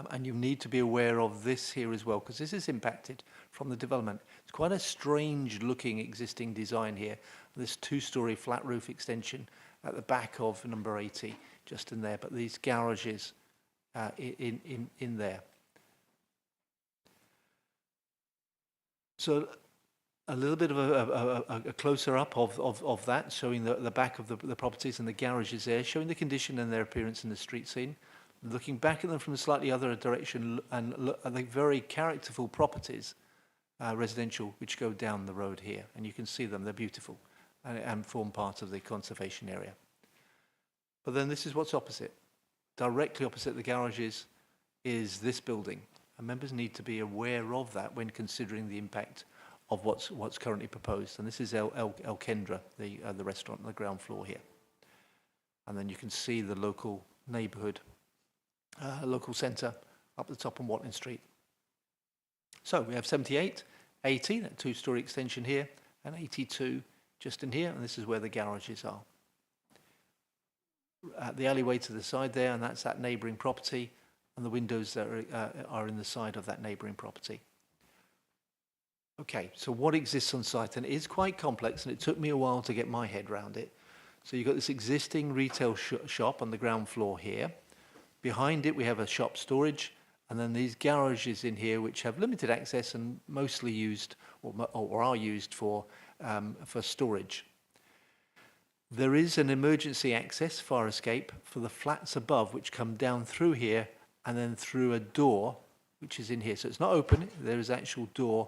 And you need to be aware of this here as well, because this is impacted from the development. It's quite a strange looking existing design here. This two-storey flat roof extension at the back of number 80, just in there, but these garages in there. So a little bit of a closer up of that, showing the back of the properties and the garages there, showing the condition and their appearance in the street scene. Looking back at them from a slightly other direction, and look at the very characterful properties, residential, which go down the road here. And you can see them, they're beautiful, and form part of the conservation area. But then this is what's opposite. Directly opposite the garages is this building. And members need to be aware of that when considering the impact of what's currently proposed. And this is El Kendra, the restaurant on the ground floor here. And then you can see the local neighbourhood, local centre up the top on Watling Street. So we have 78, 80, that two-storey extension here, and 82 just in here, and this is where the garages are. The alleyway to the side there, and that's that neighbouring property, and the windows that are in the side of that neighbouring property. Okay, so what exists on site? And it is quite complex, and it took me a while to get my head around it. So you've got this existing retail shop on the ground floor here. Behind it, we have a shop storage, and then these garages in here, which have limited access and mostly used or are used for storage. There is an emergency access fire escape for the flats above, which come down through here and then through a door, which is in here. So it's not open. There is an actual door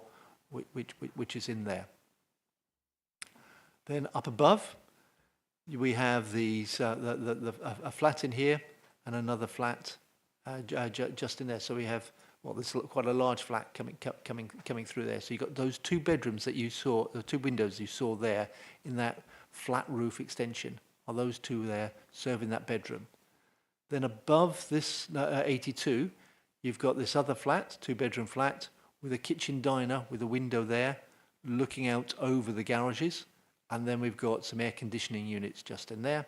which is in there. Then up above, we have these a flat in here, and another flat just in there. So we have, well, this is quite a large flat coming through there. So you've got those two bedrooms that you saw, the two windows you saw there in that flat roof extension, are those two there serving that bedroom. Then above this 82, you've got this other flat, two-bedroom flat, with a kitchen diner with a window there, looking out over the garages. And then we've got some air conditioning units just in there.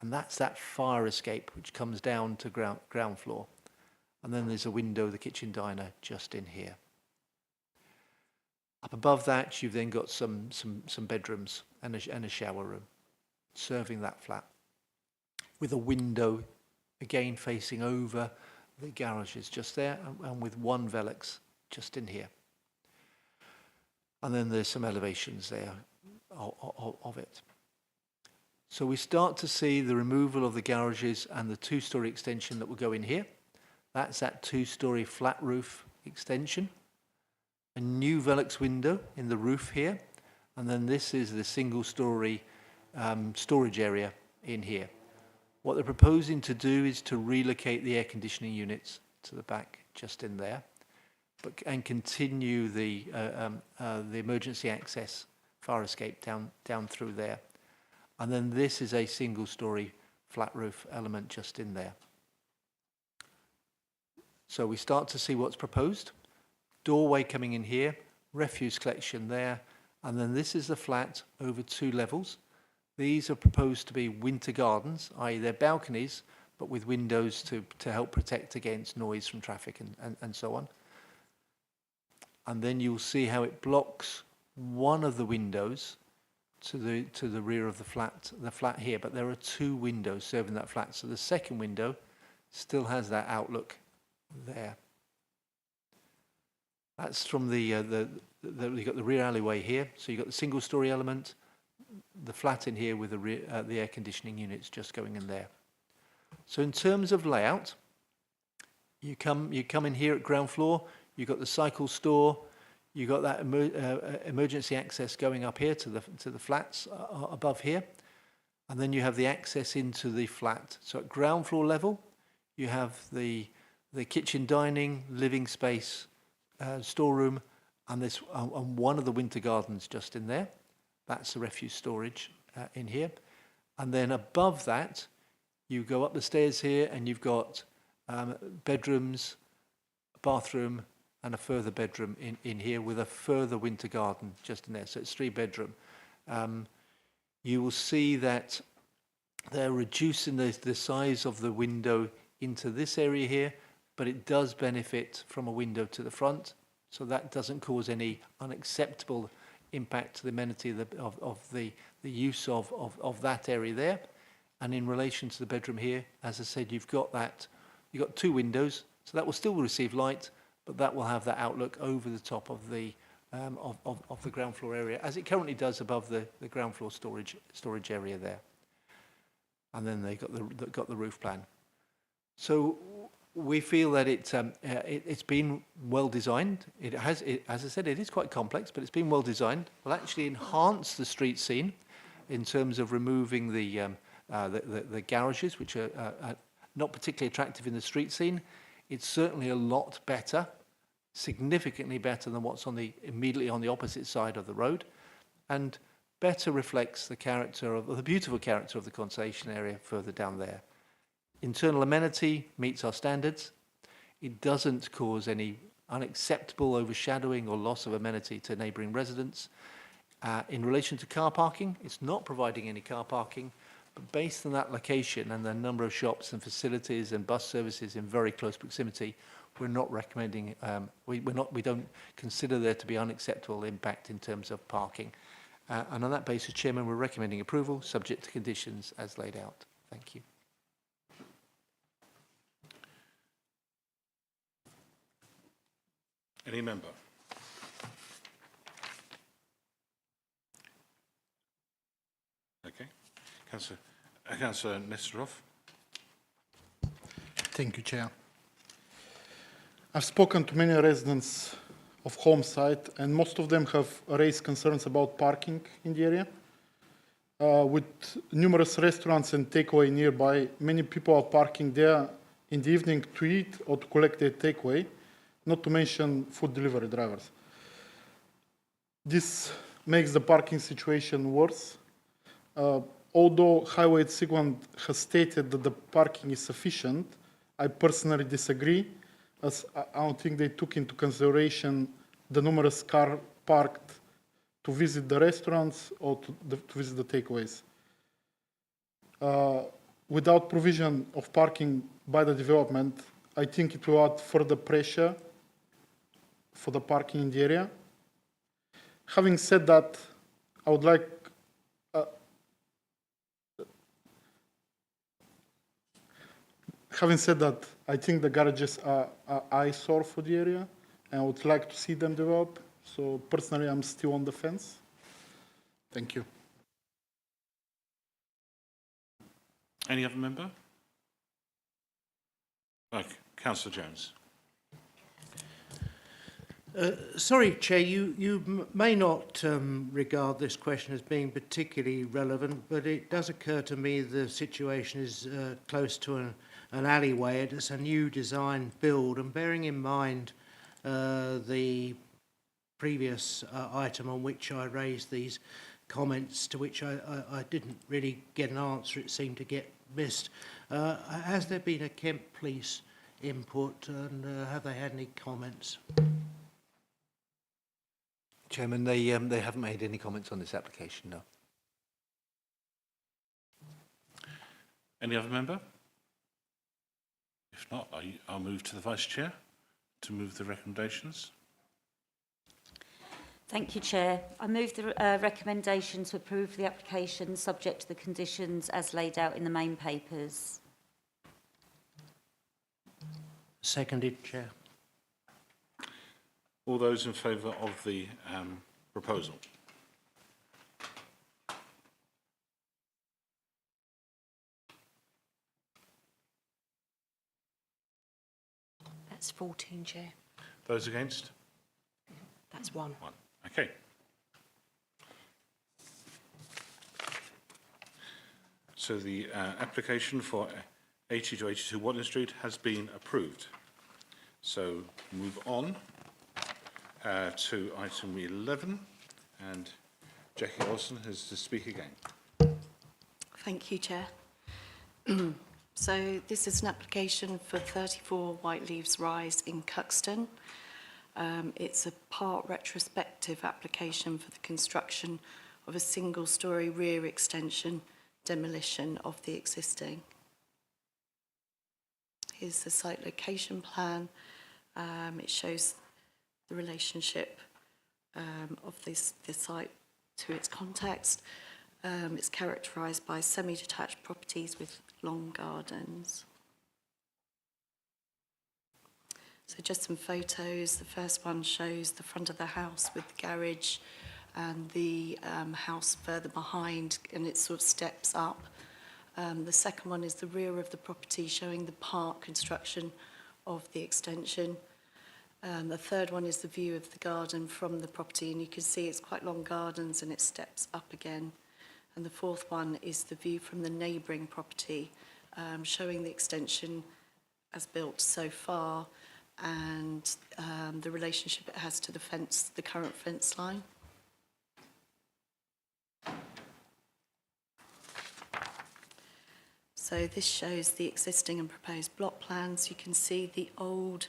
And that's that fire escape, which comes down to ground floor. And then there's a window, the kitchen diner, just in here. Up above that, you've then got some bedrooms and a shower room, serving that flat. With a window, again, facing over the garages just there, and with one Velux just in here. And then there's some elevations there of it. So we start to see the removal of the garages and the two-storey extension that will go in here. That's that two-storey flat roof extension. A new Velux window in the roof here. And then this is the single-storey storage area in here. What they're proposing to do is to relocate the air conditioning units to the back, just in there, and continue the emergency access fire escape down through there. And then this is a single-storey flat roof element just in there. So we start to see what's proposed. Doorway coming in here, refuse collection there, and then this is the flat over 2 levels. These are proposed to be winter gardens, i.e. they're balconies, but with windows to help protect against noise from traffic and so on. And then you'll see how it blocks one of the windows to the rear of the flat here, but there are 2 windows serving that flat. So the second window still has that outlook there. That's from you've got the rear alleyway here. So you've got the single-storey element, the flat in here with the air conditioning units just going in there. So in terms of layout, you come in here at ground floor. You've got the cycle store. You've got that emergency access going up here to the flats above here. And then you have the access into the flat. So at ground floor level, you have the kitchen, dining, living space, storeroom, and one of the winter gardens just in there. That's the refuse storage in here. And then above that, you go up the stairs here, and you've got bedrooms, bathroom, and a further bedroom in here with a further winter garden just in there. So it's 3-bedroom. you will see that they're reducing the size of the window into this area here, but it does benefit from a window to the front, so that doesn't cause any unacceptable impact to the amenity of the use of that area there. And in relation to the bedroom here, as I said, you've got 2 windows, so that will still receive light, but that will have that outlook over the top of the ground floor area, as it currently does above the ground floor storage area there. And then they got the roof plan. So we feel that it's been well designed. As I said, it is quite complex, but it's been well designed. Will actually enhance the street scene in terms of removing the garages, which are not particularly attractive in the street scene. It's certainly a lot better, significantly better than what's immediately on the opposite side of the road, and better reflects the beautiful character of the conservation area further down there. Internal amenity meets our standards. It doesn't cause any unacceptable overshadowing or loss of amenity to neighbouring residents. In relation to car parking, it's not providing any car parking, but based on that location and the number of shops and facilities and bus services in very close proximity, we're not recommending, we don't consider there to be unacceptable impact in terms of parking. And on that basis, Chairman, we're recommending approval, subject to conditions as laid out. Thank you. Any member? Okay. Councillor Nesterov. Thank you, Chair. I've spoken to many residents of Homeside, and most of them have raised concerns about parking in the area. With numerous restaurants and takeaway nearby, many people are parking there in the evening to eat or to collect their takeaway, not to mention food delivery drivers. This makes the parking situation worse. Although Highway Sigmund has stated that the parking is sufficient, I personally disagree, as I don't think they took into consideration the numerous cars parked to visit the restaurants or to visit the takeaways. Without provision of parking by the development, I think it will add further pressure for the parking in the area. Having said that, I would like having said that, I think the garages are eyesore for the area, and I would like to see them develop. So personally, I'm still on the fence. Thank you. Any other member? Councillor Jones. Sorry, Chair, you may not regard this question as being particularly relevant, but it does occur to me the situation is close to an alleyway. It's a new design build, and bearing in mind the previous item on which I raised these comments, to which I didn't really get an answer, it seemed to get missed. Has there been a Kent Police input, and have they had any comments? Chairman, they haven't made any comments on this application, no. Any other member? If not, I'll move to the Vice Chair to move the recommendations. Thank you, Chair. I move the recommendation to approve the application subject to the conditions as laid out in the main papers. Seconded, Chair. All those in favour of the proposal? That's 14, Chair. Those against? That's 1. 1. Okay. So the application for 80 to 82 Watling Street has been approved. So move on to item 11, and Jackie Olsen has to speak again. Thank you, Chair. So this is an application for 34 White Leaves Rise in Cuxton. It's a part retrospective application for the construction of a single-storey rear extension demolition of the existing. Here's the site location plan. It shows the relationship of the site to its context. It's characterised by semi-detached properties with long gardens. So just some photos. The first one shows the front of the house with the garage and the house further behind, and it sort of steps up. The second one is the rear of the property, showing the park construction of the extension. The third one is the view of the garden from the property, and you can see it's quite long gardens and it steps up again. And the fourth one is the view from the neighbouring property, showing the extension as built so far and the relationship it has to the fence, the current fence line. So this shows the existing and proposed block plans. You can see the old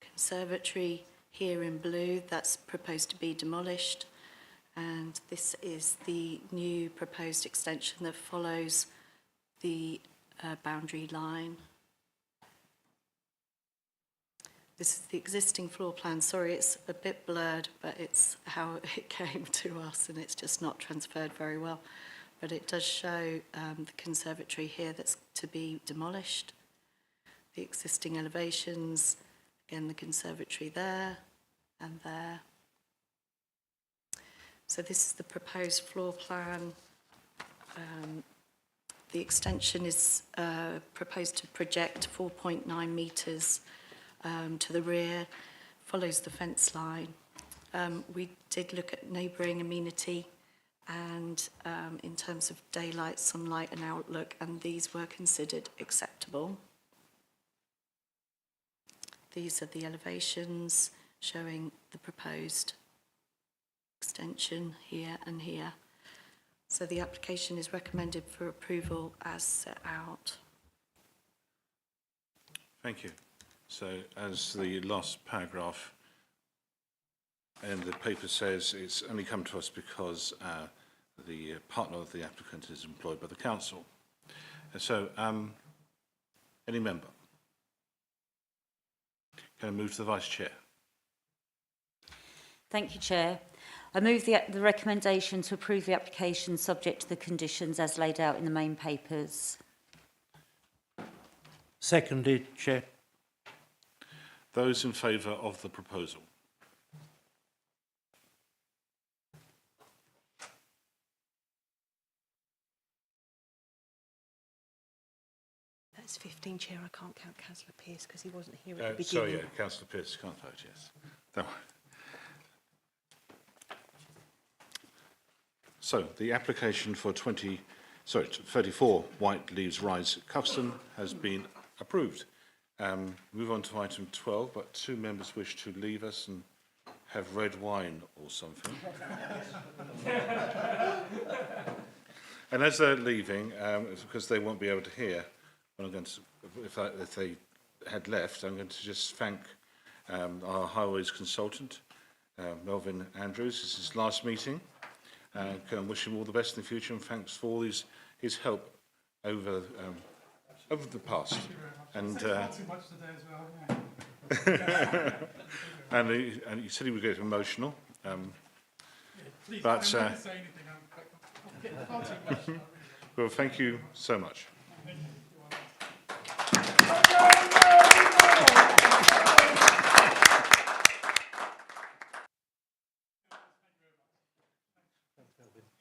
conservatory here in blue, that's proposed to be demolished. And this is the new proposed extension that follows the boundary line. This is the existing floor plan. Sorry, it's a bit blurred, but it's how it came to us and it's just not transferred very well. But it does show the conservatory here that's to be demolished. The existing elevations, again, the conservatory there and there. So this is the proposed floor plan. The extension is proposed to project 4.9 metres to the rear, follows the fence line. We did look at neighbouring amenity and in terms of daylight, sunlight and outlook, and these were considered acceptable. These are the elevations showing the proposed extension here and here. So the application is recommended for approval as set out. Thank you. So as the last paragraph in the paper says, it's only come to us because the partner of the applicant is employed by the council. And so any member? Can I move to the Vice Chair? Thank you, Chair. I move the recommendation to approve the application subject to the conditions as laid out in the main papers. Seconded, Chair. Those in favour of the proposal? That's 15, Chair. I can't count Councillor Pearce because he wasn't here at the beginning. Sorry, yeah, Councillor Pearce can't vote, yes. Don't worry. So the application for 34 White Leaves Rise Cuxton has been approved. Move on to item 12, but two members wish to leave us and have red wine or something. And as they're leaving, it's because they won't be able to hear, when I'm going to, if they had left, I'm going to just thank our highways consultant, Melvin Andrews. This is his last meeting. Can wish him all the best in the future, and thanks for all his help over the past. And and he said he would get emotional. But well, thank you so much.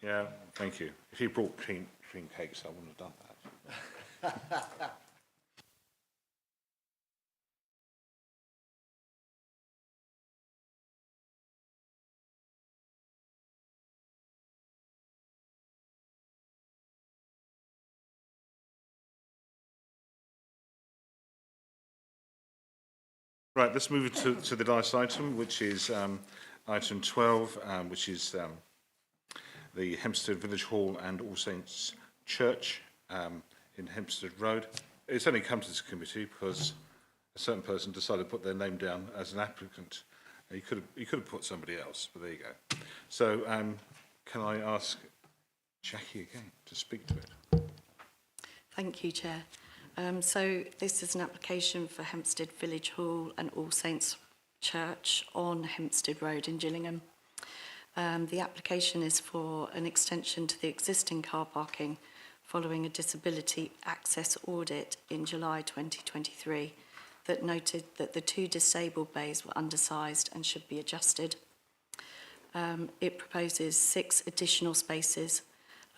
Yeah, thank you. If he brought cream cakes, I wouldn't have done that. Right, let's move to the last item, which is item 12, which is the Hempstead Village Hall and All Saints Church in Hempstead Road. It's only come to this committee because a certain person decided to put their name down as an applicant. He could have put somebody else, but there you go. So can I ask Jackie again to speak to it. Thank you, Chair. So this is an application for Hempstead Village Hall and All Saints Church on Hempstead Road in Gillingham. The application is for an extension to the existing car parking following a disability access audit in July 2023 that noted that the 2 disabled bays were undersized and should be adjusted. It proposes 6 additional spaces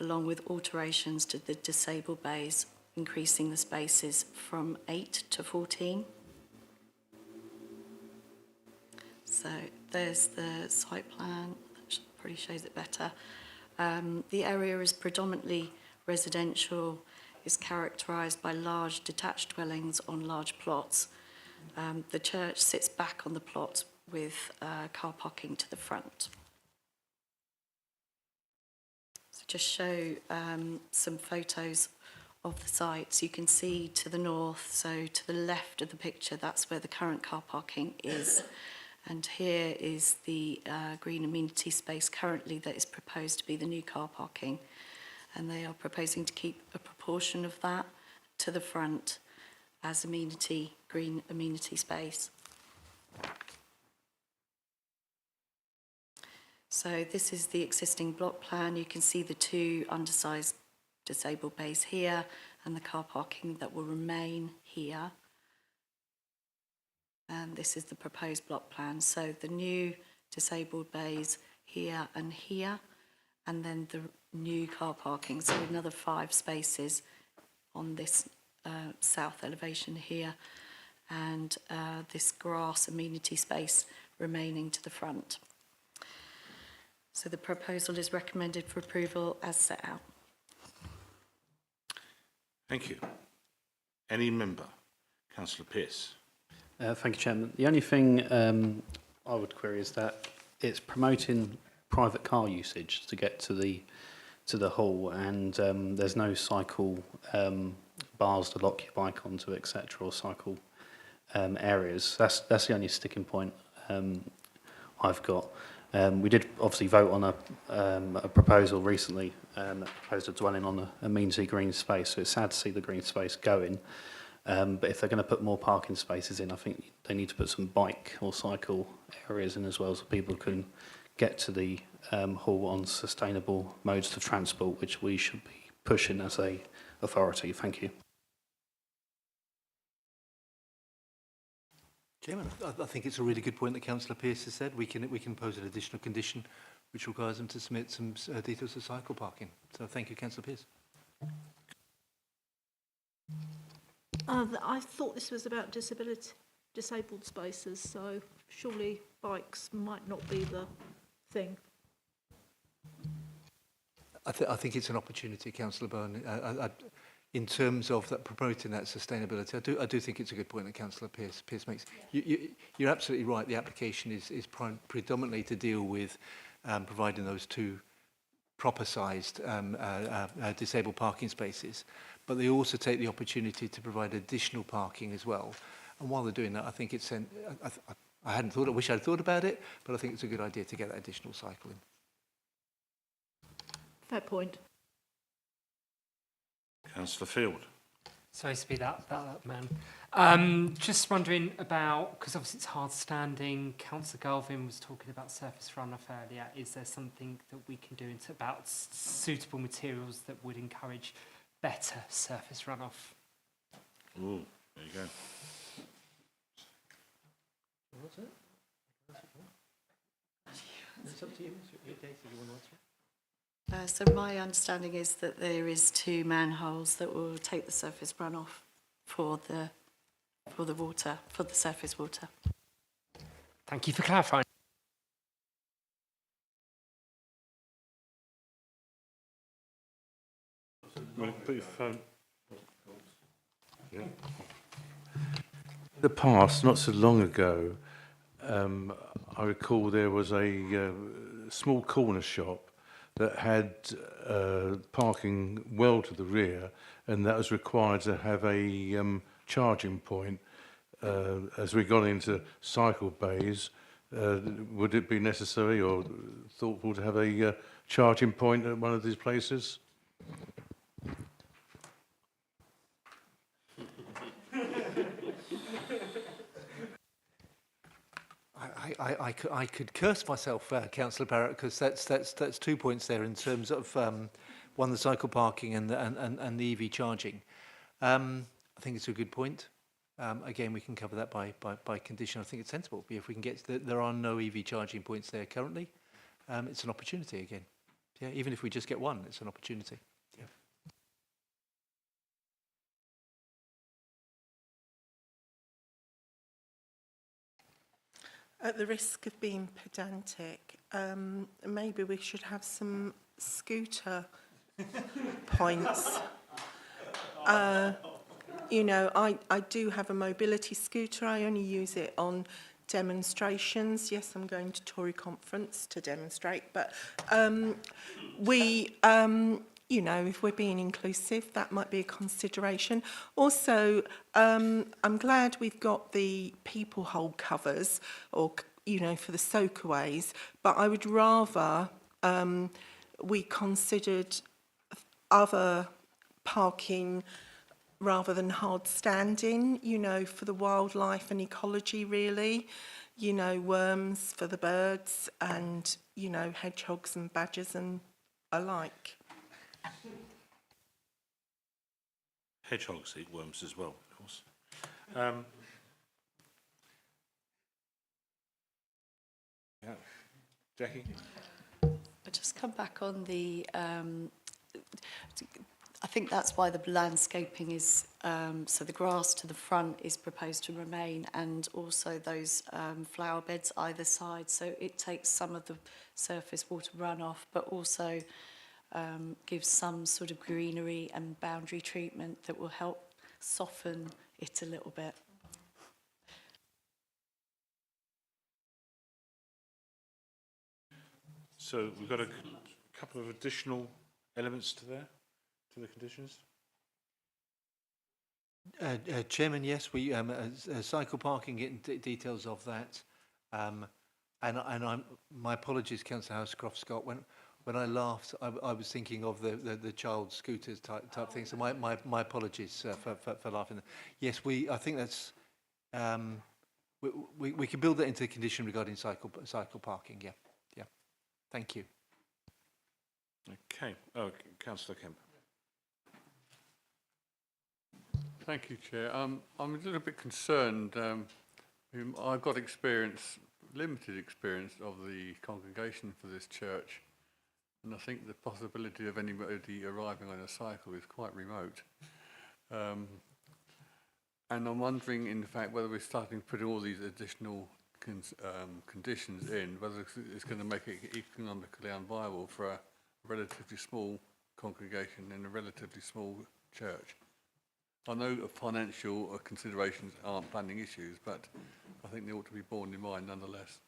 along with alterations to the disabled bays, increasing the spaces from 8 to 14. So there's the site plan, that probably shows it better. The area is predominantly residential, is characterised by large detached dwellings on large plots. The church sits back on the plot with car parking to the front. So just show some photos of the site. So you can see to the north, so to the left of the picture, that's where the current car parking is. And here is the green amenity space currently that is proposed to be the new car parking. And they are proposing to keep a proportion of that to the front as amenity, green amenity space. So this is the existing block plan. You can see the 2 undersized disabled bays here and the car parking that will remain here. And this is the proposed block plan. So the new disabled bays here and here, and then the new car parking. So another 5 spaces on this south elevation here, and this grass amenity space remaining to the front. So the proposal is recommended for approval as set out. Thank you. Any member? Councillor Pearce. Thank you, Chairman. The only thing I would query is that it's promoting private car usage to get to the hall, and there's no cycle bars to lock your bike onto, etc., or cycle areas. That's the only sticking point I've got. We did obviously vote on a proposal recently that proposed a dwelling on a amenity green space, so it's sad to see the green space going. But if they're going to put more parking spaces in, I think they need to put some bike or cycle areas in as well, so people can get to the hall on sustainable modes of transport, which we should be pushing as a authority. Thank you. Chairman, I think it's a really good point that Councillor Pearce has said. We can impose an additional condition which requires them to submit some details of cycle parking. So thank you, Councillor Pearce. I thought this was about disabled spaces, so surely bikes might not be the thing. I think it's an opportunity, Councillor Byrne. In terms of that, promoting that sustainability, I do think it's a good point that Councillor Pearce makes. You're absolutely right. The application is predominantly to deal with providing those 2 proper-sized disabled parking spaces, but they also take the opportunity to provide additional parking as well. And while they're doing that, I think it's I wish I'd thought about it, but I think it's a good idea to get that additional cycle in. Fair point. Councillor Field. Sorry to be that man. Just wondering about, because obviously it's hard standing, Councillor Galvin was talking about surface runoff earlier. Is there something that we can do about suitable materials that would encourage better surface runoff? Ooh, there you go. What's it? It's up to you. Your data, you want to answer? So my understanding is that there is 2 manholes that will take the surface runoff for the surface water. Thank you for clarifying. Put your phone. Yeah. In the past, not so long ago, I recall there was a small corner shop that had parking well to the rear, and that was required to have a charging point. As we got into cycle bays, would it be necessary or thoughtful to have a charging point at one of these places? I could curse myself, Councillor Barrett, because that's 2 points there in terms of one, the cycle parking and the EV charging. I think it's a good point. Again, we can cover that by condition. I think it's sensible. If we can get there are no EV charging points there currently, it's an opportunity again. Yeah, even if we just get one, it's an opportunity. Yeah. At the risk of being pedantic, maybe we should have some scooter points. You know, I do have a mobility scooter. I only use it on demonstrations. Yes, I'm going to Tory conference to demonstrate, but you know, if we're being inclusive, that might be a consideration. Also, I'm glad we've got the people hold covers, or, you know, for the soakaways, but I would rather we considered other parking rather than hard standing, you know, for the wildlife and ecology, really. You know, worms for the birds and, you know, hedgehogs and badgers and alike. Hedgehogs eat worms as well, of course. Yeah. Jackie? I'll just come back on the... I think that's why the landscaping is, so the grass to the front is proposed to remain, and also those flower beds either side, so it takes some of the surface water runoff, but also gives some sort of greenery and boundary treatment that will help soften it a little bit. So we've got a couple of additional elements to the conditions. Chairman, yes, we cycle parking, getting details of that, and my apologies, Councillor Housecroft Scott. When I laughed, I was thinking of the child scooters type thing. So my apologies for laughing. Yes, I think that's we can build that into the condition regarding cycle parking. Yeah. Thank you. Okay. Oh, Councillor Kemp. Thank you, Chair. I'm a little bit concerned. I've got limited experience of the congregation for this church, and I think the possibility of anybody arriving on a cycle is quite remote. And I'm wondering, in fact, whether we're starting to put all these additional conditions in, whether it's going to make it economically unviable for a relatively small congregation in a relatively small church. I know financial considerations aren't planning issues, but I think they ought to be borne in mind nonetheless.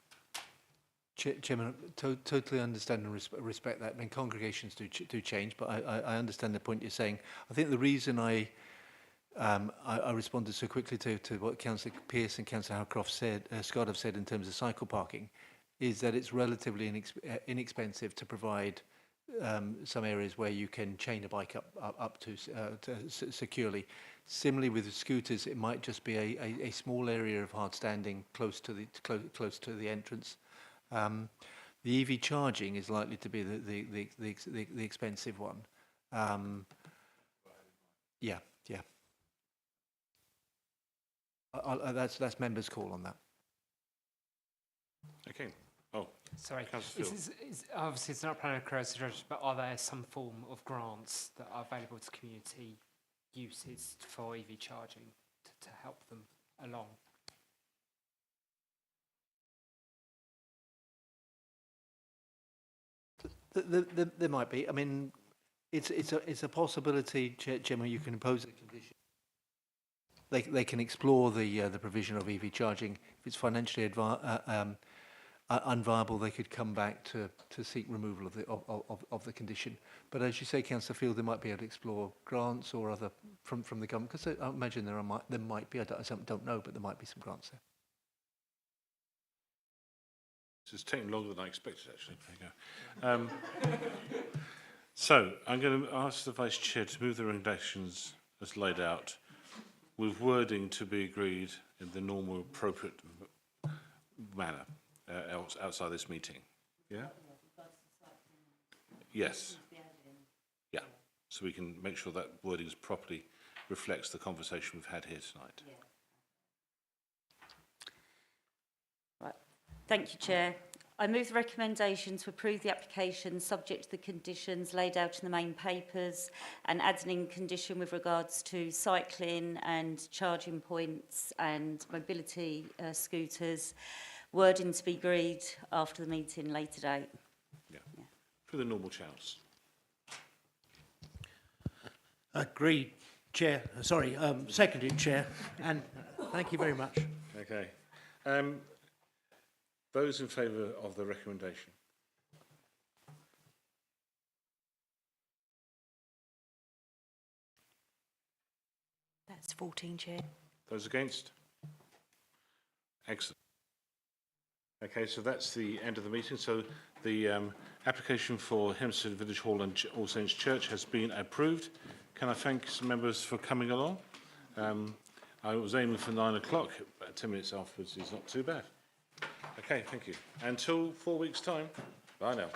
Chairman, totally understand and respect that. I mean, congregations do change, but I understand the point you're saying. I think the reason I responded so quickly to what Councillor Pearce and Councillor Scott have said in terms of cycle parking is that it's relatively inexpensive to provide some areas where you can chain a bike up to securely. Similarly with the scooters, it might just be a small area of hard standing close to the entrance. The EV charging is likely to be the expensive one. Yeah. That's members' call on that. Okay. Oh, sorry. Obviously, it's not planning consideration, but are there some form of grants that are available to community uses for EV charging to help them along? There might be. I mean, it's a possibility, Chairman. You can impose a condition. They can explore the provision of EV charging. If it's financially unviable, they could come back to seek removal of the condition. But as you say, Councillor Field, they might be able to explore grants or other from the government, because I imagine there might be. I don't know, but there might be some grants there. It's taking longer than I expected, actually. There you go. So, I'm going to ask the Vice Chair to move the recommendations as laid out, with wording to be agreed in the normal, appropriate manner outside this meeting. Yeah? Yes. Yeah. So we can make sure that wording properly reflects the conversation we've had here tonight. Right. Thank you, Chair. I move the recommendation to approve the application subject to the conditions laid out in the main papers and adds an condition with regards to cycling and charging points and mobility scooters. Wording to be agreed after the meeting later date. Yeah. Through the normal channels. Agreed, Chair. Sorry, seconded, Chair. And thank you very much. Okay. Those in favour of the recommendation? That's 14, Chair. Those against? Excellent. Okay, so that's the end of the meeting. So the application for Hempstead Village Hall and All Saints Church has been approved. Can I thank some members for coming along? I was aiming for 9 o'clock, but 10 minutes afterwards is not too bad. Okay, thank you. Until 4 weeks' time, bye now.